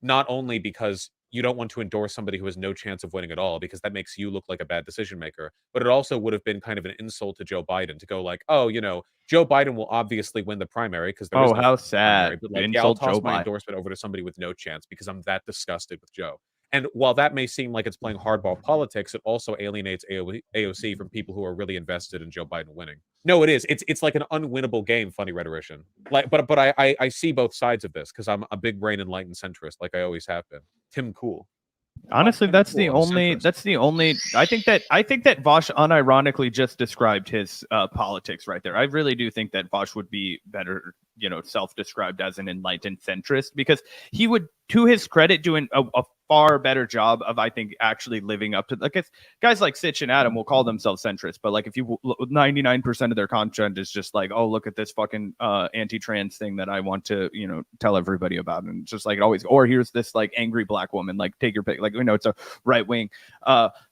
not only because you don't want to endorse somebody who has no chance of winning at all, because that makes you look like a bad decision maker, but it also would have been kind of an insult to Joe Biden to go like, oh, you know, Joe Biden will obviously win the primary because there is no how sad. primary, but like, yeah, I'll toss my endorsement over to somebody with no chance because I'm that disgusted with Joe. And while that may seem like it's playing hardball politics, it also alienates AOC from people who are really invested in Joe Biden winning. No, it is. It's like an unwinnable game, funny rhetorician. Like, but I see both sides of this because I'm a big brain enlightened centrist, like I always have been. Tim Cool. Honestly, that's the only. I think that Vaush unironically just described his politics right there. I really do think that Vaush would be better, you know, self-described as an enlightened centrist, because he would, to his credit, doing a far better job of, I think, actually living up to, like, it's, guys like Sitch and Adam will call themselves centrist, but like, if you 99% of their content is just like, oh, look at this fucking anti-trans thing that I want to, you know, tell everybody about, and just like it always, or here's this like angry black woman, like take your pick, like, you know, it's a right wing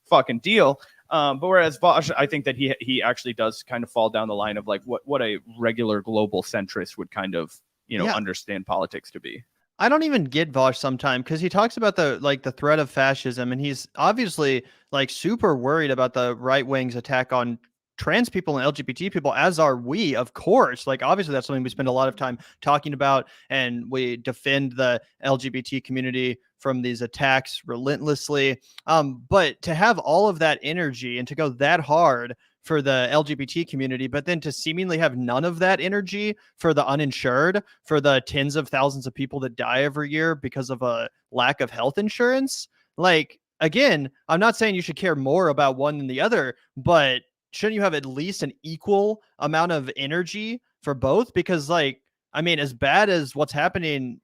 fucking deal. But whereas Vaush, I think that he actually does kind of fall down the line of like what a regular global centrist would kind of, you know, understand politics to be. I don't even get Vaush sometimes, because he talks about the threat of fascism, and he's obviously like super worried about the right wing's attack on trans people and LGBT people, as are we, of course. Like, obviously that's something we spend a lot of time talking about, and we defend the LGBT community from these attacks relentlessly. But to have all of that energy and to go that hard for the LGBT community, but then to seemingly have none of that energy for the uninsured, for the tens of thousands of people that die every year because of a lack of health insurance. Like, again, I'm not saying you should care more about one than the other, but shouldn't you have at least an equal amount of energy for both? Because, like, I mean, as bad as what's happening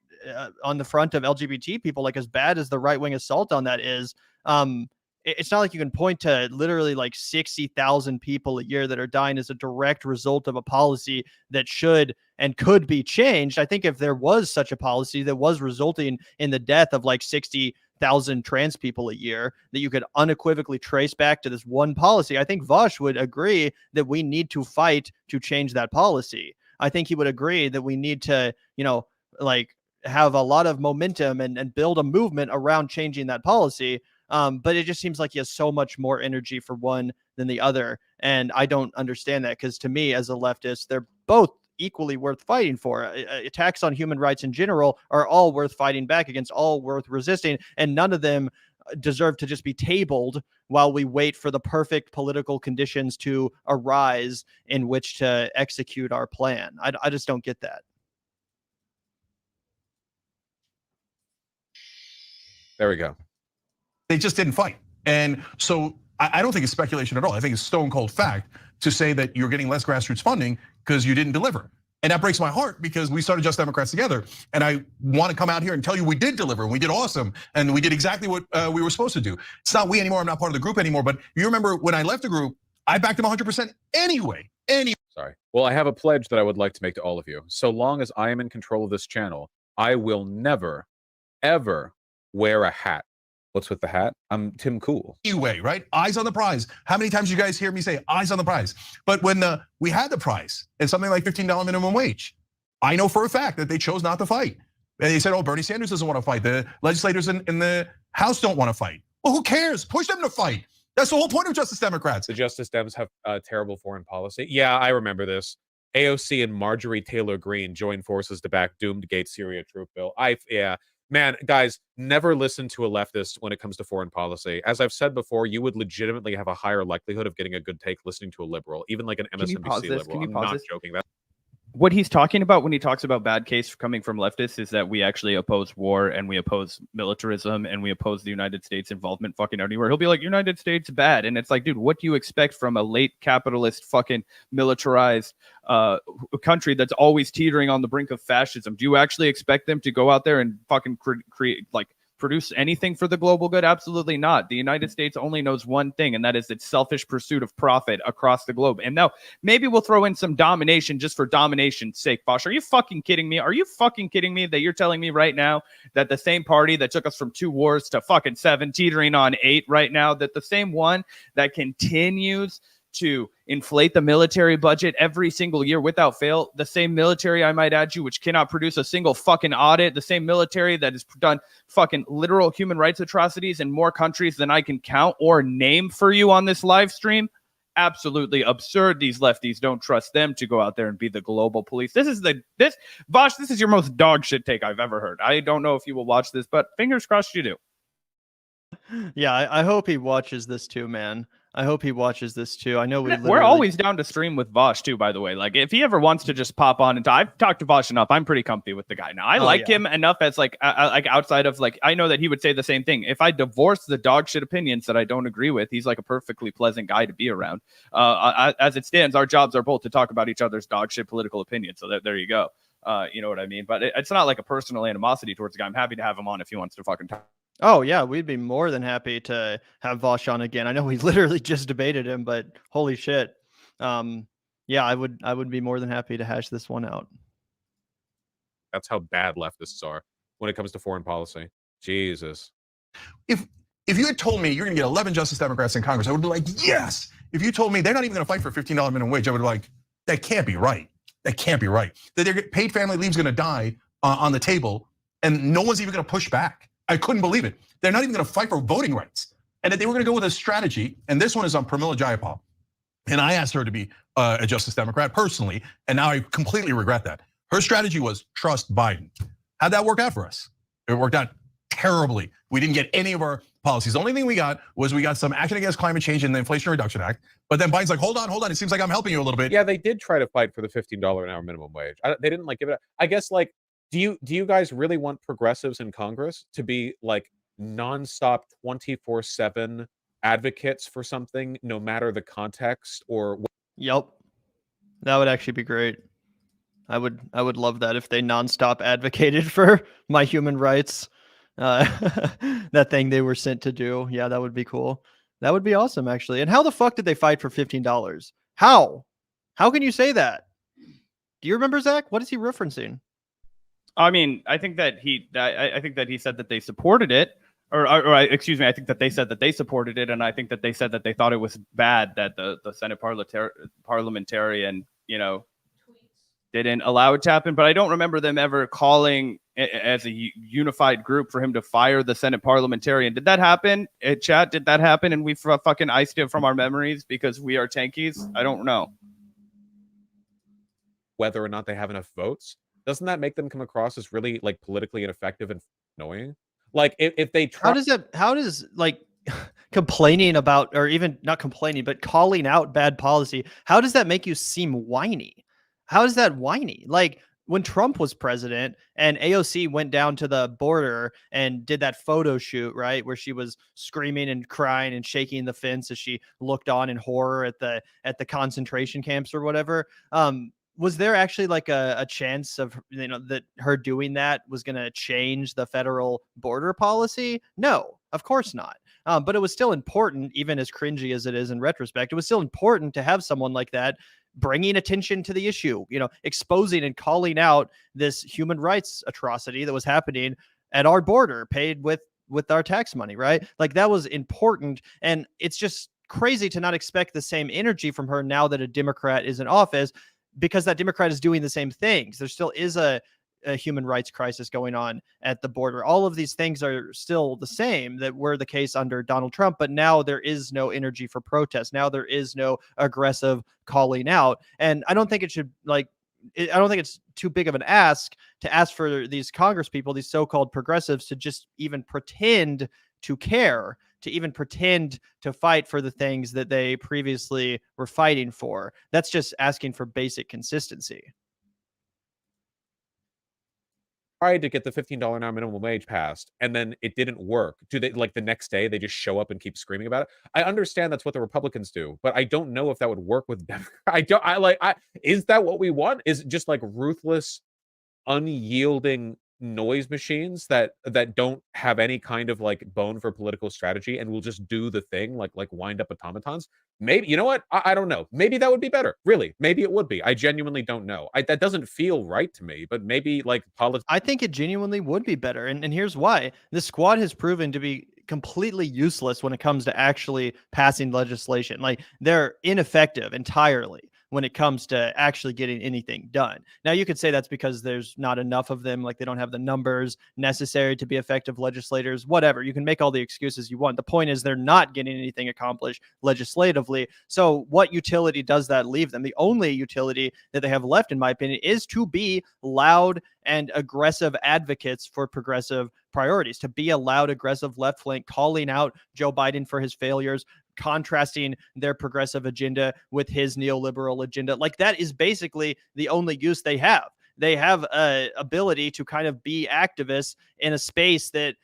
on the front of LGBT people, like as bad as the right wing assault on that is, it's not like you can point to literally like 60,000 people a year that are dying as a direct result of a policy that should and could be changed. I think if there was such a policy that was resulting in the death of like 60,000 trans people a year, that you could unequivocally trace back to this one policy, I think Vaush would agree that we need to fight to change that policy. I think he would agree that we need to, you know, like have a lot of momentum and build a movement around changing that policy. But it just seems like he has so much more energy for one than the other. And I don't understand that, because to me, as a leftist, they're both equally worth fighting for. Attacks on human rights in general are all worth fighting back against, all worth resisting. And none of them deserve to just be tabled while we wait for the perfect political conditions to arise in which to execute our plan. I just don't get that. There we go. They just didn't fight. And so I don't think it's speculation at all. I think it's stone cold fact to say that you're getting less grassroots funding because you didn't deliver. And that breaks my heart because we started Just Democrats together. And I want to come out here and tell you we did deliver and we did awesome. And we did exactly what we were supposed to do. It's not we anymore. I'm not part of the group anymore. But you remember when I left the group, I backed him 100% anyway. Sorry. Well, I have a pledge that I would like to make to all of you. So long as I am in control of this channel, I will never, ever wear a hat. What's with the hat? I'm Tim Cool. Anyway, right? Eyes on the prize. How many times you guys hear me say eyes on the prize? But when we had the prize and something like $15 minimum wage, I know for a fact that they chose not to fight. And they said, oh, Bernie Sanders doesn't want to fight. The legislators in the House don't want to fight. Well, who cares? Push them to fight. That's the whole point of Justice Democrats. The Justice Dems have terrible foreign policy. Yeah, I remember this. AOC and Marjorie Taylor Greene joined forces to back doomed Gate Syria troop bill. Man, guys, never listen to a leftist when it comes to foreign policy. As I've said before, you would legitimately have a higher likelihood of getting a good take listening to a liberal, even like an MSNBC liberal. I'm not joking. What he's talking about when he talks about bad case coming from leftists is that we actually oppose war and we oppose militarism and we oppose the United States involvement fucking anywhere. He'll be like, United States bad. And it's like, dude, what do you expect from a late capitalist fucking militarized country that's always teetering on the brink of fascism? Do you actually expect them to go out there and fucking create like produce anything for the global good? Absolutely not. The United States only knows one thing, and that is its selfish pursuit of profit across the globe. And now maybe we'll throw in some domination just for domination's sake. Vaush, are you fucking kidding me? Are you fucking kidding me that you're telling me right now that the same party that took us from 2 wars to fucking 7, teetering on 8 right now, that the same one that continues to inflate the military budget every single year without fail, the same military, I might add you, which cannot produce a single fucking audit, the same military that has done fucking literal human rights atrocities in more countries than I can count or name for you on this live stream? Absolutely absurd. These lefties don't trust them to go out there and be the global police. Vaush, this is your most dog shit take I've ever heard. I don't know if you will watch this, but fingers crossed you do. Yeah, I hope he watches this too, man. I hope he watches this too. I know we're always down to stream with Vaush too, by the way. Like if he ever wants to just pop on and I've talked to Vaush enough. I'm pretty comfy with the guy. Now I like him enough as like outside of like, I know that he would say the same thing. If I divorce the dog shit opinions that I don't agree with, he's like a perfectly pleasant guy to be around. As it stands, our jobs are both to talk about each other's dog shit political opinions. So there you go. You know what I mean? But it's not like a personal animosity towards the guy. I'm happy to have him on if he wants to fucking talk. Oh yeah, we'd be more than happy to have Vaush on again. I know we literally just debated him, but holy shit. Yeah, I would be more than happy to hash this one out. That's how bad leftists are when it comes to foreign policy. Jesus. If you had told me you're gonna get 11 Justice Democrats in Congress, I would be like, yes. If you told me they're not even gonna fight for $15 minimum wage, I would be like, that can't be right. That can't be right. That their paid family leave is gonna die on the table and no one's even gonna push back. I couldn't believe it. They're not even gonna fight for voting rights. And that they were gonna go with a strategy, and this one is on Pramila Jayapal. And I asked her to be a Justice Democrat personally, and now I completely regret that. Her strategy was trust Biden. How'd that work out for us? It worked out terribly. We didn't get any of our policies. The only thing we got was some action against climate change in the Inflation Reduction Act. But then Biden's like, hold on. It seems like I'm helping you a little bit. Yeah, they did try to fight for the $15 an hour minimum wage. They didn't like give it up. I guess like, do you guys really want progressives in Congress to be like nonstop 24/7 advocates for something, no matter the context or? Yep, that would actually be great. I would love that if they nonstop advocated for my human rights. That thing they were sent to do. Yeah, that would be cool. That would be awesome, actually. And how the fuck did they fight for $15? How? How can you say that? Do you remember, Zach? What is he referencing? I mean, I think that he said that they supported it, or excuse me, I think that they said that they supported it, and I think that they said that they thought it was bad that the Senate parliamentarian, didn't allow it to happen. But I don't remember them ever calling as a unified group for him to fire the Senate parliamentarian. Did that happen? Chat, did that happen? And we fucking iced it from our memories because we are tankies? I don't know. Whether or not they have enough votes. Doesn't that make them come across as really like politically ineffective and annoying? Like if they try, How does like complaining about, or even not complaining, but calling out bad policy, how does that make you seem whiny? How is that whiny? Like when Trump was president and AOC went down to the border and did that photo shoot, right, where she was screaming and crying and shaking the fence as she looked on in horror at the concentration camps or whatever. Was there actually like a chance of, that her doing that was going to change the federal border policy? No, of course not. But it was still important, even as cringy as it is in retrospect. It was still important to have someone like that bringing attention to the issue, exposing and calling out this human rights atrocity that was happening at our border, paid with our tax money, right? Like that was important. And it's just crazy to not expect the same energy from her now that a Democrat is in office, because that Democrat is doing the same things. There still is a human rights crisis going on at the border. All of these things are still the same that were the case under Donald Trump, but now there is no energy for protest. Now there is no aggressive calling out. And I don't think it should I don't think it's too big of an ask to ask for these Congress people, these so-called progressives, to just even pretend to care, to even pretend to fight for the things that they previously were fighting for. That's just asking for basic consistency. Tried to get the $15 an hour minimum wage passed, and then it didn't work. Do they, like, the next day they just show up and keep screaming about it? I understand that's what the Republicans do, but I don't know if that would work with them. Is that what we want? Is it just like ruthless, unyielding noise machines that don't have any kind of like bone for political strategy and will just do the thing, like wind up automatons? Maybe, you know what? I don't know. Maybe that would be better. Really, maybe it would be. I genuinely don't know. That doesn't feel right to me, but maybe like politics. I think it genuinely would be better. And here's why. The squad has proven to be completely useless when it comes to actually passing legislation. Like they're ineffective entirely when it comes to actually getting anything done. Now you could say that's because there's not enough of them, like they don't have the numbers necessary to be effective legislators, whatever. You can make all the excuses you want. The point is they're not getting anything accomplished legislatively. So what utility does that leave them? The only utility that they have left, in my opinion, is to be loud and aggressive advocates for progressive priorities, to be a loud, aggressive left flank calling out Joe Biden for his failures, contrasting their progressive agenda with his neoliberal agenda. Like that is basically the only use they have. They have a ability to kind of be activists in a space that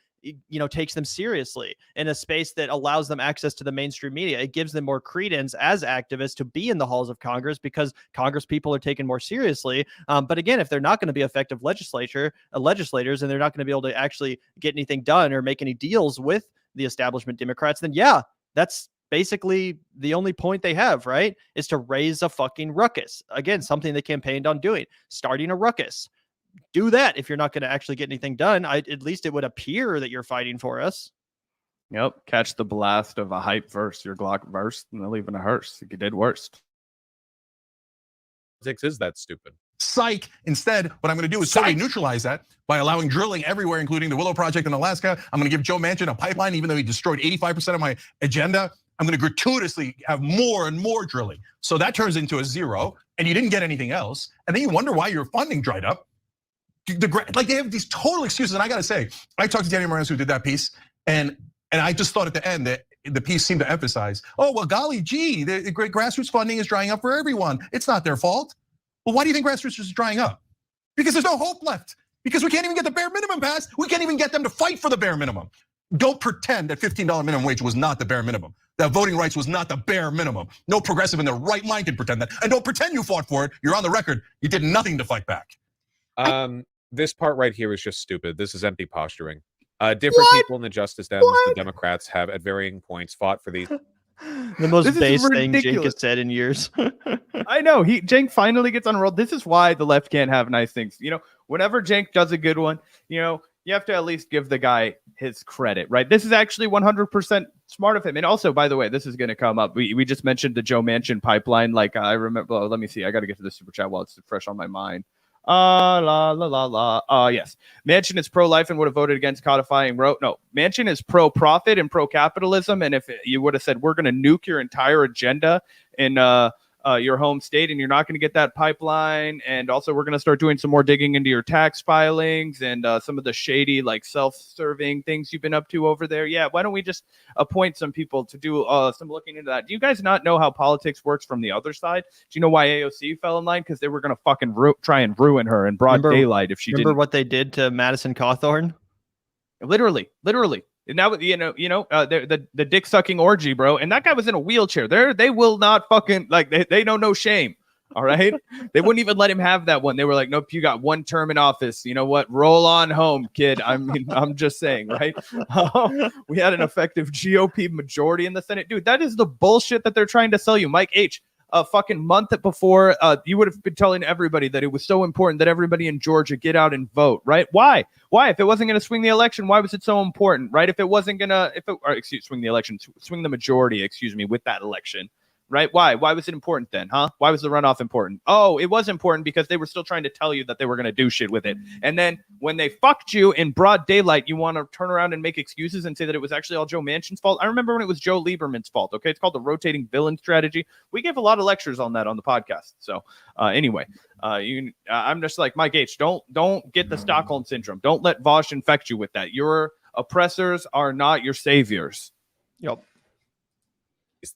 takes them seriously, in a space that allows them access to the mainstream media. It gives them more credence as activists to be in the halls of Congress because Congress people are taken more seriously. But again, if they're not going to be effective legislators, and they're not going to be able to actually get anything done or make any deals with the establishment Democrats, then yeah, that's basically the only point they have, right? Is to raise a fucking ruckus. Again, something they campaigned on doing, starting a ruckus. Do that if you're not going to actually get anything done. At least it would appear that you're fighting for us. Yep. Catch the blast of a hype verse, your Glock verse, and they'll even a hearse. You did worst. Is that stupid? Psych. Instead, what I'm going to do is totally neutralize that by allowing drilling everywhere, including the Willow Project in Alaska. I'm going to give Joe Manchin a pipeline, even though he destroyed 85% of my agenda. I'm going to gratuitously have more and more drilling. So that turns into a zero, and you didn't get anything else. And then you wonder why your funding dried up. Like they have these total excuses. And I got to say, I talked to Danny Morales who did that piece, and I just thought at the end that the piece seemed to emphasize, oh, well, golly gee, the grassroots funding is drying up for everyone. It's not their fault. Well, why do you think grassroots is drying up? Because there's no hope left. Because we can't even get the bare minimum passed. We can't even get them to fight for the bare minimum. Don't pretend that $15 minimum wage was not the bare minimum. That voting rights was not the bare minimum. No progressive in their right mind can pretend that. And don't pretend you fought for it. You're on the record. You did nothing to fight back. This part right here is just stupid. This is empty posturing. Different people in the Justice Dems, the Democrats, have at varying points fought for these. The most base thing Cenk has said in years. I know. Cenk finally gets unrolled. This is why the left can't have nice things. Whenever Cenk does a good one, you have to at least give the guy his credit, right? This is actually 100% smart of him. And also, by the way, this is going to come up. We just mentioned the Joe Manchin pipeline. Like I remember, let me see. I got to get to the super chat while it's fresh on my mind. Yes. Manchin is pro-life and would have voted against codifying Roe. No, Manchin is pro-profit and pro-capitalism. And if you would have said, we're going to nuke your entire agenda in your home state, and you're not going to get that pipeline. And also, we're going to start doing some more digging into your tax filings and some of the shady, like self-serving things you've been up to over there. Yeah, why don't we just appoint some people to do some looking into that? Do you guys not know how politics works from the other side? Do you know why AOC fell in line? Because they were going to fucking try and ruin her in broad daylight if she didn't. Remember what they did to Madison Cawthorn? Literally. And now, the dick sucking orgy, bro. And that guy was in a wheelchair. They will not fucking, like, they know no shame. All right. They wouldn't even let him have that one. They were like, nope, you got one term in office. You know what? Roll on home, kid. I mean, I'm just saying, right? We had an effective GOP majority in the Senate. Dude, that is the bullshit that they're trying to sell you. Mike H., a fucking month before, you would have been telling everybody that it was so important that everybody in Georgia get out and vote, right? Why? If it wasn't going to swing the election, why was it so important, right? If it wasn't going to, swing the election, swing the majority, with that election, right? Why was it important then, huh? Why was the runoff important? Oh, it was important because they were still trying to tell you that they were going to do shit with it. And then when they fucked you in broad daylight, you want to turn around and make excuses and say that it was actually all Joe Manchin's fault. I remember when it was Joe Lieberman's fault. Okay. It's called the rotating villain strategy. We gave a lot of lectures on that on the podcast. So anyway, I'm just like, Mike H., don't get the Stockholm syndrome. Don't let Vaush infect you with that. Your oppressors are not your saviors. Yep.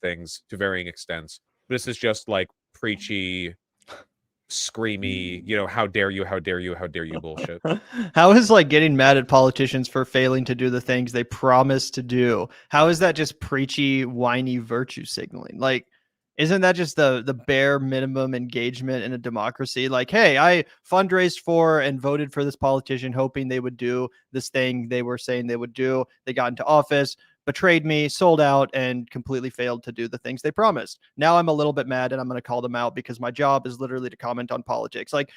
Things to varying extents. This is just like preachy, screamy, how dare you bullshit. How is like getting mad at politicians for failing to do the things they promised to do? How is that just preachy, whiny virtue signaling? Like, isn't that just the bare minimum engagement in a democracy? Like, hey, I fundraised for and voted for this politician hoping they would do this thing they were saying they would do. They got into office, betrayed me, sold out, and completely failed to do the things they promised. Now I'm a little bit mad and I'm going to call them out because my job is literally to comment on politics. Like,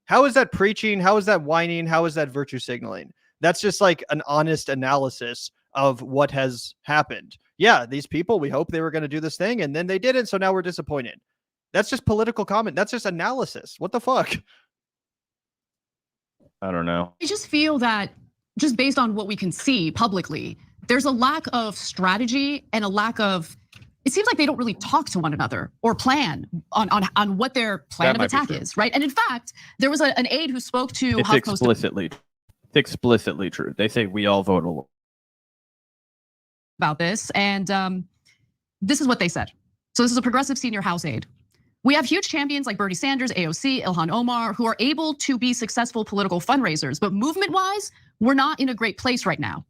how is that preaching? How is that whining? How is that virtue signaling? That's just like an honest analysis of what has happened. Yeah, these people, we hope they were going to do this thing and then they didn't. So now we're disappointed. That's just political comment. That's just analysis. What the fuck? I don't know. I just feel that just based on what we can see publicly, there's a lack of strategy and a lack of, it seems like they don't really talk to one another or plan on what their plan of attack is, right? And in fact, there was an aide who spoke to it's explicitly true. They say we all vote alone about this, and this is what they said. So this is a progressive senior House aide. We have huge champions like Bernie Sanders, AOC, Ilhan Omar, who are able to be successful political fundraisers, but movement-wise, we're not in a great place right now.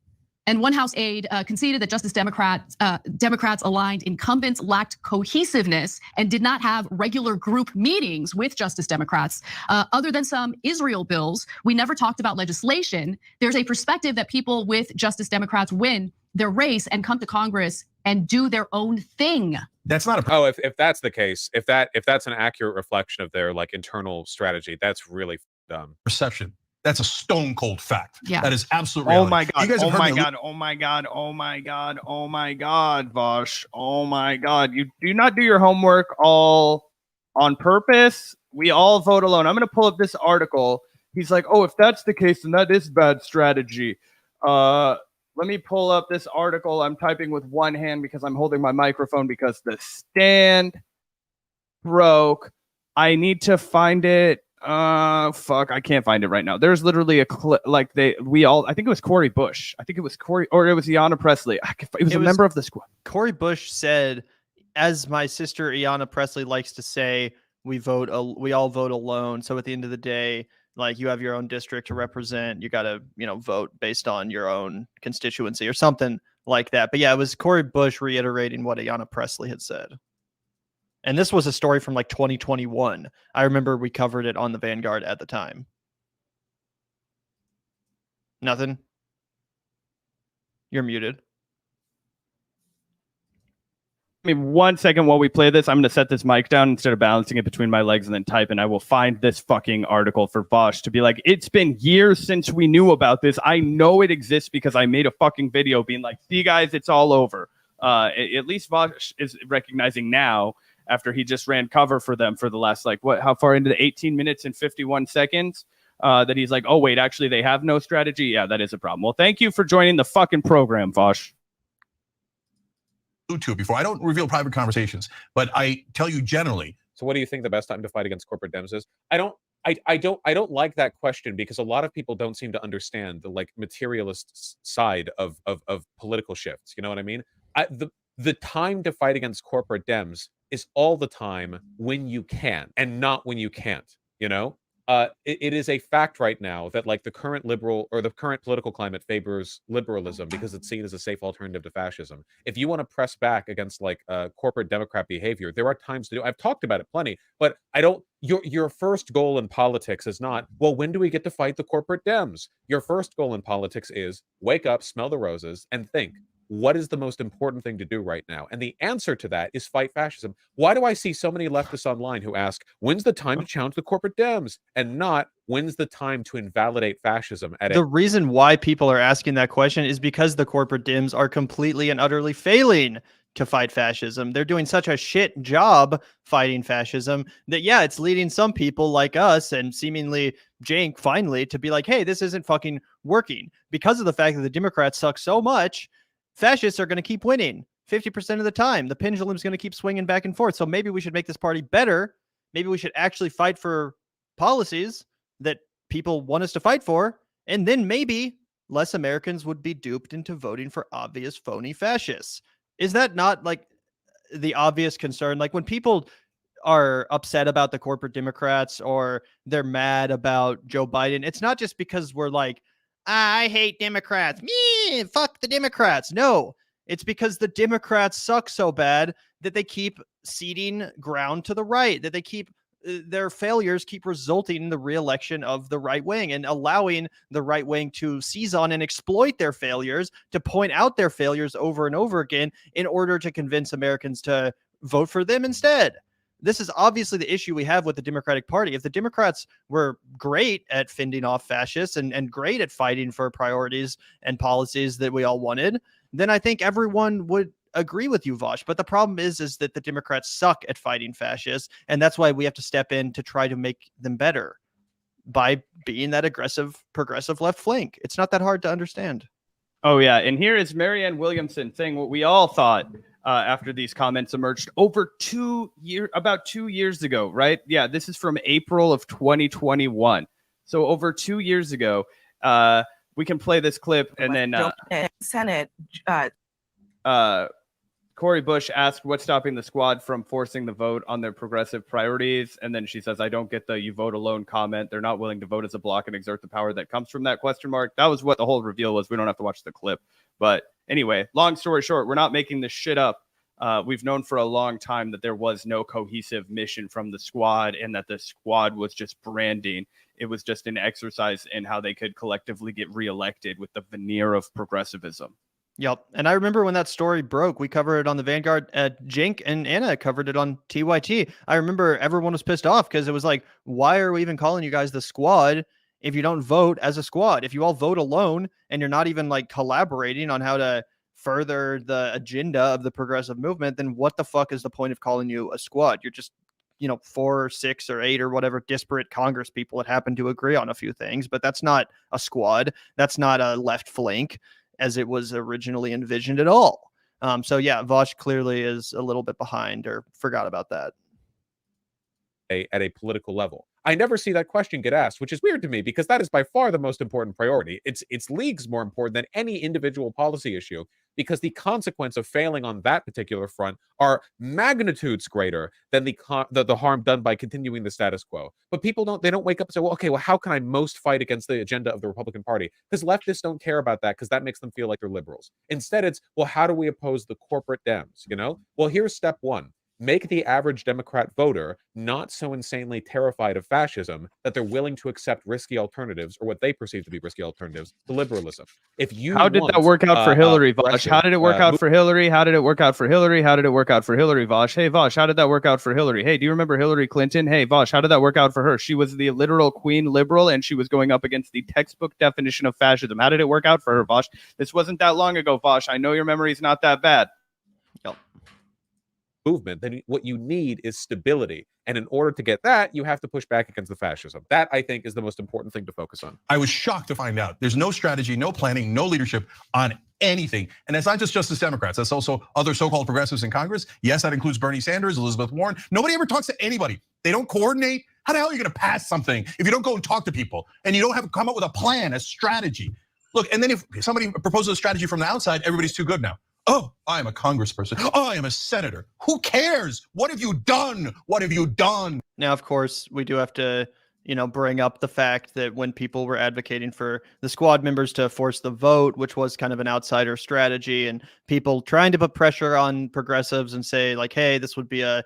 And one House aide conceded that Justice Democrats aligned incumbents lacked cohesiveness and did not have regular group meetings with Justice Democrats. Other than some Israel bills, we never talked about legislation. There's a perspective that people with Justice Democrats win their race and come to Congress and do their own thing. That's not a if that's the case, if that's an accurate reflection of their like internal strategy, that's really dumb. Perception. That's a stone cold fact. Yeah. That is absolute reality. Oh my God. You guys have Oh heard my God, Vaush. Oh my God. You do not do your homework all on purpose. We all vote alone. I'm going to pull up this article. He's like, oh, if that's the case, then that is bad strategy. Let me pull up this article. I'm typing with one hand because I'm holding my microphone because the stand broke. I need to find it. Fuck, I can't find it right now. There's literally a clip, like I think it was Cori Bush. I think it was Corey, or it was Ayanna Pressley. It was a member of the squad. Cori Bush said, as my sister Ayanna Pressley likes to say, we all vote alone. So at the end of the day, like, you have your own district to represent. You got to, vote based on your own constituency or something like that. But yeah, it was Cori Bush reiterating what Ayanna Pressley had said. And this was a story from like 2021. I remember we covered it on the Vanguard at the time. Nothing? You're muted. Give me 1 second while we play this. I'm going to set this mic down instead of balancing it between my legs and then type, and I will find this fucking article for Vaush to be like, it's been years since we knew about this. I know it exists because I made a fucking video being like, see guys, it's all over. At least Vaush is recognizing now, after he just ran cover for them for the last, how far into the 18 minutes and 51 seconds, that he's like, oh, wait, actually, they have no strategy. Yeah, that is a problem. Well, thank you for joining the fucking program, Vaush. To before. I don't reveal private conversations, but I tell you generally, So what do you think the best time to fight against corporate Dems is? I don't like that question because a lot of people don't seem to understand the like materialist side of political shifts. You know what I mean? The time to fight against corporate Dems is all the time when you can and not when you can't. You know, it is a fact right now that like the current liberal or the current political climate favors liberalism because it's seen as a safe alternative to fascism. If you want to press back against like corporate Democrat behavior, there are times to do. I've talked about it plenty, but I don't. Your first goal in politics is not, well, when do we get to fight the corporate Dems? Your first goal in politics is wake up, smell the roses, and think, what is the most important thing to do right now? And the answer to that is fight fascism. Why do I see so many leftists online who ask, when's the time to challenge the corporate Dems? And not, when's the time to invalidate fascism? The reason why people are asking that question is because the corporate Dems are completely and utterly failing to fight fascism. They're doing such a shit job fighting fascism that, yeah, it's leading some people like us and seemingly Cenk finally to be like, hey, this isn't fucking working. Because of the fact that the Democrats suck so much, fascists are going to keep winning 50% of the time. The pendulum's going to keep swinging back and forth. So maybe we should make this party better. Maybe we should actually fight for policies that people want us to fight for. And then maybe less Americans would be duped into voting for obvious phony fascists. Is that not like the obvious concern? Like when people are upset about the corporate Democrats or they're mad about Joe Biden, it's not just because we're like, I hate Democrats. Me, fuck the Democrats. No, it's because the Democrats suck so bad that they keep ceding ground to the right, that they keep their failures keep resulting in the re-election of the right wing and allowing the right wing to seize on and exploit their failures, to point out their failures over and over again in order to convince Americans to vote for them instead. This is obviously the issue we have with the Democratic Party. If the Democrats were great at fending off fascists and great at fighting for priorities and policies that we all wanted, then I think everyone would agree with you, Vaush. But the problem is that the Democrats suck at fighting fascists, and that's why we have to step in to try to make them better by being that aggressive, progressive left flank. It's not that hard to understand. Oh, yeah. And here is Marianne Williamson saying what we all thought after these comments emerged about 2 years ago, right? Yeah, this is from April of 2021. So over 2 years ago, we can play this clip and then Senate. Cori Bush asked what's stopping the squad from forcing the vote on their progressive priorities. And then she says, I don't get the you vote alone comment. They're not willing to vote as a block and exert the power that comes from that question mark. That was what the whole reveal was. We don't have to watch the clip. But anyway, long story short, we're not making this shit up. We've known for a long time that there was no cohesive mission from the squad and that the squad was just branding. It was just an exercise in how they could collectively get reelected with the veneer of progressivism. Yep. And I remember when that story broke, we covered it on the Vanguard. Cenk and Anna covered it on TYT. I remember everyone was pissed off because it was like, why are we even calling you guys the squad if you don't vote as a squad? If you all vote alone and you're not even like collaborating on how to further the agenda of the progressive movement, then what the fuck is the point of calling you a squad? You're just, 4 or 6 or 8 or whatever disparate Congress people that happen to agree on a few things, but that's not a squad. That's not a left flank as it was originally envisioned at all. So yeah, Vaush clearly is a little bit behind or forgot about that. At a political level. I never see that question get asked, which is weird to me because that is by far the most important priority. It's leagues more important than any individual policy issue because the consequence of failing on that particular front are magnitudes greater than the harm done by continuing the status quo. But people don't wake up and say, well, how can I most fight against the agenda of the Republican Party? Because leftists don't care about that because that makes them feel like they're liberals. Instead, it's, well, how do we oppose the corporate Dems? Well, here's step one. Make the average Democrat voter not so insanely terrified of fascism that they're willing to accept risky alternatives or what they perceive to be risky alternatives to liberalism. How did that work out for Hillary, Vaush? How did it work out for Hillary? How did it work out for Hillary? How did it work out for Hillary, Vaush? Hey, Vaush, how did that work out for Hillary? Hey, do you remember Hillary Clinton? Hey, Vaush, how did that work out for her? She was the literal queen liberal, and she was going up against the textbook definition of fascism. How did it work out for her, Vaush? This wasn't that long ago, Vaush. I know your memory is not that bad. Yep. Movement, then what you need is stability. And in order to get that, you have to push back against the fascism. That, I think, is the most important thing to focus on. I was shocked to find out there's no strategy, no planning, no leadership on anything. And that's not just Justice Democrats. That's also other so-called progressives in Congress. Yes, that includes Bernie Sanders, Elizabeth Warren. Nobody ever talks to anybody. They don't coordinate. How the hell are you gonna pass something if you don't go and talk to people and you don't have to come up with a plan, a strategy? Look, and then if somebody proposes a strategy from the outside, everybody's too good now. Oh, I am a congressperson. Oh, I am a senator. Who cares? What have you done? What have you done? Now, of course, we do have to, bring up the fact that when people were advocating for the squad members to force the vote, which was kind of an outsider strategy, and people trying to put pressure on progressives and say like, hey, this would be a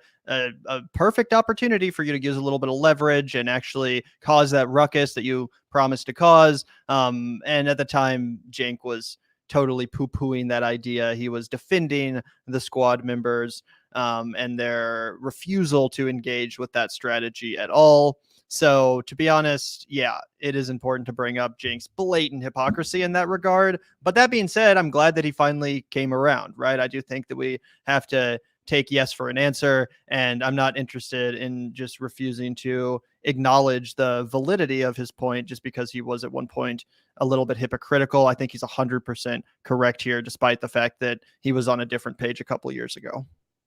perfect opportunity for you to use a little bit of leverage and actually cause that ruckus that you promised to cause. And at the time, Cenk was totally poo-pooing that idea. He was defending the squad members and their refusal to engage with that strategy at all. So to be honest, yeah, it is important to bring up Cenk's blatant hypocrisy in that regard. But that being said, I'm glad that he finally came around, right? I do think that we have to take yes for an answer, and I'm not interested in just refusing to acknowledge the validity of his point just because he was at one point a little bit hypocritical. I think he's 100% correct here, despite the fact that he was on a different page a couple years ago.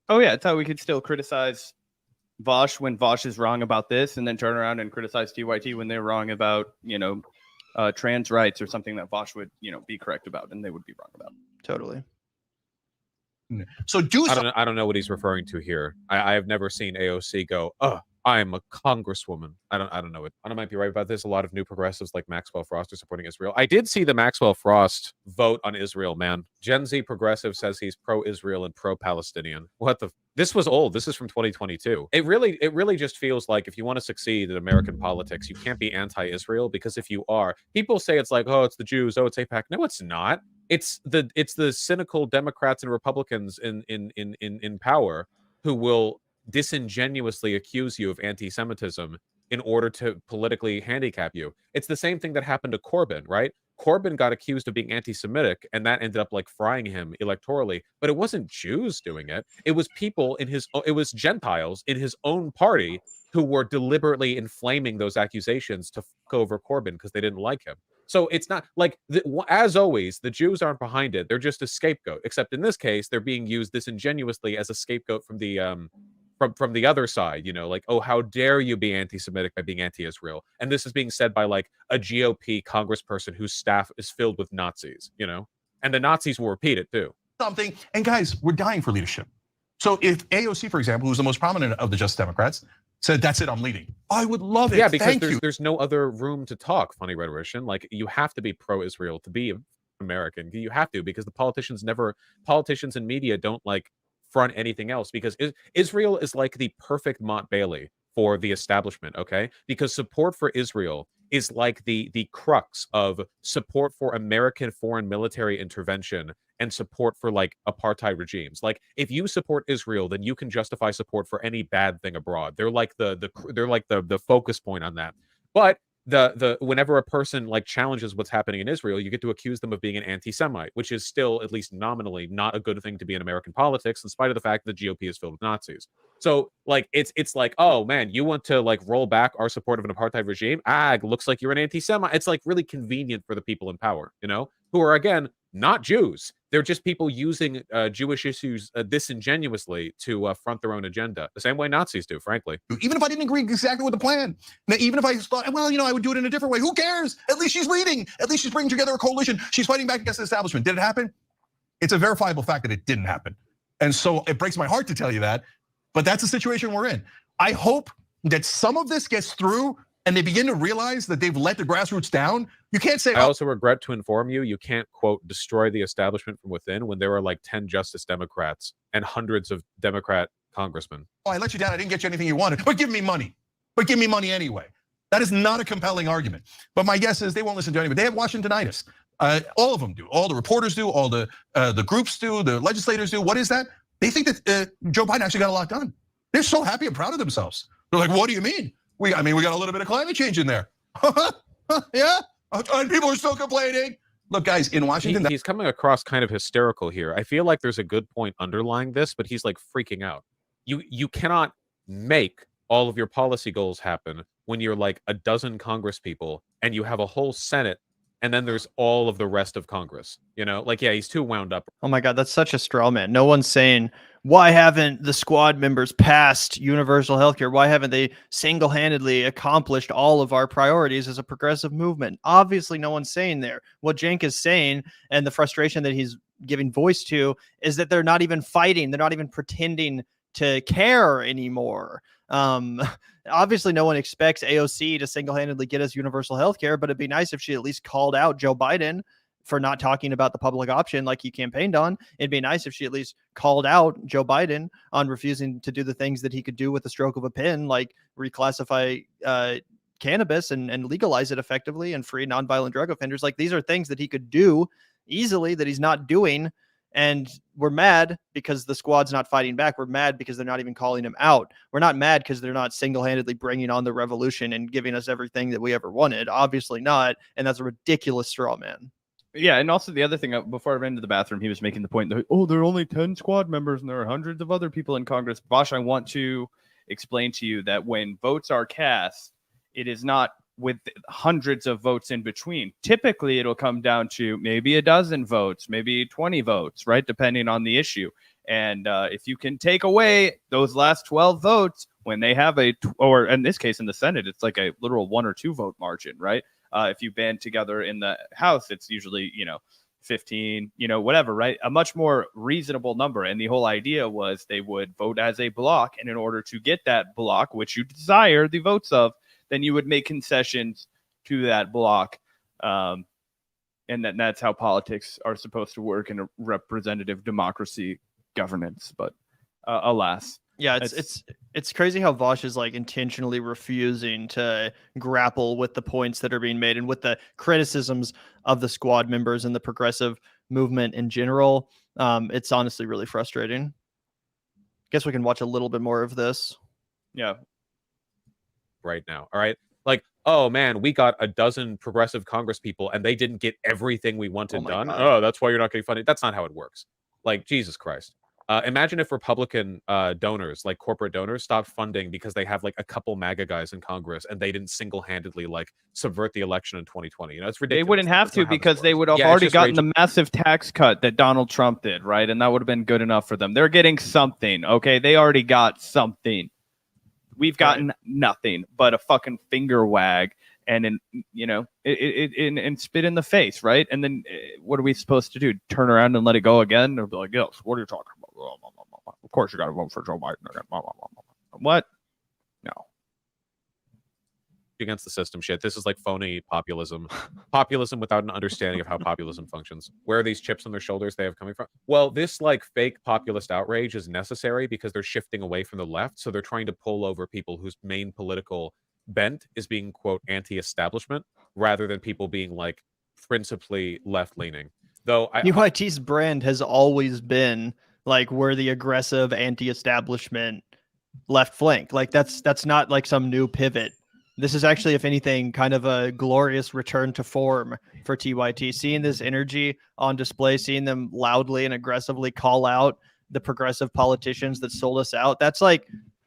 Oh yeah, it's how we could still criticize Vaush when Vaush is wrong about this, and then turn around and criticize TYT when they're wrong about, trans rights or something that Vaush would, be correct about and they would be wrong about. Totally. So I don't know what he's referring to here. I have never seen AOC go, oh, I'm a congresswoman. I don't know it. I might be right about this. A lot of new progressives like Maxwell Frost are supporting Israel. I did see the Maxwell Frost vote on Israel, man. Gen Z progressive says he's pro-Israel and pro-Palestinian. What the? This was old. This is from 2022. It really just feels like if you want to succeed in American politics, you can't be anti-Israel, because if you are, people say it's like, oh, it's the Jews, oh, it's AIPAC. No, it's not. It's the cynical Democrats and Republicans in power who will disingenuously accuse you of anti-Semitism in order to politically handicap you. It's the same thing that happened to Corbyn, right? Corbyn got accused of being anti-Semitic, and that ended up like frying him electorally. But it wasn't Jews doing it. It was people it was Gentiles in his own party who were deliberately inflaming those accusations to fuck over Corbyn because they didn't like him. So it's not like, as always, the Jews aren't behind it. They're just a scapegoat. Except in this case, they're being used disingenuously as a scapegoat from the other side, like, oh, how dare you be anti-Semitic by being anti-Israel? And this is being said by like a GOP congressperson whose staff is filled with Nazis, and the Nazis will repeat it too. Something, and guys, we're dying for leadership. So if AOC, for example, who's the most prominent of the Justice Democrats, said, that's it, I'm leading, I would love it. Yeah, because there's no other room to talk, funny rhetorician. Like, you have to be pro-Israel to be American. You have to, because the politicians and media don't like front anything else, because Israel is like the perfect Mont Bailey for the establishment, okay? Because support for Israel is like the crux of support for American foreign military intervention and support for like apartheid regimes. Like, if you support Israel, then you can justify support for any bad thing abroad. They're like the focus point on that. But whenever a person like challenges what's happening in Israel, you get to accuse them of being an anti-Semite, which is still, at least nominally, not a good thing to be in American politics, in spite of the fact that the GOP is filled with Nazis. So like it's like, oh man, you want to like roll back our support of an apartheid regime? Looks like you're an anti-Semite. It's like really convenient for the people in power, who are, again, not Jews. They're just people using Jewish issues disingenuously to front their own agenda, the same way Nazis do, frankly. Even if I didn't agree exactly with the plan, even if I thought, well, I would do it in a different way, who cares? At least she's leading. At least she's bringing together a coalition. She's fighting back against the establishment. Did it happen? It's a verifiable fact that it didn't happen. And so it breaks my heart to tell you that, but that's the situation we're in. I hope that some of this gets through and they begin to realize that they've let the grassroots down. You can't say, I also regret to inform you, you can't, quote, destroy the establishment from within when there are like 10 Justice Democrats and hundreds of Democrat congressmen. Oh, I let you down, I didn't get you anything you wanted, but give me money. But give me money anyway. That is not a compelling argument. But my guess is they won't listen to anybody. They have Washingtonitis. All of them do. All the reporters do. All the groups do. The legislators do. What is that? They think that Joe Biden actually got a lot done. They're so happy and proud of themselves. They're like, what do you mean? We got a little bit of climate change in there. Yeah, and people are still complaining. Look, guys, in Washington, he's coming across kind of hysterical here. I feel like there's a good point underlying this, but he's like freaking out. You cannot make all of your policy goals happen when you're like a dozen Congress people and you have a whole Senate And then there's all of the rest of Congress. Like, yeah, he's too wound up. Oh my God, that's such a straw man. No one's saying, why haven't the squad members passed universal healthcare? Why haven't they single-handedly accomplished all of our priorities as a progressive movement? Obviously, no one's saying there. What Cenk is saying, and the frustration that he's giving voice to, is that they're not even fighting. They're not even pretending to care anymore. Obviously, no one expects AOC to single-handedly get us universal healthcare, but it'd be nice if she at least called out Joe Biden for not talking about the public option like he campaigned on. It'd be nice if she at least called out Joe Biden on refusing to do the things that he could do with the stroke of a pen, like reclassify cannabis and legalize it effectively and free nonviolent drug offenders. Like, these are things that he could do easily that he's not doing. And we're mad because the squad's not fighting back. We're mad because they're not even calling him out. We're not mad because they're not single-handedly bringing on the revolution and giving us everything that we ever wanted. Obviously not. And that's a ridiculous straw man. Yeah, and also the other thing, before I ran to the bathroom, he was making the point that, there are only 10 squad members and there are hundreds of other people in Congress. Vaush, I want to explain to you that when votes are cast, it is not with hundreds of votes in between. Typically, it'll come down to maybe a dozen votes, maybe 20 votes, right? Depending on the issue. And if you can take away those last 12 votes when they have or in this case, in the Senate, it's like a literal 1 or 2 vote margin, right? If you band together in the House, it's usually, 15, whatever, right? A much more reasonable number. And the whole idea was they would vote as a block. And in order to get that block, which you desire the votes of, then you would make concessions to that block. And that's how politics are supposed to work in a representative democracy governance. But alas. Yeah, it's crazy how Vaush is like intentionally refusing to grapple with the points that are being made and with the criticisms of the squad members and the progressive movement in general. It's honestly really frustrating. Guess we can watch a little bit more of this. Yeah. Right now. All right. Like, oh man, we got a dozen progressive Congress people and they didn't get everything we wanted done. God. Oh, that's why you're not getting funded. That's not how it works. Like, Jesus Christ. Imagine if Republican donors, like corporate donors, stopped funding because they have like a couple MAGA guys in Congress and they didn't single-handedly like subvert the election in 2020. It's ridiculous. They wouldn't have to because they would have already gotten the massive tax cut that Donald Trump did, right? And that would have been good enough for them. They're getting something, okay? They already got something. We've gotten nothing but a fucking finger wag and and spit in the face, right? And then what are we supposed to do? Turn around and let it go again? They'll be like, yes, what are you talking about? Of course you got to vote for Joe Biden. What? No. Against the system shit. This is like phony populism. Populism without an understanding of how populism functions. Where are these chips on their shoulders they have coming from? Well, this like fake populist outrage is necessary because they're shifting away from the left. So they're trying to pull over people whose main political bent is being, quote, anti-establishment rather than people being like principally left-leaning. Though UIT's brand has always been like we're the aggressive anti-establishment left flank. Like that's not like some new pivot. This is actually, if anything, kind of a glorious return to form for TYT. Seeing this energy on display, seeing them loudly and aggressively call out the progressive politicians that sold us out. That's like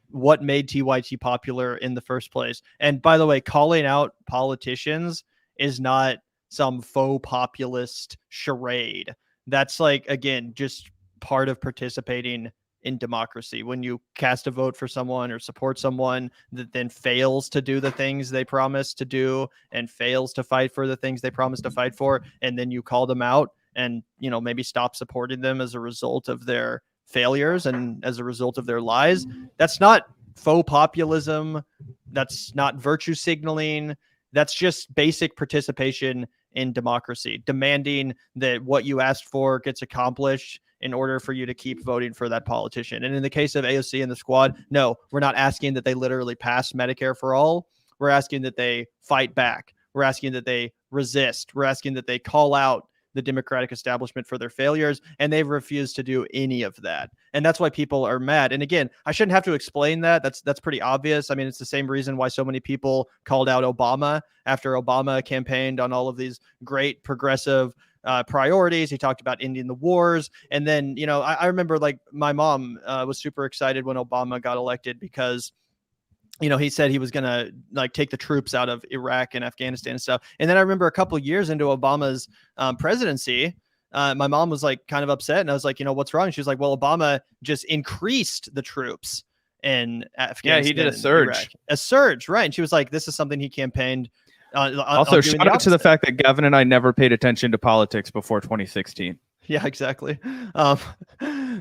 what made TYT popular in the first place. And by the way, calling out politicians is not some faux populist charade. That's like, again, just part of participating in democracy. When you cast a vote for someone or support someone that then fails to do the things they promised to do and fails to fight for the things they promised to fight for, and then you call them out and, maybe stop supporting them as a result of their failures and as a result of their lies, that's not faux populism. That's not virtue signaling. That's just basic participation in democracy, demanding that what you asked for gets accomplished in order for you to keep voting for that politician. And in the case of AOC and the squad, no, we're not asking that they literally pass Medicare for all. We're asking that they fight back. We're asking that they resist. We're asking that they call out the Democratic establishment for their failures, and they've refused to do any of that. And that's why people are mad. And again, I shouldn't have to explain that. That's pretty obvious. I mean, it's the same reason why so many people called out Obama after Obama campaigned on all of these great progressive priorities. He talked about ending the wars. And then, I remember like my mom was super excited when Obama got elected because he said he was going to like take the troops out of Iraq and Afghanistan and stuff. And then I remember a couple of years into Obama's presidency, my mom was like kind of upset. And I was like, what's wrong? She was like, well, Obama just increased the troops in Afghanistan. Yeah, he did a surge. A surge, right? And she was like, this is something he campaigned. Also, shout out to the fact that Gavin and I never paid attention to politics before 2016. Yeah, exactly.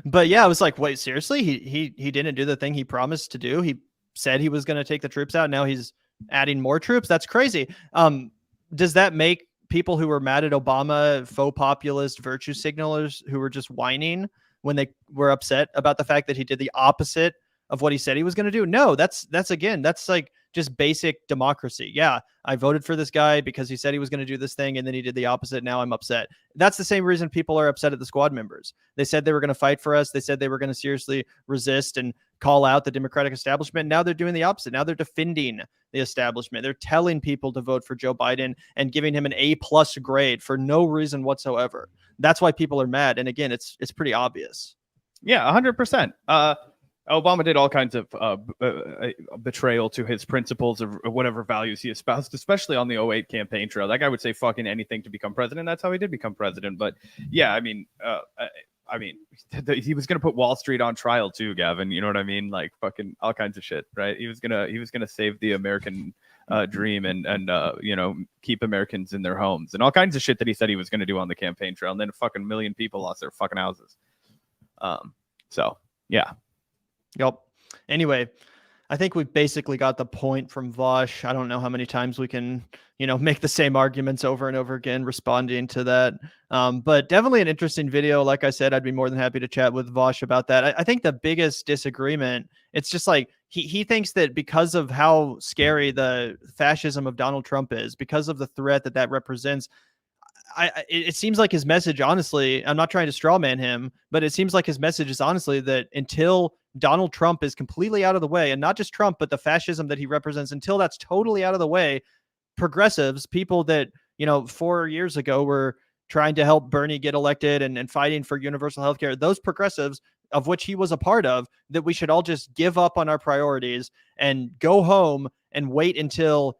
But yeah, I was like, wait, seriously? He didn't do the thing he promised to do. He said he was going to take the troops out. Now he's adding more troops. That's crazy. Does that make people who were mad at Obama faux populist virtue signalers who were just whining when they were upset about the fact that he did the opposite of what he said he was going to do? No, that's like just basic democracy. Yeah, I voted for this guy because he said he was going to do this thing and then he did the opposite. Now I'm upset. That's the same reason people are upset at the squad members. They said they were going to fight for us. They said they were going to seriously resist and call out the Democratic establishment. Now they're doing the opposite. Now they're defending the establishment. They're telling people to vote for Joe Biden and giving him an A+ grade for no reason whatsoever. That's why people are mad. And again, it's pretty obvious. Yeah, 100%. Obama did all kinds of betrayal to his principles of whatever values he espoused, especially on the 2008 campaign trail. That guy would say fucking anything to become president. That's how he did become president. But yeah, I mean, he was gonna put Wall Street on trial too, Gavin. You know what I mean? Like fucking all kinds of shit, right? He was gonna save the American dream and keep Americans in their homes and all kinds of shit that he said he was gonna do on the campaign trail. And then a fucking million people lost their fucking houses. So yeah. Yep. Anyway, I think we've basically got the point from Vaush. I don't know how many times we can, make the same arguments over and over again, responding to that. But definitely an interesting video. Like I said, I'd be more than happy to chat with Vaush about that. I think the biggest disagreement, it's just like he thinks that because of how scary the fascism of Donald Trump is, because of the threat that represents, it seems like his message, honestly, I'm not trying to straw man him, but it seems like his message is honestly that until Donald Trump is completely out of the way, and not just Trump, but the fascism that he represents, until that's totally out of the way, progressives, people that, 4 years ago were trying to help Bernie get elected and fighting for universal healthcare, those progressives, of which he was a part of, that we should all just give up on our priorities and go home and wait until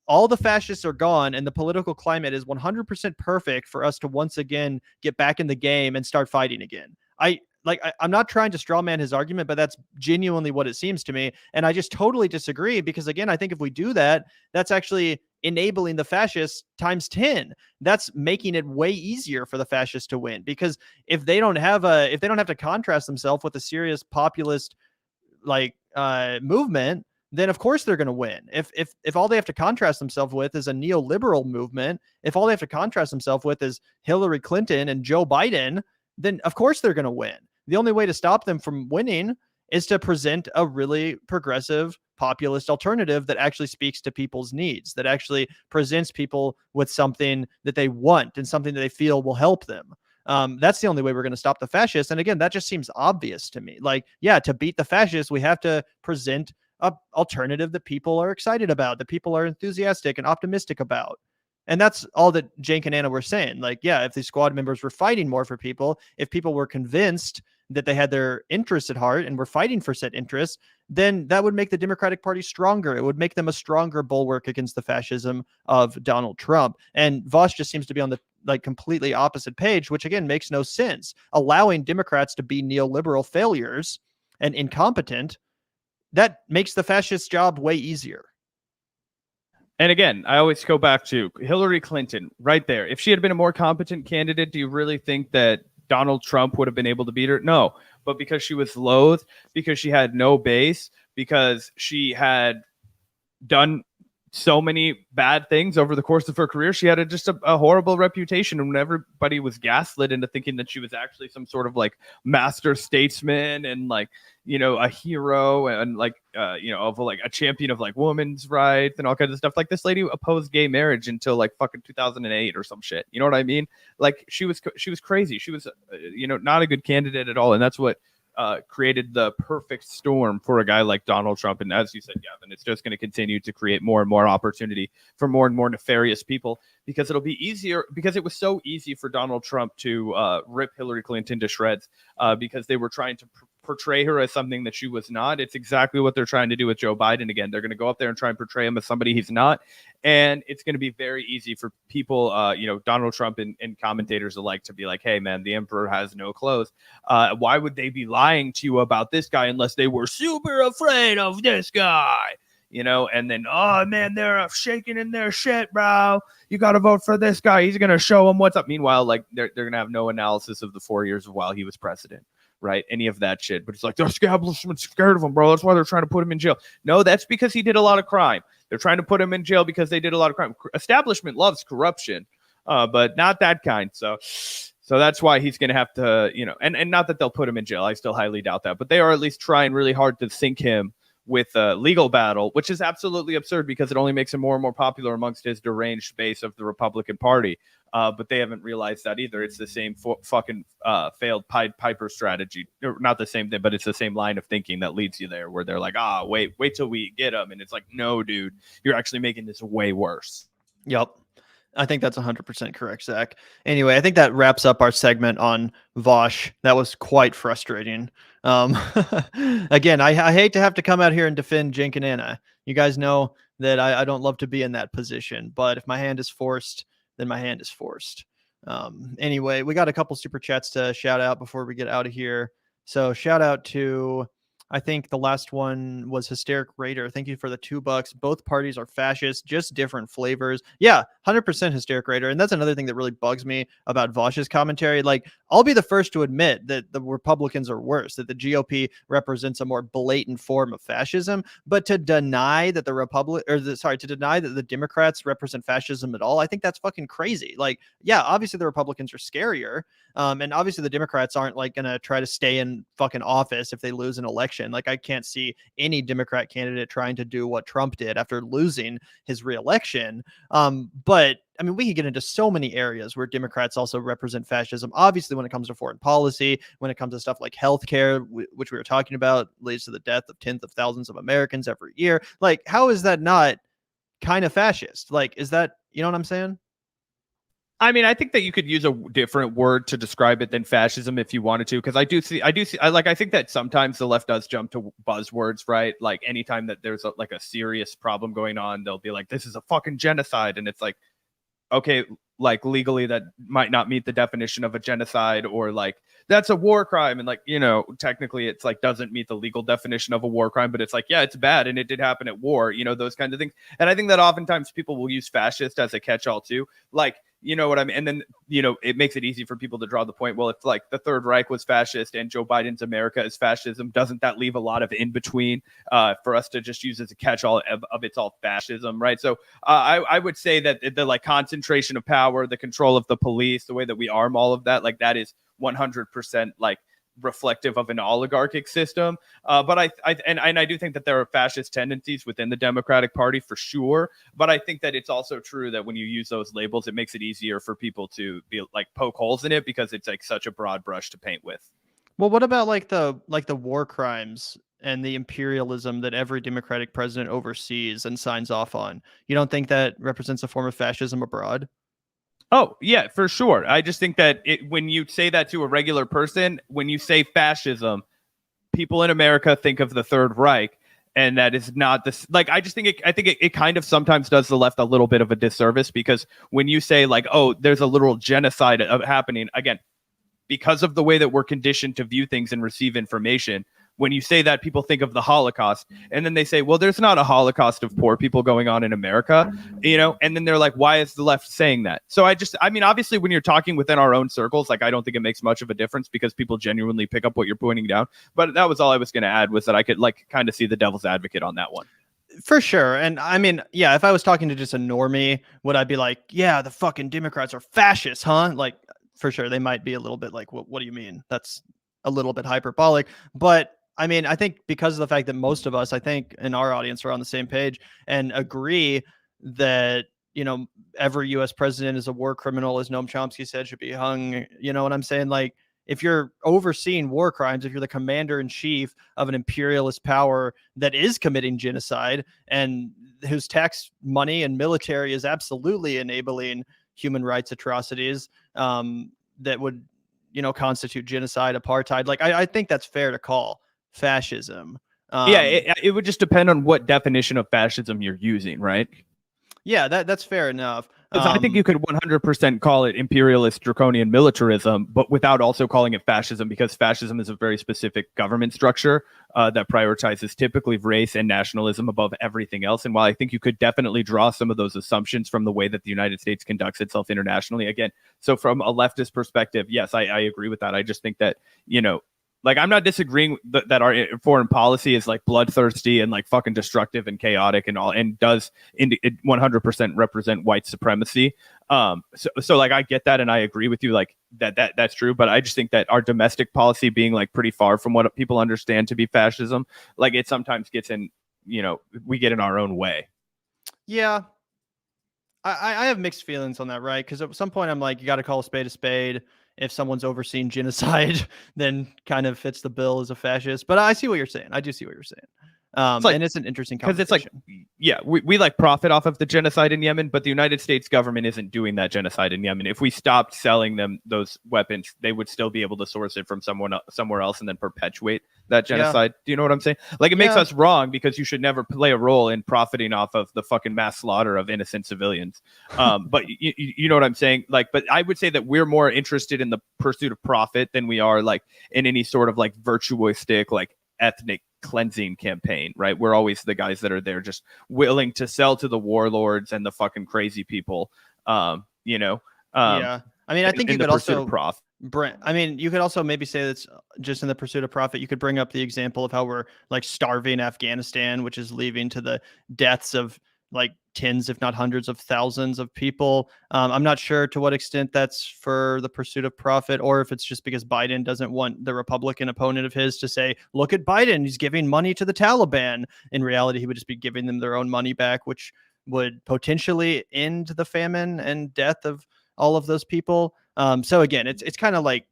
all the fascists are gone and the political climate is 100% perfect for us to once again get back in the game and start fighting again. I'm not trying to straw man his argument, but that's genuinely what it seems to me. And I just totally disagree because, again, I think if we do that, that's actually enabling the fascists times 10. That's making it way easier for the fascists to win, because if they don't have to contrast themselves with a serious populist movement, then of course they're going to win. If all they have to contrast themselves with is a neoliberal movement, if all they have to contrast themselves with is Hillary Clinton and Joe Biden, then of course they're going to win. The only way to stop them from winning is to present a really progressive populist alternative that actually speaks to people's needs, that actually presents people with something that they want and something that they feel will help them. That's the only way we're going to stop the fascists. And again, that just seems obvious to me. To beat the fascists, we have to present an alternative that people are excited about, that people are enthusiastic and optimistic about. And that's all that Cenk and Anna were saying. If the squad members were fighting more for people, if people were convinced that they had their interests at heart and were fighting for said interests, then that would make the Democratic Party stronger. It would make them a stronger bulwark against the fascism of Donald Trump. And Vaush just seems to be on the completely opposite page, which again makes no sense. Allowing Democrats to be neoliberal failures and incompetent, that makes the fascist job way easier. And again, I always go back to Hillary Clinton right there. If she had been a more competent candidate, do you really think that Donald Trump would have been able to beat her? No, but because she was loathed, because she had no base, because she had done so many bad things over the course of her career, she had just a horrible reputation, and when everybody was gaslit into thinking that she was actually some sort of master statesman and a hero and a champion of women's rights and all kinds of stuff. This lady opposed gay marriage until fucking 2008 or some shit. You know what I mean? She was crazy. She was not a good candidate at all, and that's what created the perfect storm for a guy like Donald Trump. And as you said, Gavin, it's just going to continue to create more and more opportunity for more and more nefarious people, because it'll be easier, because it was so easy for Donald Trump to rip Hillary Clinton to shreds, because they were trying to portray her as something that she was not. It's exactly what they're trying to do with Joe Biden again. They're going to go up there and try and portray him as somebody he's not. And it's going to be very easy for people, Donald Trump and commentators alike to be like, hey, man, the emperor has no clothes. Why would they be lying to you about this guy unless they were super afraid of this guy? And then, oh, man, they're shaking in their shit, bro. You got to vote for this guy. He's going to show them what's up. Meanwhile, like, they're going to have no analysis of the 4 years of while he was president, right? Any of that shit. But it's like, the establishment's scared of him, bro. That's why they're trying to put him in jail. No, that's because he did a lot of crime. They're trying to put him in jail because they did a lot of crime. Establishment loves corruption, but not that kind. So that's why he's going to have to, and not that they'll put him in jail. I still highly doubt that. But they are at least trying really hard to sink him with a legal battle, which is absolutely absurd because it only makes him more and more popular amongst his deranged base of the Republican Party. But they haven't realized that either. It's the same fucking failed Pied Piper strategy. Or not the same thing, but it's the same line of thinking that leads you there, where they're like, wait till we get him. And it's like, no, dude, you're actually making this way worse. Yep. I think that's 100% correct, Zach. Anyway, I think that wraps up our segment on Vaush. That was quite frustrating. Again, I hate to have to come out here and defend Cenk and Anna. You guys know that I don't love to be in that position, but if my hand is forced, then my hand is forced. Anyway, we got a couple super chats to shout out before we get out of here. So shout out to, I think the last one was Hysteric Raider. Thank you for the $2. Both parties are fascist, just different flavors. Yeah, 100% Hysteric Raider. And that's another thing that really bugs me about Vaush's commentary. Like, I'll be the first to admit that the Republicans are worse, that the GOP represents a more blatant form of fascism. But to deny that to deny that the Democrats represent fascism at all, I think that's fucking crazy. Like, yeah, obviously the Republicans are scarier. And obviously the Democrats aren't like going to try to stay in fucking office if they lose an election. Like, I can't see any Democrat candidate trying to do what Trump did after losing his reelection. But I mean, we could get into so many areas where Democrats also represent fascism. Obviously, when it comes to foreign policy, when it comes to stuff like healthcare, which we were talking about, leads to the death of tens of thousands of Americans every year. Like, how is that not kind of fascist? Like, is that, you know what I'm saying? I mean, I think that you could use a different word to describe it than fascism if you wanted to, because I think that sometimes the left does jump to buzzwords, right? Like, anytime that there's a serious problem going on, they'll be like, this is a fucking genocide. And it's like, okay, like, legally that might not meet the definition of a genocide, or like, that's a war crime. And like, technically it's like, doesn't meet the legal definition of a war crime, but it's like, yeah, it's bad. And it did happen at war, those kinds of things. And I think that oftentimes people will use fascist as a catch-all too. Like, you know what I mean? And then, it makes it easy for people to draw the point. Well, if like the Third Reich was fascist and Joe Biden's America is fascism, doesn't that leave a lot of in between for us to just use as a catch-all of it's all fascism, right? So I would say that the like concentration of power, the control of the police, the way that we arm all of that, like, that is 100% like reflective of an oligarchic system. But I do think that there are fascist tendencies within the Democratic Party for sure. But I think that it's also true that when you use those labels, it makes it easier for people to be like poke holes in it, because it's like such a broad brush to paint with. Well, what about like the war crimes and the imperialism that every Democratic president oversees and signs off on? You don't think that represents a form of fascism abroad? Oh, yeah, for sure. I just think that when you say that to a regular person, when you say fascism, people in America think of the Third Reich, and that is not this. Like, I think it kind of sometimes does the left a little bit of a disservice, because when you say like, oh, there's a literal genocide happening, again, because of the way that we're conditioned to view things and receive information. When you say that, people think of the Holocaust, and then they say, well, there's not a Holocaust of poor people going on in America, and then they're like, why is the left saying that? So I mean, obviously when you're talking within our own circles, like, I don't think it makes much of a difference, because people genuinely pick up what you're pointing down. But that was all I was going to add, was that I could like kind of see the devil's advocate on that one. For sure. And I mean, yeah, if I was talking to just a normie, would I be like, yeah, the fucking Democrats are fascists, huh? Like, for sure, they might be a little bit like, what do you mean? That's a little bit hyperbolic. But I mean, I think because of the fact that most of us, I think in our audience, are on the same page and agree that, every U.S. president is a war criminal, as Noam Chomsky said, should be hung. You know what I'm saying? Like, if you're overseeing war crimes, if you're the commander in chief of an imperialist power that is committing genocide and whose tax money and military is absolutely enabling human rights atrocities, that would, constitute genocide, apartheid. Like, I think that's fair to call fascism. Yeah, it would just depend on what definition of fascism you're using, right? Yeah, that's fair enough. I think you could 100% call it imperialist draconian militarism, but without also calling it fascism, because fascism is a very specific government structure that prioritizes typically race and nationalism above everything else. And while I think you could definitely draw some of those assumptions from the way that the United States conducts itself internationally, again, so from a leftist perspective, yes, I agree with that. I just think that, like, I'm not disagreeing that our foreign policy is like bloodthirsty and like fucking destructive and chaotic and all, and does 100% represent white supremacy. So like I get that, and I agree with you, like that's true. But I just think that our domestic policy being like pretty far from what people understand to be fascism, like it sometimes gets in, we get in our own way. Yeah, I have mixed feelings on that, right? Because at some point I'm like, you got to call a spade a spade. If someone's overseen genocide, then kind of fits the bill as a fascist. But I see what you're saying. I do see what you're saying. And it's an interesting conversation. Because it's like, yeah, we like profit off of the genocide in Yemen, but the United States government isn't doing that genocide in Yemen. If we stopped selling them those weapons, they would still be able to source it from somewhere else and then perpetuate that genocide. Yeah. Do you know what I'm saying? Like, it makes us wrong, because you should never play a role in profiting off of the fucking mass slaughter of innocent civilians. But you know what I'm saying? Like, but I would say that we're more interested in the pursuit of profit than we are like in any sort of like virtuistic, like ethnic cleansing campaign, right? We're always the guys that are there just willing to sell to the warlords and the fucking crazy people. Yeah. I mean, I think you could also you could also maybe say that's just in the pursuit of profit. You could bring up the example of how we're like starving Afghanistan, which is leading to the deaths of like tens, if not hundreds of thousands of people. I'm not sure to what extent that's for the pursuit of profit, or if it's just because Biden doesn't want the Republican opponent of his to say, look at Biden, he's giving money to the Taliban. In reality, he would just be giving them their own money back, which would potentially end the famine and death of all of those people. So again, it's kind of like,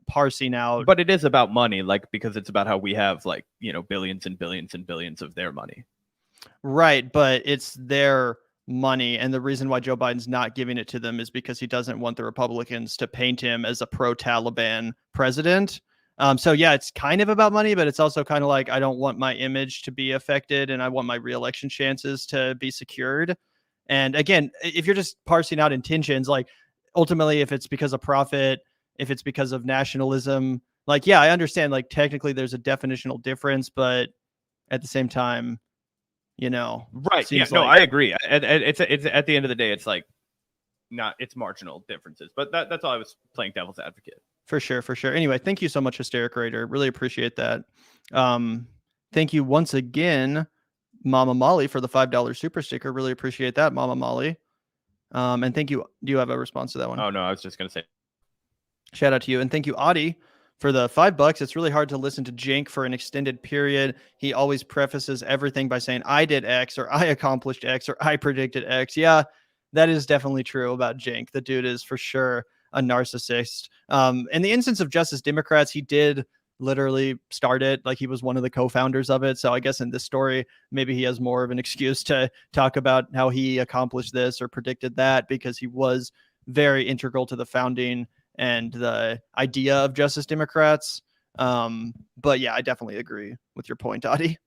parsing out. But it is about money, like, because it's about how we have like, billions and billions and billions of their money. Right, but it's their money, and the reason why Joe Biden's not giving it to them is because he doesn't want the Republicans to paint him as a pro-Taliban president. So yeah, it's kind of about money, but it's also kind of like, I don't want my image to be affected, and I want my re-election chances to be secured. And again, if you're just parsing out intentions, like ultimately, if it's because of profit, if it's because of nationalism, like, yeah, I understand, like technically there's a definitional difference, but at the same time, right. Yeah, no, I agree. It's at the end of the day, it's like it's marginal differences, but that's all I was playing devil's advocate. For sure. Anyway, thank you so much, Hysteric Raider. Really appreciate that. Thank you once again, Mama Molly, for the $5 super sticker. Really appreciate that, Mama Molly. And thank you. Do you have a response to that one? Oh no, I was just gonna say shout out to you, and thank you, Audie, for the $5. It's really hard to listen to Cenk for an extended period. He always prefaces everything by saying, I did X, or I accomplished X, or I predicted X. Yeah, that is definitely true about Cenk. The dude is for sure a narcissist. In the instance of Justice Democrats, he did literally start it. Like, he was one of the co-founders of it. So I guess in this story, maybe he has more of an excuse to talk about how he accomplished this or predicted that, because he was very integral to the founding and the idea of Justice Democrats. But yeah, I definitely agree with your point, Adi.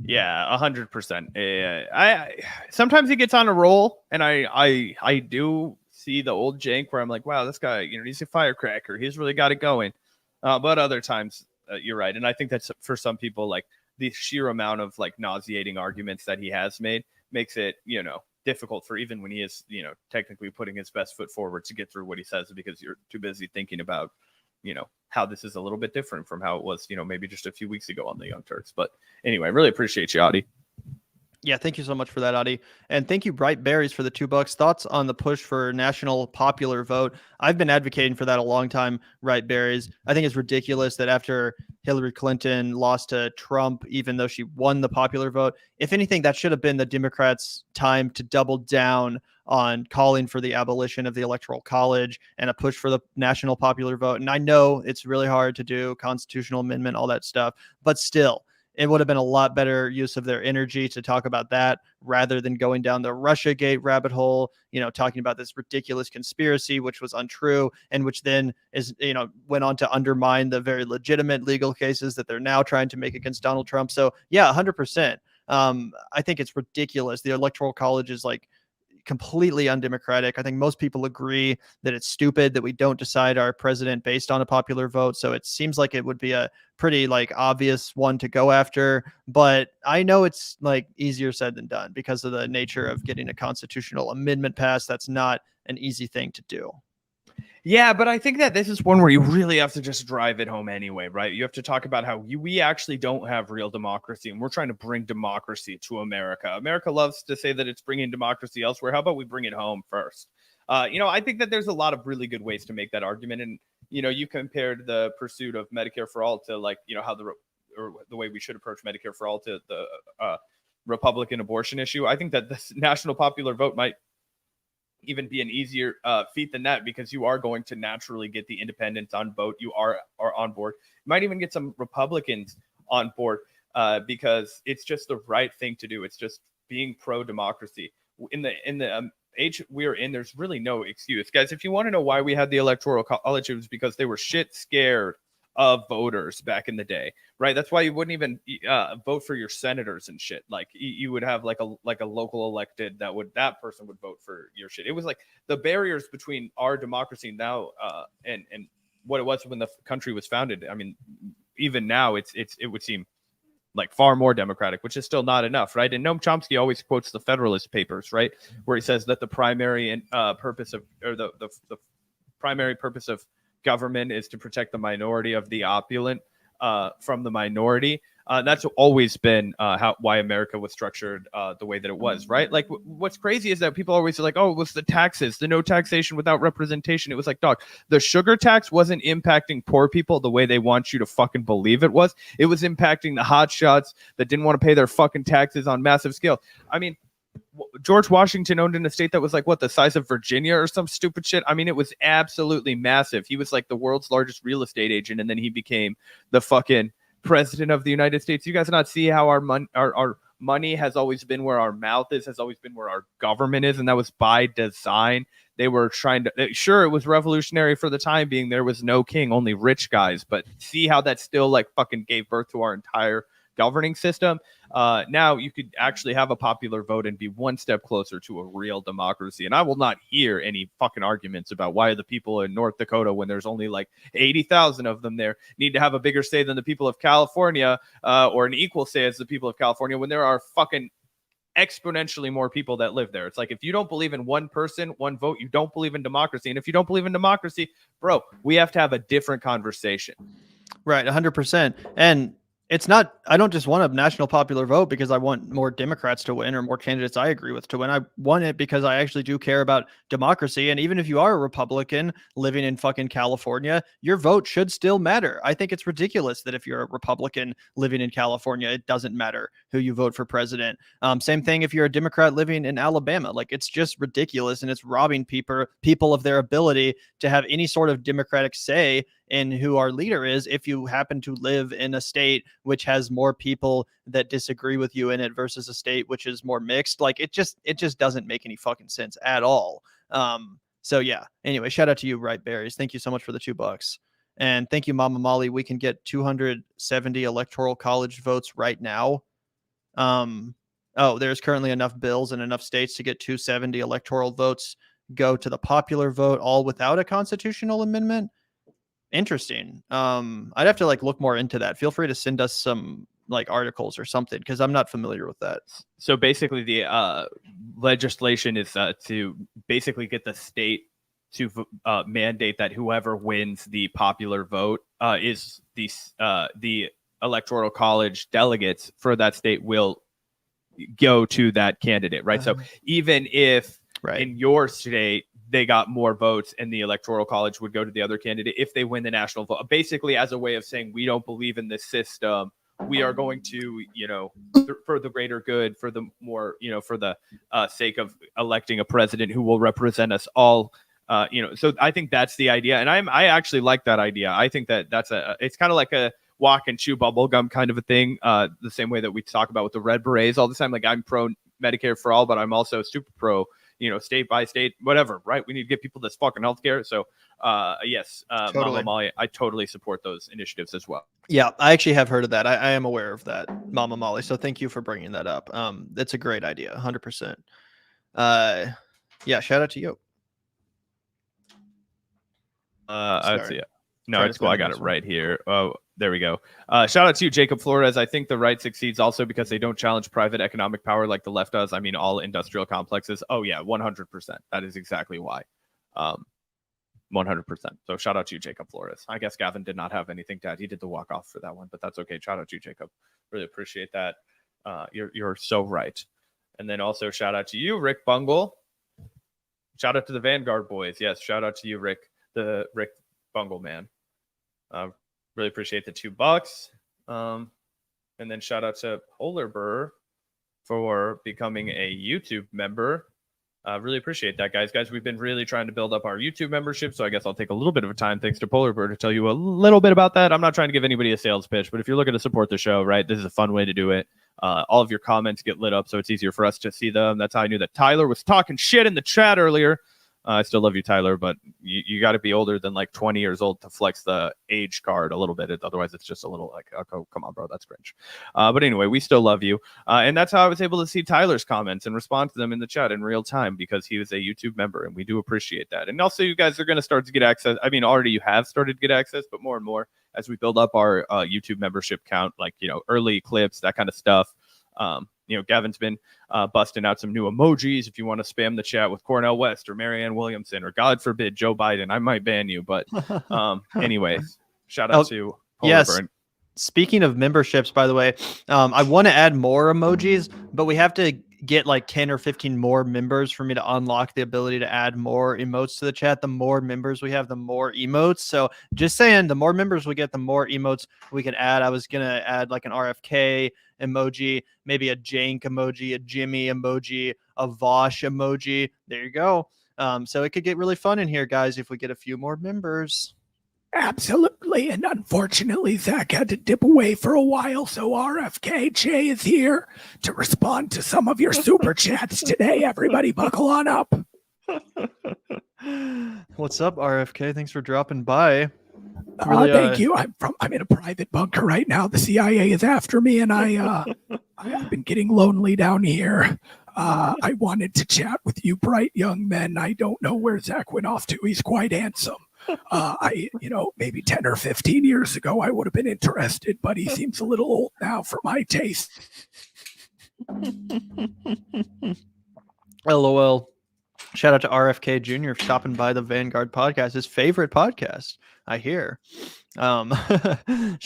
Yeah, 100%. I sometimes he gets on a roll, and I do see the old Cenk where I'm like, wow, this guy, he's a firecracker. He's really got it going. But other times, you're right, and I think that's for some people, like the sheer amount of like nauseating arguments that he has made makes it, difficult for even when he is, technically putting his best foot forward to get through what he says, because you're too busy thinking about, how this is a little bit different from how it was, maybe just a few weeks ago on the Young Turks. But anyway, I really appreciate you, Adi. Yeah, thank you so much for that, Adi. And thank you, Bright Berries, for the $2. Thoughts on the push for national popular vote? I've been advocating for that a long time, Bright Berries. I think it's ridiculous that after Hillary Clinton lost to Trump, even though she won the popular vote, if anything, that should have been the Democrats' time to double down on calling for the abolition of the Electoral College and a push for the national popular vote. And I know it's really hard to do, constitutional amendment, all that stuff, but still, it would have been a lot better use of their energy to talk about that rather than going down the Russiagate rabbit hole, talking about this ridiculous conspiracy, which was untrue, and which then is, went on to undermine the very legitimate legal cases that they're now trying to make against Donald Trump. So yeah, 100%. I think it's ridiculous. The Electoral College is like completely undemocratic. I think most people agree that it's stupid that we don't decide our president based on a popular vote. So it seems like it would be a pretty like obvious one to go after, but I know it's like easier said than done because of the nature of getting a constitutional amendment passed. That's not an easy thing to do. Yeah, but I think that this is one where you really have to just drive it home anyway, right? You have to talk about how we actually don't have real democracy, and we're trying to bring democracy to America. America loves to say that it's bringing democracy elsewhere. How about we bring it home first? I think that there's a lot of really good ways to make that argument. And, you compared the pursuit of Medicare for all to how the way we should approach Medicare for all to the Republican abortion issue. I think that this national popular vote might even be an easier feat than that, because you are going to naturally get the independents on board. You are on board. You might even get some Republicans on board because it's just the right thing to do. It's just being pro-democracy. In the age we're in, there's really no excuse. Guys, if you want to know why we had the Electoral College, it was because they were shit scared of voters back in the day, right? That's why you wouldn't even vote for your senators and shit. Like you would have like a local elected that person would vote for your shit. It was like the barriers between our democracy now and what it was when the country was founded. I mean, even now it would seem like far more democratic, which is still not enough, right? And Noam Chomsky always quotes the Federalist Papers, right, where he says that the primary purpose of the primary purpose of government is to protect the minority of the opulent from the minority. That's always been why America was structured the way that it was, right? Like what's crazy is that people always are like, oh, it was the taxes, the no taxation without representation. It was like, dog, the sugar tax wasn't impacting poor people the way they want you to fucking believe it was. It was impacting the hotshots that didn't want to pay their fucking taxes on massive scale. I mean, George Washington owned an estate that was like the size of Virginia or some stupid shit. I mean, it was absolutely massive. He was like the world's largest real estate agent, and then he became the fucking president of the United States. You guys not see how our money has always been where our mouth is, has always been where our government is, and that was by design. They were trying to, sure, it was revolutionary for the time being. There was no king, only rich guys, but see how that still like fucking gave birth to our entire governing system. Now you could actually have a popular vote and be one step closer to a real democracy. And I will not hear any fucking arguments about why the people in North Dakota, when there's only like 80,000 of them there, need to have a bigger say than the people of California, or an equal say as the people of California, when there are fucking exponentially more people that live there. It's like, if you don't believe in one person, one vote, you don't believe in democracy. And if you don't believe in democracy, bro, we have to have a different conversation. Right, 100%. And it's not, I don't just want a national popular vote because I want more Democrats to win or more candidates I agree with to win. I want it because I actually do care about democracy. And even if you are a Republican living in fucking California, your vote should still matter. I think it's ridiculous that if you're a Republican living in California, it doesn't matter who you vote for president. Same thing if you're a Democrat living in Alabama. Like, it's just ridiculous, and it's robbing people of their ability to have any sort of democratic say in who our leader is if you happen to live in a state which has more people that disagree with you in it versus a state which is more mixed. Like, it just doesn't make any fucking sense at all. So yeah, anyway, shout out to you, Right Berries. Thank you so much for the $2. And thank you, Mama Molly. We can get 270 electoral college votes right now. There's currently enough bills in enough states to get 270 electoral votes go to the popular vote, all without a constitutional amendment. Interesting. I'd have to look more into that. Feel free to send us some articles or something, because I'm not familiar with that. So basically the legislation is to basically get the state to mandate that whoever wins the popular vote is the electoral college delegates for that state will go to that candidate, right? So even if in your state they got more votes and the electoral college would go to the other candidate if they win the national vote, basically as a way of saying, we don't believe in this system. We are going to, for the greater good, for the more, for the sake of electing a president who will represent us all. So I think that's the idea. And I actually like that idea. I think that it's kind of like walk and chew bubble gum kind of a thing. The same way that we talk about with the red berets all the time. Like I'm pro Medicare for all, but I'm also super pro, state by state, whatever, right? We need to get people this fucking healthcare. So yes, Totally. Mama Molly, I totally support those initiatives as well. Yeah, I actually have heard of that. I am aware of that, Mama Molly. So thank you for bringing that up. That's a great idea, 100%. Yeah, shout out to you. I'd see it. No, Try it's to cool. I spend got this it one. right here. Oh, there we go. Shout out to you, Jacob Flores. I think the right succeeds also because they don't challenge private economic power like the left does. I mean, all industrial complexes. Oh yeah, 100%. That is exactly why. 100%. So shout out to you, Jacob Flores. I guess Gavin did not have anything to add. He did the walk off for that one, but that's okay. Shout out to you, Jacob. Really appreciate that. You're so right. And then also shout out to you, Rick Bungle. Shout out to the Vanguard boys. Yes, shout out to you, Rick Bungle man. Really appreciate the $2. And then shout out to Polar Burr for becoming a YouTube member. Really appreciate that, guys. We've been really trying to build up our YouTube membership, so I guess I'll take a little bit of a time, thanks to Polar Bear, to tell you a little bit about that. I'm not trying to give anybody a sales pitch, but if you're looking to support the show, right, this is a fun way to do it. All of your comments get lit up, so it's easier for us to see them. That's how I knew that Tyler was talking shit in the chat earlier. I still love you, Tyler, but you got to be older than like 20 years old to flex the age card a little bit. Otherwise, it's just a little like, oh, come on, bro, that's cringe. But anyway, we still love you. And that's how I was able to see Tyler's comments and respond to them in the chat in real time because he was a YouTube member, and we do appreciate that. And also, you guys are going to start to get access. I mean, already you have started to get access, but more and more as we build up our YouTube membership count, like, early clips, that kind of stuff. Gavin's been busting out some new emojis. If you want to spam the chat with Cornel West or Marianne Williamson or God forbid Joe Biden, I might ban you. But anyways, shout out to Polar Burn. Speaking of memberships, by the way, I want to add more emojis, but we have to get like 10 or 15 more members for me to unlock the ability to add more emotes to the chat. The more members we have, the more emotes. So just saying, the more members we get, the more emotes we can add. I was going to add like an RFK emoji, maybe a Cenk emoji, a Jimmy emoji, a Vaush emoji. There you go. So it could get really fun in here, guys, if we get a few more members. Absolutely. And unfortunately, Zach had to dip away for a while. So RFK Jay is here to respond to some of your super chats today. Everybody buckle on up. What's up, RFK? Thanks for dropping by. Thank you. I'm in a private bunker right now. The CIA is after me, and I've been getting lonely down here. I wanted to chat with you bright young men. I don't know where Zach went off to. He's quite handsome. Maybe 10 or 15 years ago, I would have been interested, but he seems a little old now for my taste. LOL. Shout out to RFK Jr. for stopping by the Vanguard podcast, his favorite podcast, I hear. Shout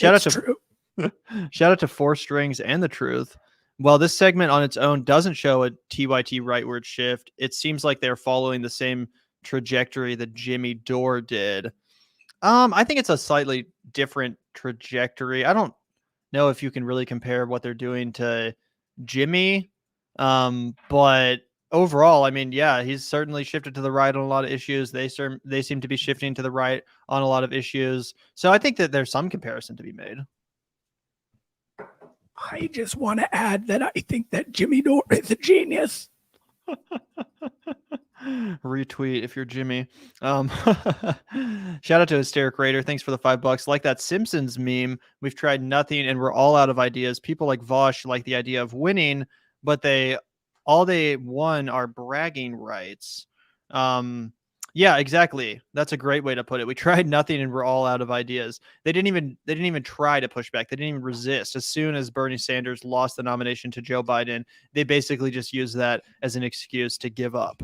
out to Four Strings and The Truth. While this segment on its own doesn't show a TYT rightward shift, it seems like they're following the same trajectory that Jimmy Dore did. I think it's a slightly different trajectory. I don't know if you can really compare what they're doing to Jimmy, but overall, I mean, yeah, he's certainly shifted to the right on a lot of issues. They seem to be shifting to the right on a lot of issues. So I think that there's some comparison to be made. I just want to add that I think that Jimmy Dore is a genius. Retweet if you're Jimmy. Shout out to Hysteric Raider. Thanks for the $5. Like that Simpsons meme, we've tried nothing and we're all out of ideas. People like Vaush like the idea of winning, but all they won are bragging rights. Yeah, exactly. That's a great way to put it. We tried nothing and we're all out of ideas. They didn't even try to push back. They didn't even resist. As soon as Bernie Sanders lost the nomination to Joe Biden, they basically just used that as an excuse to give up,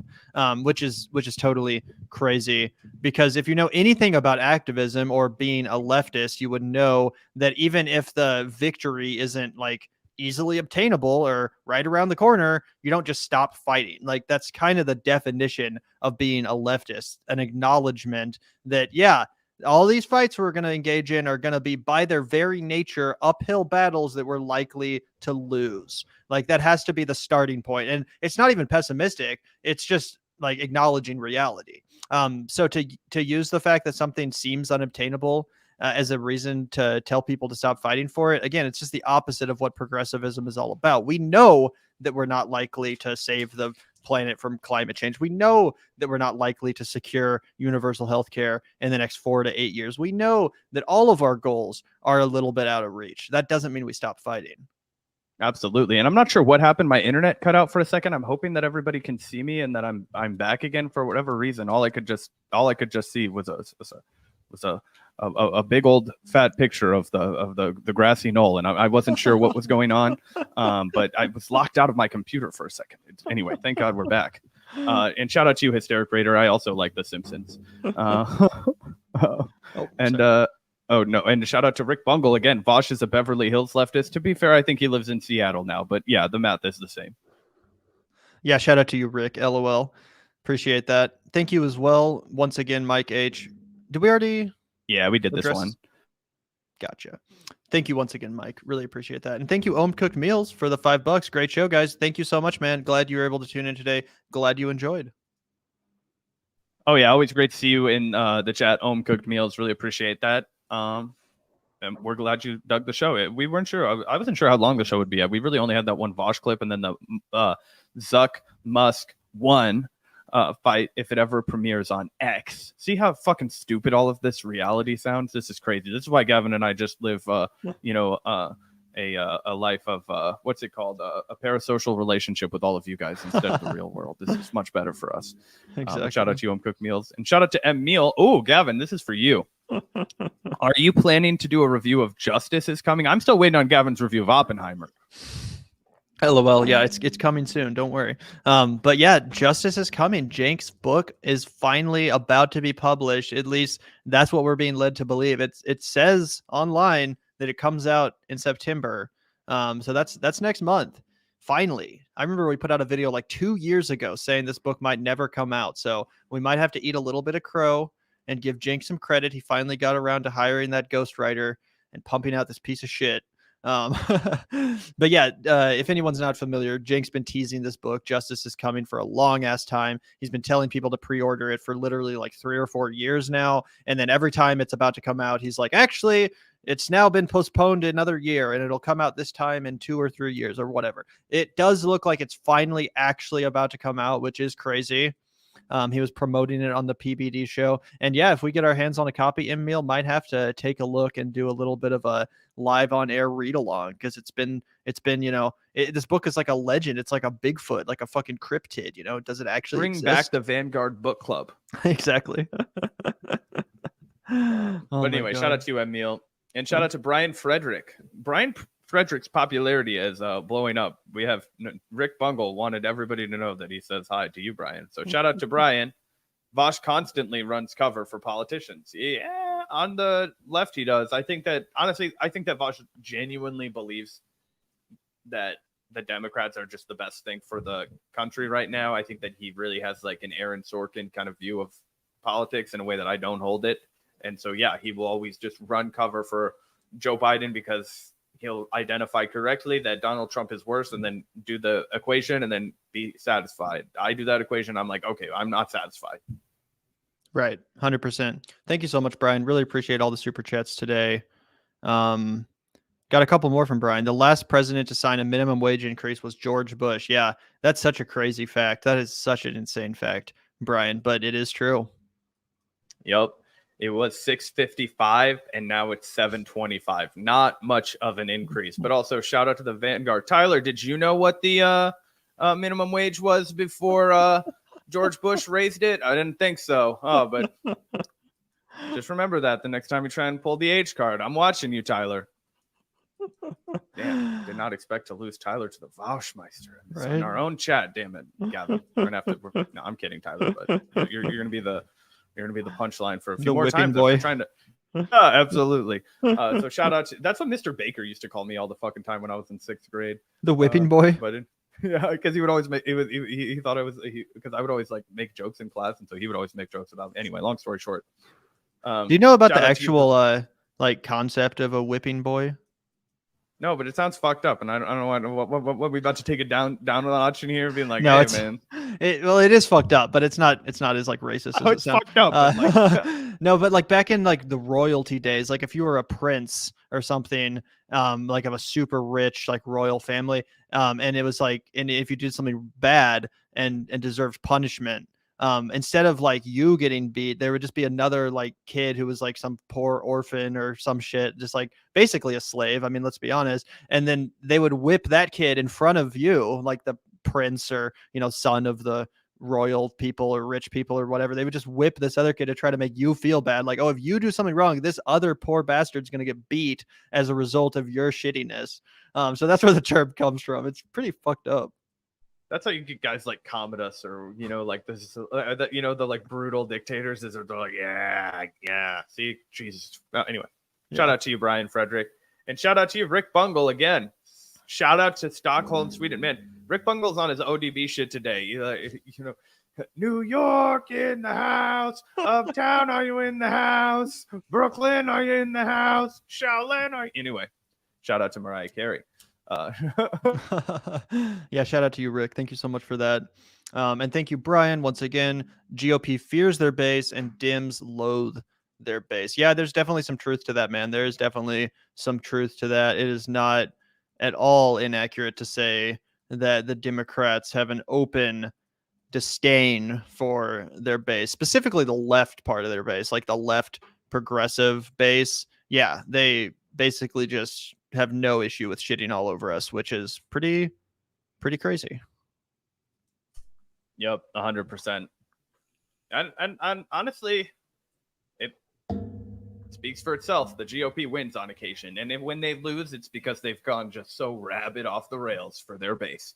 which is totally crazy. Because if you know anything about activism or being a leftist, you would know that even if the victory isn't like easily obtainable or right around the corner, you don't just stop fighting. Like that's kind of the definition of being a leftist, an acknowledgement that, yeah, all these fights we're going to engage in are going to be by their very nature uphill battles that we're likely to lose. Like that has to be the starting point. And it's not even pessimistic. It's just like acknowledging reality. So to use the fact that something seems unobtainable as a reason to tell people to stop fighting for it. Again, it's just the opposite of what progressivism is all about. We know that we're not likely to save the planet from climate change. We know that we're not likely to secure universal health care in the next 4 to 8 years. We know that all of our goals are a little bit out of reach. That doesn't mean we stop fighting. Absolutely. And I'm not sure what happened. My internet cut out for a second. I'm hoping that everybody can see me and that I'm back again for whatever reason. All I could just see was a big old fat picture of the grassy knoll, and I wasn't sure what was going on. But I was locked out of my computer for a second. Anyway, thank God we're back. And shout out to you, Hysteric Raider. I also like The Simpsons. Oh, no. And shout out to Rick Bungle. Again, Vaush is a Beverly Hills leftist. To be fair, I think he lives in Seattle now. But yeah, the math is the same. Yeah, shout out to you, Rick. LOL. Appreciate that. Thank you as well. Once again, Mike H. Did we already? Yeah, we did this one. Gotcha. Thank you once again, Mike. Really appreciate that. And thank you, Ohm Cooked Meals, for the $5. Great show, guys. Thank you so much, man. Glad you were able to tune in today. Glad you enjoyed. Oh, yeah. Always great to see you in the chat. Ohm Cooked Meals. Really appreciate that. And we're glad you dug the show. We weren't sure. I wasn't sure how long the show would be. We really only had that one Vaush clip and then the Zuck Musk 1 fight if it ever premieres on X. See how fucking stupid all of this reality sounds? This is crazy. This is why Gavin and I just live, a life of what's it called? A parasocial relationship with all of you guys instead of the real world. This is much better for us. Exactly. Shout out to you, Cook Meals, and shout out to M Meal. Oh, Gavin, this is for you. Are you planning to do a review of Justice is Coming? I'm still waiting on Gavin's review of Oppenheimer. LOL. Yeah, it's coming soon. Don't worry. But yeah, Justice is Coming. Cenk's book is finally about to be published. At least that's what we're being led to believe. It says online that it comes out in September. So that's next month. Finally. I remember we put out a video like 2 years ago saying this book might never come out. So we might have to eat a little bit of crow and give Cenk some credit. He finally got around to hiring that ghostwriter and pumping out this piece of shit. But yeah, if anyone's not familiar, Cenk's been teasing this book, Justice is Coming, for a long ass time. He's been telling people to pre-order it for literally like 3 or 4 years now. And then every time it's about to come out, he's like, actually, it's now been postponed another year and it'll come out this time in 2 or 3 years or whatever. It does look like it's finally actually about to come out, which is crazy. He was promoting it on the PBD show. And yeah, if we get our hands on a copy, Emil might have to take a look and do a little bit of a live on air read along, because it's been, this book is like a legend. It's like a Bigfoot, like a fucking cryptid, does it actually bring exist? back the Vanguard book club? Exactly. But anyway, shout out to you, Emil, and shout out to Brian Frederick. Brian Frederick's popularity is blowing up. We have Rick Bungle wanted everybody to know that he says hi to you, Brian. So shout out to Brian. Vaush constantly runs cover for politicians. Yeah, on the left he does. I think that Vaush genuinely believes that the Democrats are just the best thing for the country right now. I think that he really has like an Aaron Sorkin kind of view of politics in a way that I don't hold it. And so, yeah, he will always just run cover for Joe Biden because he'll identify correctly that Donald Trump is worse and then do the equation and then be satisfied. I do that equation. I'm like, okay, I'm not satisfied. Right. 100%. Thank you so much, Brian. Really appreciate all the super chats today. Got a couple more from Brian. The last president to sign a minimum wage increase was George Bush. Yeah, that's such a crazy fact. That is such an insane fact, Brian, but it is true. Yep. It was $6.55 and now it's $7.25. Not much of an increase, but also shout out to the Vanguard. Tyler, did you know what the minimum wage was before George Bush raised it? I didn't think so. Oh, but just remember that the next time you try and pull the age card. I'm watching you, Tyler. Damn, did not expect to lose Tyler to the Vaushmeister. Right. In our own chat. Damn it, Gavin. We're gonna have to. No, I'm kidding, Tyler. But you're gonna be the punchline for a few more times. Boy. Trying to. Absolutely. So shout out to, that's what Mr. Baker used to call me all the fucking time when I was in 6th grade. The whipping boy. But yeah, because he would always make it. He thought I was because I would always like make jokes in class, and so he would always make jokes about me. Anyway, long story short. Do you know about the actual like concept of a whipping boy? No, but it sounds fucked up, and I don't know what we about to take it down a notch in here, being like, No, hey, it's man. it is fucked up, but it's not as like racist Oh, as it it's sounds. fucked up. But like, No, but like back in like the royalty days, like if you were a prince or something, like of a super rich like royal family, and it was like, and if you did something bad and deserved punishment, instead of like you getting beat, there would just be another like kid who was like some poor orphan or some shit, just like basically a slave. I mean, let's be honest. And then they would whip that kid in front of you, like the prince or, you know, son of the royal people or rich people or whatever. They would just whip this other kid to try to make you feel bad. Like, oh, if you do something wrong, this other poor bastard's going to get beat as a result of your shittiness. So that's where the term comes from. It's pretty fucked up. that's how you get guys like Commodus, or you know, like this, you know, the like brutal dictators. Is they're like, yeah. See, Jesus. Anyway, shout out to you, Brian Frederick, and shout out to you, Rick Bungle again. Shout out to Stockholm, Sweden. Man, Rick Bungle's on his ODB shit today. You know, New York in the house, Uptown, are you in the house? Brooklyn, are you in the house? Shaolin, are you? Anyway, shout out to Mariah Carey. Yeah, shout out to you, Rick. Thank you so much for that. And thank you, Brian. Once again, GOP fears their base and Dems loathe their base. Yeah, there's definitely some truth to that, man. There is definitely some truth to that. It is not at all inaccurate to say that the Democrats have an open disdain for their base, specifically the left part of their base, like the left progressive base. Yeah, they basically just have no issue with shitting all over us, which is pretty crazy. Yep, 100%. And honestly, it speaks for itself. The GOP wins on occasion, and when they lose, it's because they've gone just so rabid off the rails for their base.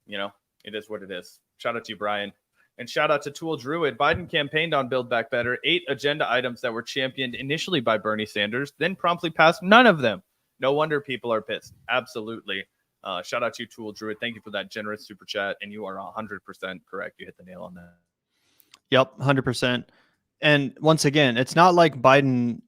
You know, it is what it is. Shout out to you, Brian. And shout out to Tool Druid. Biden campaigned on Build Back Better, 8 agenda items that were championed initially by Bernie Sanders, then promptly passed none of them. No wonder people are pissed. Absolutely. Shout out to you, Tool Druid. Thank you for that generous super chat. And you are 100% correct. You hit the nail on that. Yep, 100%. And once again, it's not like Biden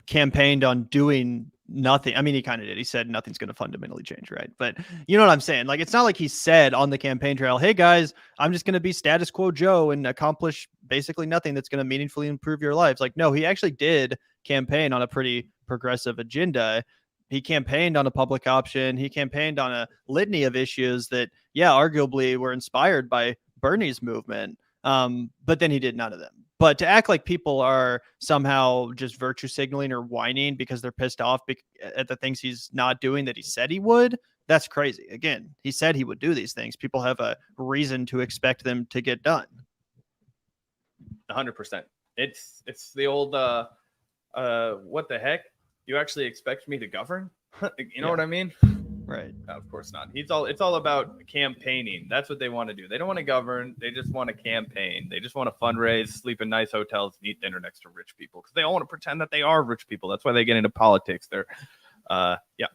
campaigned on doing nothing. I mean, he kind of did. He said nothing's going to fundamentally change, right? But you know what I'm saying? Like, it's not like he said on the campaign trail, hey guys, I'm just going to be status quo Joe and accomplish basically nothing that's going to meaningfully improve your lives. Like, no, he actually did campaign on a pretty progressive agenda. He campaigned on a public option. He campaigned on a litany of issues that, yeah, arguably were inspired by Bernie's movement. But then he did none of them. But to act like people are somehow just virtue signaling or whining because they're pissed off at the things he's not doing that he said he would, that's crazy. Again, he said he would do these things. People have a reason to expect them to get done. 100%. It's the old, what the heck? You actually expect me to govern? You know what I mean? Right. No, of course not. It's all about campaigning. That's what they want to do. They don't want to govern. They just want to campaign. They just want to fundraise, sleep in nice hotels, and eat dinner next to rich people because they all want to pretend that they are rich people. That's why they get into politics. They're, yeah.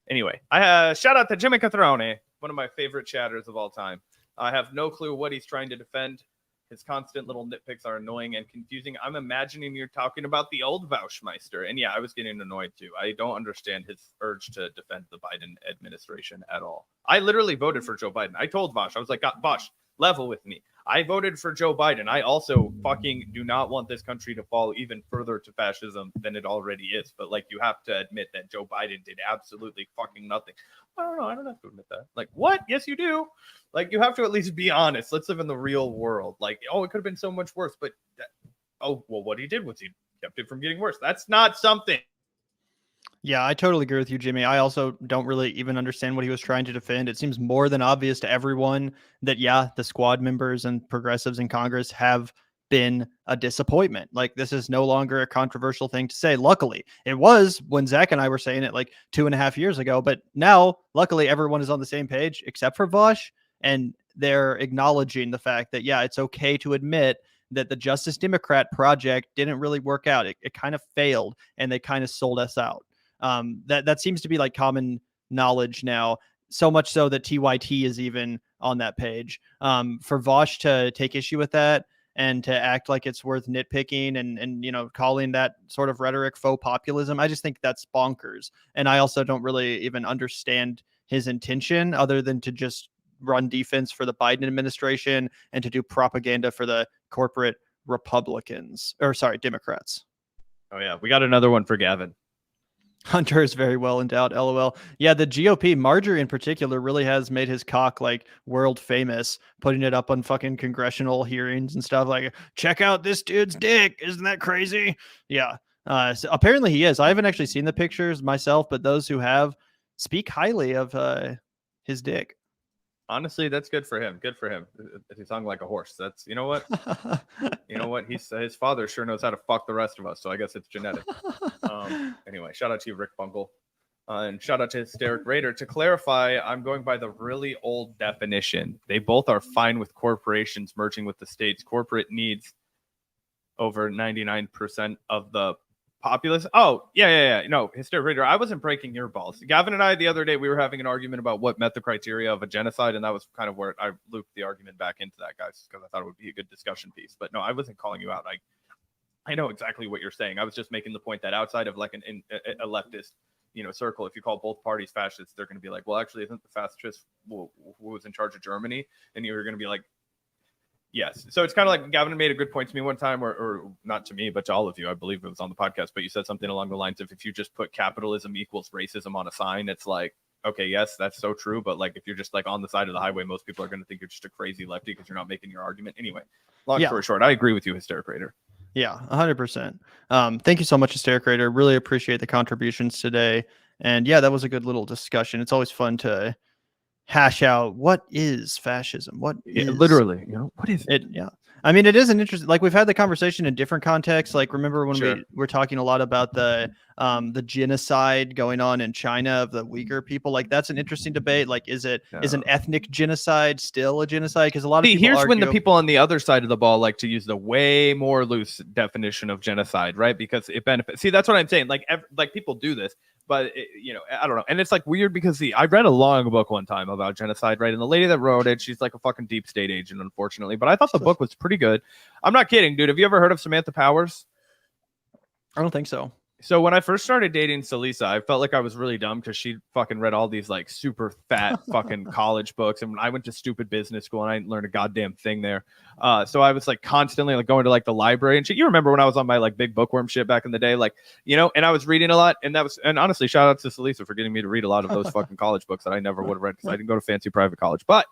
Anyway, I shout out to Jimmy Catrone, one of my favorite chatters of all time. I have no clue what he's trying to defend. His constant little nitpicks are annoying and confusing. I'm imagining you're talking about the old Vaushmeister. And yeah, I was getting annoyed too. I don't understand his urge to defend the Biden administration at all. I literally voted for Joe Biden. I told Vaush, I was like, Vaush, level with me. I voted for Joe Biden. I also fucking do not want this country to fall even further to fascism than it already is. But like, you have to admit that Joe Biden did absolutely fucking nothing. I don't know. I don't have to admit that. Like, what? Yes, you do. Like, you have to at least be honest. Let's live in the real world. Like, oh, it could have been so much worse. But, oh, well, what he did was he kept it from getting worse. That's not something. Yeah, I totally agree with you, Jimmy. I also don't really even understand what he was trying to defend. It seems more than obvious to everyone that, yeah, the squad members and progressives in Congress have been a disappointment. Like, this is no longer a controversial thing to say. Luckily, it was when Zach and I were saying it like 2.5 years ago. But now, luckily, everyone is on the same page except for Vaush. And they're acknowledging the fact that, yeah, it's okay to admit that the Justice Democrat project didn't really work out. It kind of failed, and they kind of sold us out. That seems to be like common knowledge now, so much so that TYT is even on that page. For Vaush to take issue with that, and to act like it's worth nitpicking and calling that sort of rhetoric faux populism. I just think that's bonkers. And I also don't really even understand his intention other than to just run defense for the Biden administration and to do propaganda for the corporate Democrats. Oh yeah, we got another one for Gavin. Hunter is very well endowed. LOL. Yeah, the GOP, Marjorie in particular, really has made his cock like world famous, putting it up on fucking congressional hearings and stuff. Like, check out this dude's dick. Isn't that crazy? Yeah. So apparently he is. I haven't actually seen the pictures myself, but those who have speak highly of his dick. Honestly, that's good for him. Good for him. He sung like a horse. That's, you know what? His father sure knows how to fuck the rest of us. So I guess it's genetic. Anyway, shout out to you, Rick Bungle. And shout out to Hysteric Raider. To clarify, I'm going by the really old definition. They both are fine with corporations merging with the states. Corporate needs over 99% of the populace. Oh, yeah. No, Hysteric Raider, I wasn't breaking your balls. Gavin and I, the other day, we were having an argument about what met the criteria of a genocide, and that was kind of where I looped the argument back into that, guys, because I thought it would be a good discussion piece. But no, I wasn't calling you out. I know exactly what you're saying. I was just making the point that outside of like a leftist, circle, if you call both parties fascists, they're going to be like, well, actually, isn't the fascist who was in charge of Germany? And you're going to be like, yes. So it's kind of like Gavin made a good point to me one time, or not to me, but to all of you. I believe it was on the podcast, but you said something along the lines of, if you just put capitalism equals racism on a sign, it's like, okay, yes, that's so true. But like, if you're just like on the side of the highway, most people are going to think you're just a crazy lefty because you're not making your argument. Anyway, long story short, I agree with you, Hysteric Raider. Yeah, 100%. Thank you so much, Hysteric Raider. Really appreciate the contributions today. And yeah, that was a good little discussion. It's always fun to hash out what is fascism. What is literally, what is it? Yeah. I mean, it is an interesting, like we've had the conversation in different contexts. Like, remember when we were talking a lot about the genocide going on in China of the Uyghur people? Like, that's an interesting debate. Like, is an ethnic genocide still a genocide? Because a lot of people here's argue, when the people on the other side of the ball like to use the way more loose definition of genocide, right? Because it benefits. See, that's what I'm saying. Like people do this. But, I don't know. And it's like weird because I read a long book one time about genocide, right? And the lady that wrote it, she's like a fucking deep state agent, unfortunately. But I thought the book was pretty good. I'm not kidding, dude. Have you ever heard of Samantha Powers? I don't think so. So when I first started dating Salisa, I felt like I was really dumb because she fucking read all these like super fat fucking college books. And I went to stupid business school and I didn't learn a goddamn thing there. So I was like constantly like going to like the library and shit. You remember when I was on my like big bookworm shit back in the day, like, and I was reading a lot. And honestly, shout out to Salisa for getting me to read a lot of those fucking college books that I never would have read because I didn't go to fancy private college. But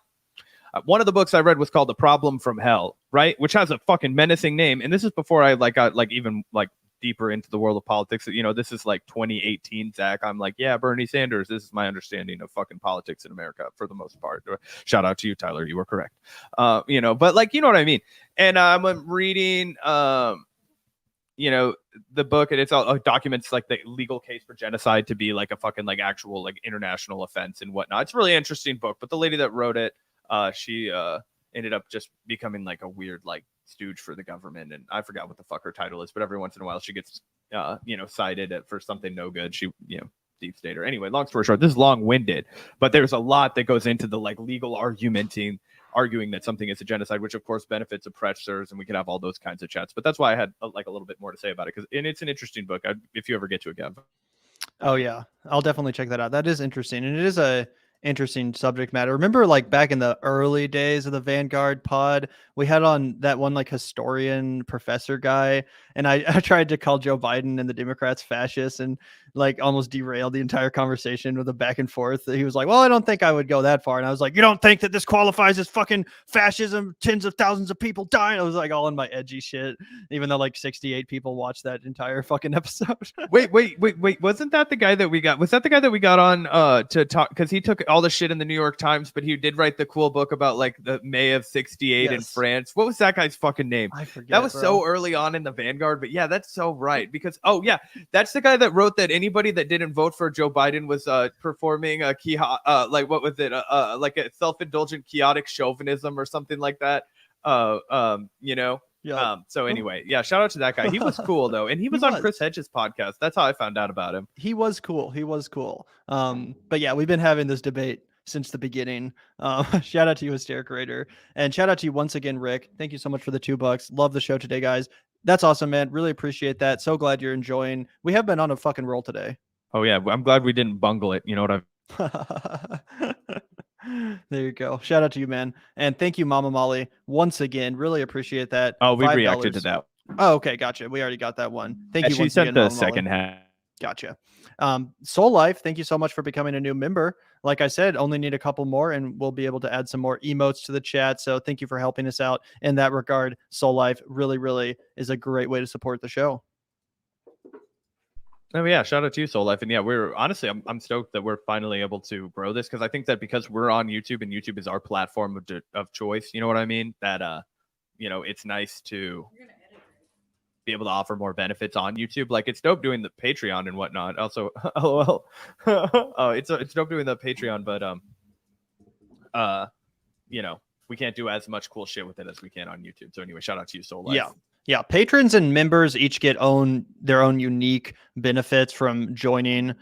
one of the books I read was called The Problem from Hell, right? Which has a fucking menacing name. And this is before I like got like even like deeper into the world of politics. This is like 2018, Zach. I'm like, yeah, Bernie Sanders. This is my understanding of fucking politics in America for the most part. Shout out to you, Tyler. You were correct. But like, you know what I mean? And I'm reading, the book, and it's all documents like the legal case for genocide to be like a fucking like actual like international offense and whatnot. It's a really interesting book. But the lady that wrote it, she ended up just becoming like a weird like stooge for the government, and I forgot what the fuck her title is, but every once in a while she gets cited for something no good. She deep stater. Anyway, long story short, this is long-winded, but there's a lot that goes into the like legal arguing that something is a genocide, which of course benefits oppressors, and we could have all those kinds of chats. But that's why I had like a little bit more to say about it, and it's an interesting book if you ever get to it, Gav. Oh yeah, I'll definitely check that out. That is interesting, and it is a interesting subject matter. Remember, like back in the early days of the Vanguard pod, we had on that one like historian professor guy, and I tried to call Joe Biden and the Democrats fascists, and like almost derailed the entire conversation with a back and forth. He was like, well, I don't think I would go that far. And I was like, you don't think that this qualifies as fucking fascism? Tens of thousands of people dying. I was like all in my edgy shit, even though like 68 people watched that entire fucking episode. wait. Wasn't that the guy that we got? Was that the guy that we got on to talk? Because he took all the shit in the New York Times, but he did write the cool book about like the May of 68 in France. What was that guy's fucking name? I forget. That was so early on in the Vanguard, but yeah, that's so right. Because that's the guy that wrote that anybody that didn't vote for Joe Biden was performing a what was it? Like a self-indulgent chaotic chauvinism or something like that. Yeah. So anyway, shout out to that guy. He was cool though, and he was on Chris Hedges' podcast. That's how I found out about him. He was cool. But yeah, we've been having this debate since the beginning. Shout out to you, Hysteric Raider. And shout out to you once again, Rick. Thank you so much for the $2. Love the show today, guys. That's awesome, man. Really appreciate that. So glad you're enjoying. We have been on a fucking roll today. Oh yeah, I'm glad we didn't bungle it. You know what There you go. Shout out to you, man. And thank you, Mama Molly, once again. Really appreciate that. Oh, we $5. reacted to that. Oh, okay, gotcha. We already got that one. Thank you. She Once sent again, the Mama second Molly. half. Gotcha. Soul Life, thank you so much for becoming a new member. Like I said, only need a couple more and we'll be able to add some more emotes to the chat. So thank you for helping us out in that regard. Soul Life really, really is a great way to support the show. Oh yeah, shout out to you, Soul Life. And yeah, we're honestly, I'm stoked that we're finally able to grow this, because I think that because we're on YouTube and YouTube is our platform of choice, you know what I mean? That it's nice to be able to offer more benefits on YouTube. Like, it's dope doing the Patreon and whatnot. Also, lol. It's dope doing the Patreon, but we can't do as much cool shit with it as we can on YouTube. So anyway, shout out to you, Soul Life. Yeah. Patrons and members each get their own unique benefits from joining.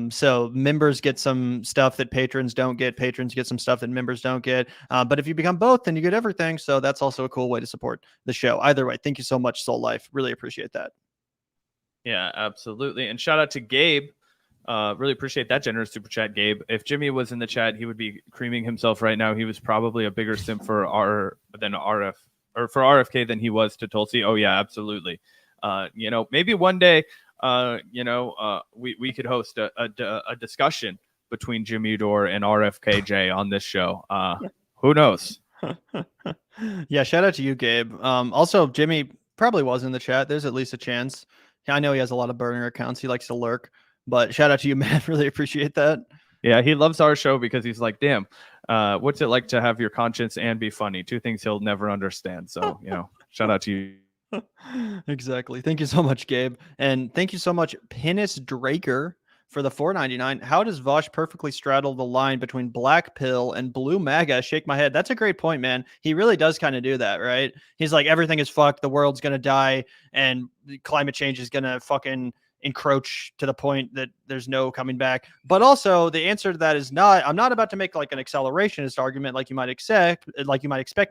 So members get some stuff that patrons don't get. Patrons get some stuff that members don't get. But if you become both, then you get everything. So that's also a cool way to support the show. Either way, thank you so much, Soul Life. Really appreciate that. Yeah, absolutely. And shout out to Gabe. Really appreciate that generous super chat, Gabe. If Jimmy was in the chat, he would be creaming himself right now. He was probably a bigger simp for RFK than he was to Tulsi. Oh yeah, absolutely. Maybe one day, we could host a discussion between Jimmy Dore and RFKJ on this show. Who knows? Yeah, shout out to you, Gabe. Also, Jimmy probably was in the chat. There's at least a chance. I know he has a lot of burner accounts. He likes to lurk, but shout out to you, man. Really appreciate that. Yeah, he loves our show because he's like, damn, what's it like to have your conscience and be funny? Two things he'll never understand. So, shout out to you. Exactly. Thank you so much, Gabe. And thank you so much, Pinnis Draker, for the $4.99. How does Vaush perfectly straddle the line between black pill and blue MAGA? Shake my head. That's a great point, man. He really does kind of do that, right? He's like, everything is fucked. The world's going to die and climate change is going to fucking encroach to the point that there's no coming back. But also the answer to that is not, I'm not about to make like an accelerationist argument like you might expect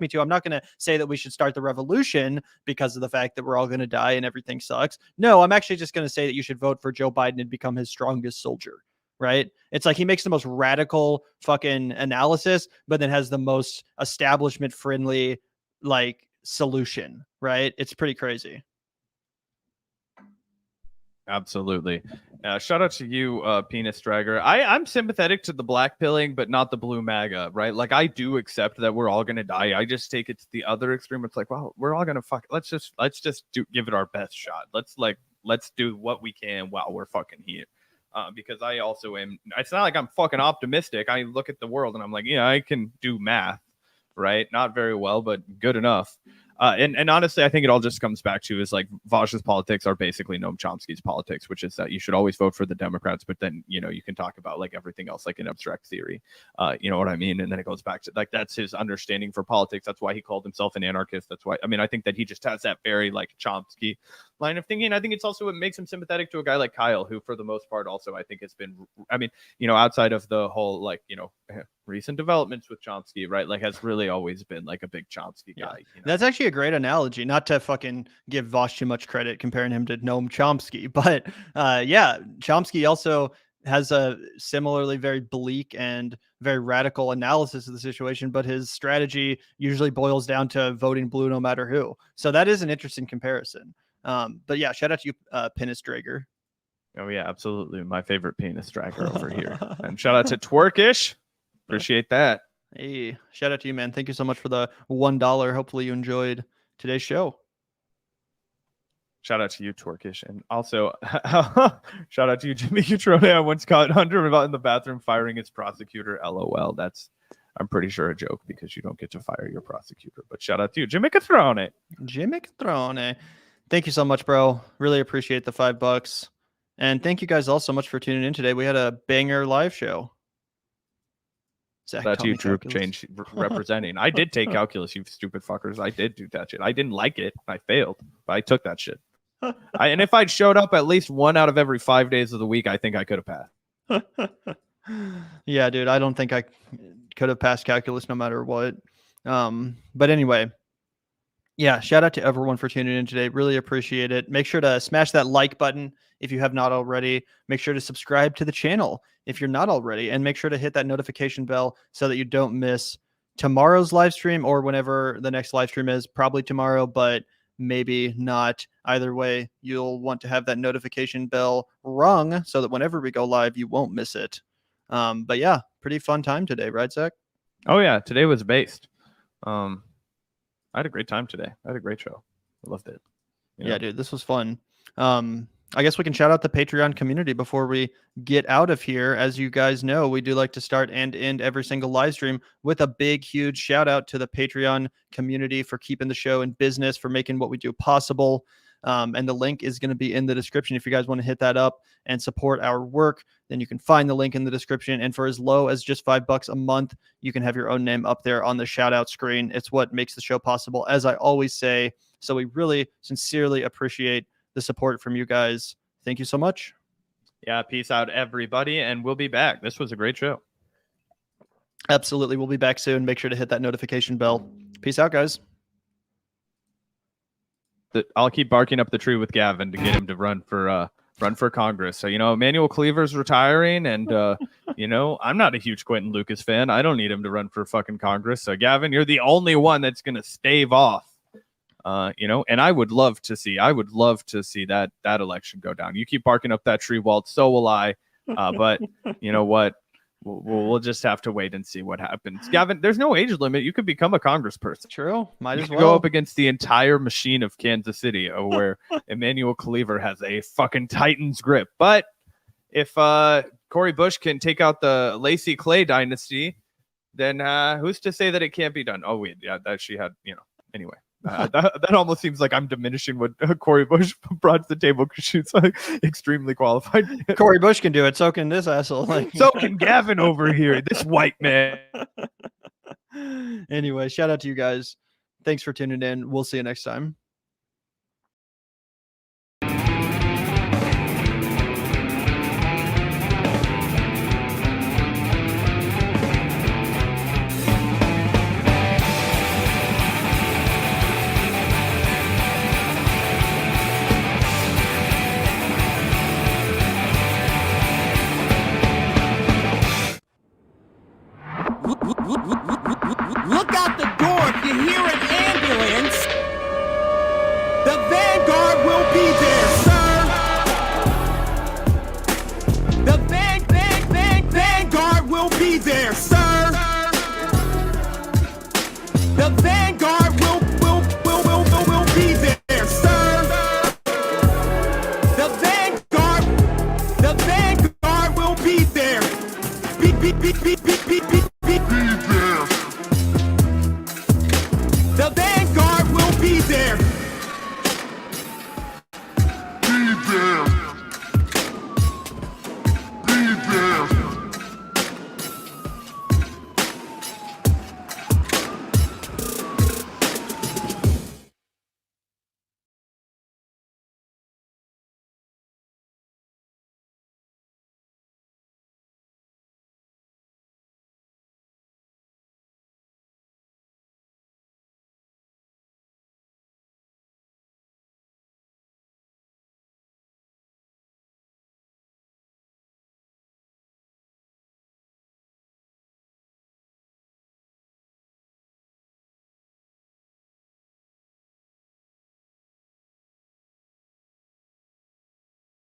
me to. I'm not going to say that we should start the revolution because of the fact that we're all going to die and everything sucks. No, I'm actually just going to say that you should vote for Joe Biden and become his strongest soldier, right? It's like he makes the most radical fucking analysis, but then has the most establishment friendly like solution, right? It's pretty crazy. Absolutely. Shout out to you, Penis Dragger. I'm sympathetic to the black pilling, but not the blue MAGA, right? Like, I do accept that we're all gonna die. I just take it to the other extreme. It's like, well, we're all gonna fuck. Let's just give it our best shot. Let's do what we can while we're fucking here. Because I also am. It's not like I'm fucking optimistic. I look at the world and I'm like, yeah, I can do math, right? Not very well, but good enough. And honestly, I think it all just comes back to is like Vaush's politics are basically Noam Chomsky's politics, which is that you should always vote for the Democrats, but then, you can talk about like everything else, like an abstract theory. You know what I mean? And then it goes back to like, that's his understanding for politics. That's why he called himself an anarchist. That's why, I think that he just has that very like Chomsky line of thinking. I think it's also what makes him sympathetic to a guy like Kyle, who for the most part also, I think has been, outside of the whole, like, recent developments with Chomsky, right? Like has really always been like a big Chomsky guy. Yeah. That's actually a great analogy, not to fucking give Vaush too much credit comparing him to Noam Chomsky, but Chomsky also has a similarly very bleak and very radical analysis of the situation, but his strategy usually boils down to voting blue no matter who. So that is an interesting comparison. But yeah, shout out to you, Pinnis Drager. Oh yeah, absolutely. My favorite penis dragger over here. And shout out to Twerkish. Appreciate that. Hey, shout out to you, man. Thank you so much for the $1. Hopefully you enjoyed today's show. Shout out to you, Twerkish. And also, shout out to you, Jimmy Cutrone. I once caught Hunter in the bathroom firing his prosecutor. LOL. That's, I'm pretty sure, a joke because you don't get to fire your prosecutor. But shout out to you, Jimmy Cutrone. Jimmy Cutrone. Thank you so much, bro. Really appreciate the $5. And thank you guys all so much for tuning in today. We had a banger live show. That's you, Droop Change representing. I did take calculus, you stupid fuckers. I did do that shit. I didn't like it. I failed, but I took that shit. And if I'd showed up at least 1 out of every 5 days of the week, I think I could have passed. Yeah, dude, I don't think I could have passed calculus no matter what. But anyway, yeah, shout out to everyone for tuning in today. Really appreciate it. Make sure to smash that like button if you have not already. Make sure to subscribe to the channel if you're not already, and make sure to hit that notification bell so that you don't miss tomorrow's live stream or whenever the next live stream is. Probably tomorrow, but maybe not. Either way, you'll want to have that notification bell rung so that whenever we go live, you won't miss it. But yeah, pretty fun time today, right, Zach? Oh yeah, today was based. I had a great time today. I had a great show. I loved it. Yeah, dude, this was fun. I guess we can shout out the Patreon community before we get out of here. As you guys know, we do like to start and end every single live stream with a big, huge shout out to the Patreon community for keeping the show in business, for making what we do possible. And the link is going to be in the description. If you guys want to hit that up and support our work, then you can find the link in the description. And for as low as just $5 a month, you can have your own name up there on the shout out screen. It's what makes the show possible, as I always say. So we really sincerely appreciate the support from you guys. Thank you so much. Yeah, peace out, everybody, and we'll be back. This was a great show. Absolutely. We'll be back soon. Make sure to hit that notification bell. Peace out, guys. I'll keep barking up the tree with Gavin to get him to run for Congress. So, Emmanuel Cleaver's retiring, and I'm not a huge Quentin Lucas fan. I don't need him to run for fucking Congress. So, Gavin, you're the only one that's going to stave off. And I would love to see that election go down. You keep barking up that tree, Walt. So will I. But you know what? We'll just have to wait and see what happens. Gavin, there's no age limit. You could become a congressperson. True. Might you as could well go up against the entire machine of Kansas City, where Emmanuel Cleaver has a fucking Titan's grip. But if Cori Bush can take out the Lacey Clay dynasty, then who's to say that it can't be done? Oh, wait, yeah, that she had, anyway. That almost seems like I'm diminishing what Cori Bush brought to the table, because she's extremely qualified. Cori Bush can do it. So can this asshole. So can Gavin over here, this white man. Anyway, shout out to you guys. Thanks for tuning in. We'll see you next time. Look out the door if you hear it.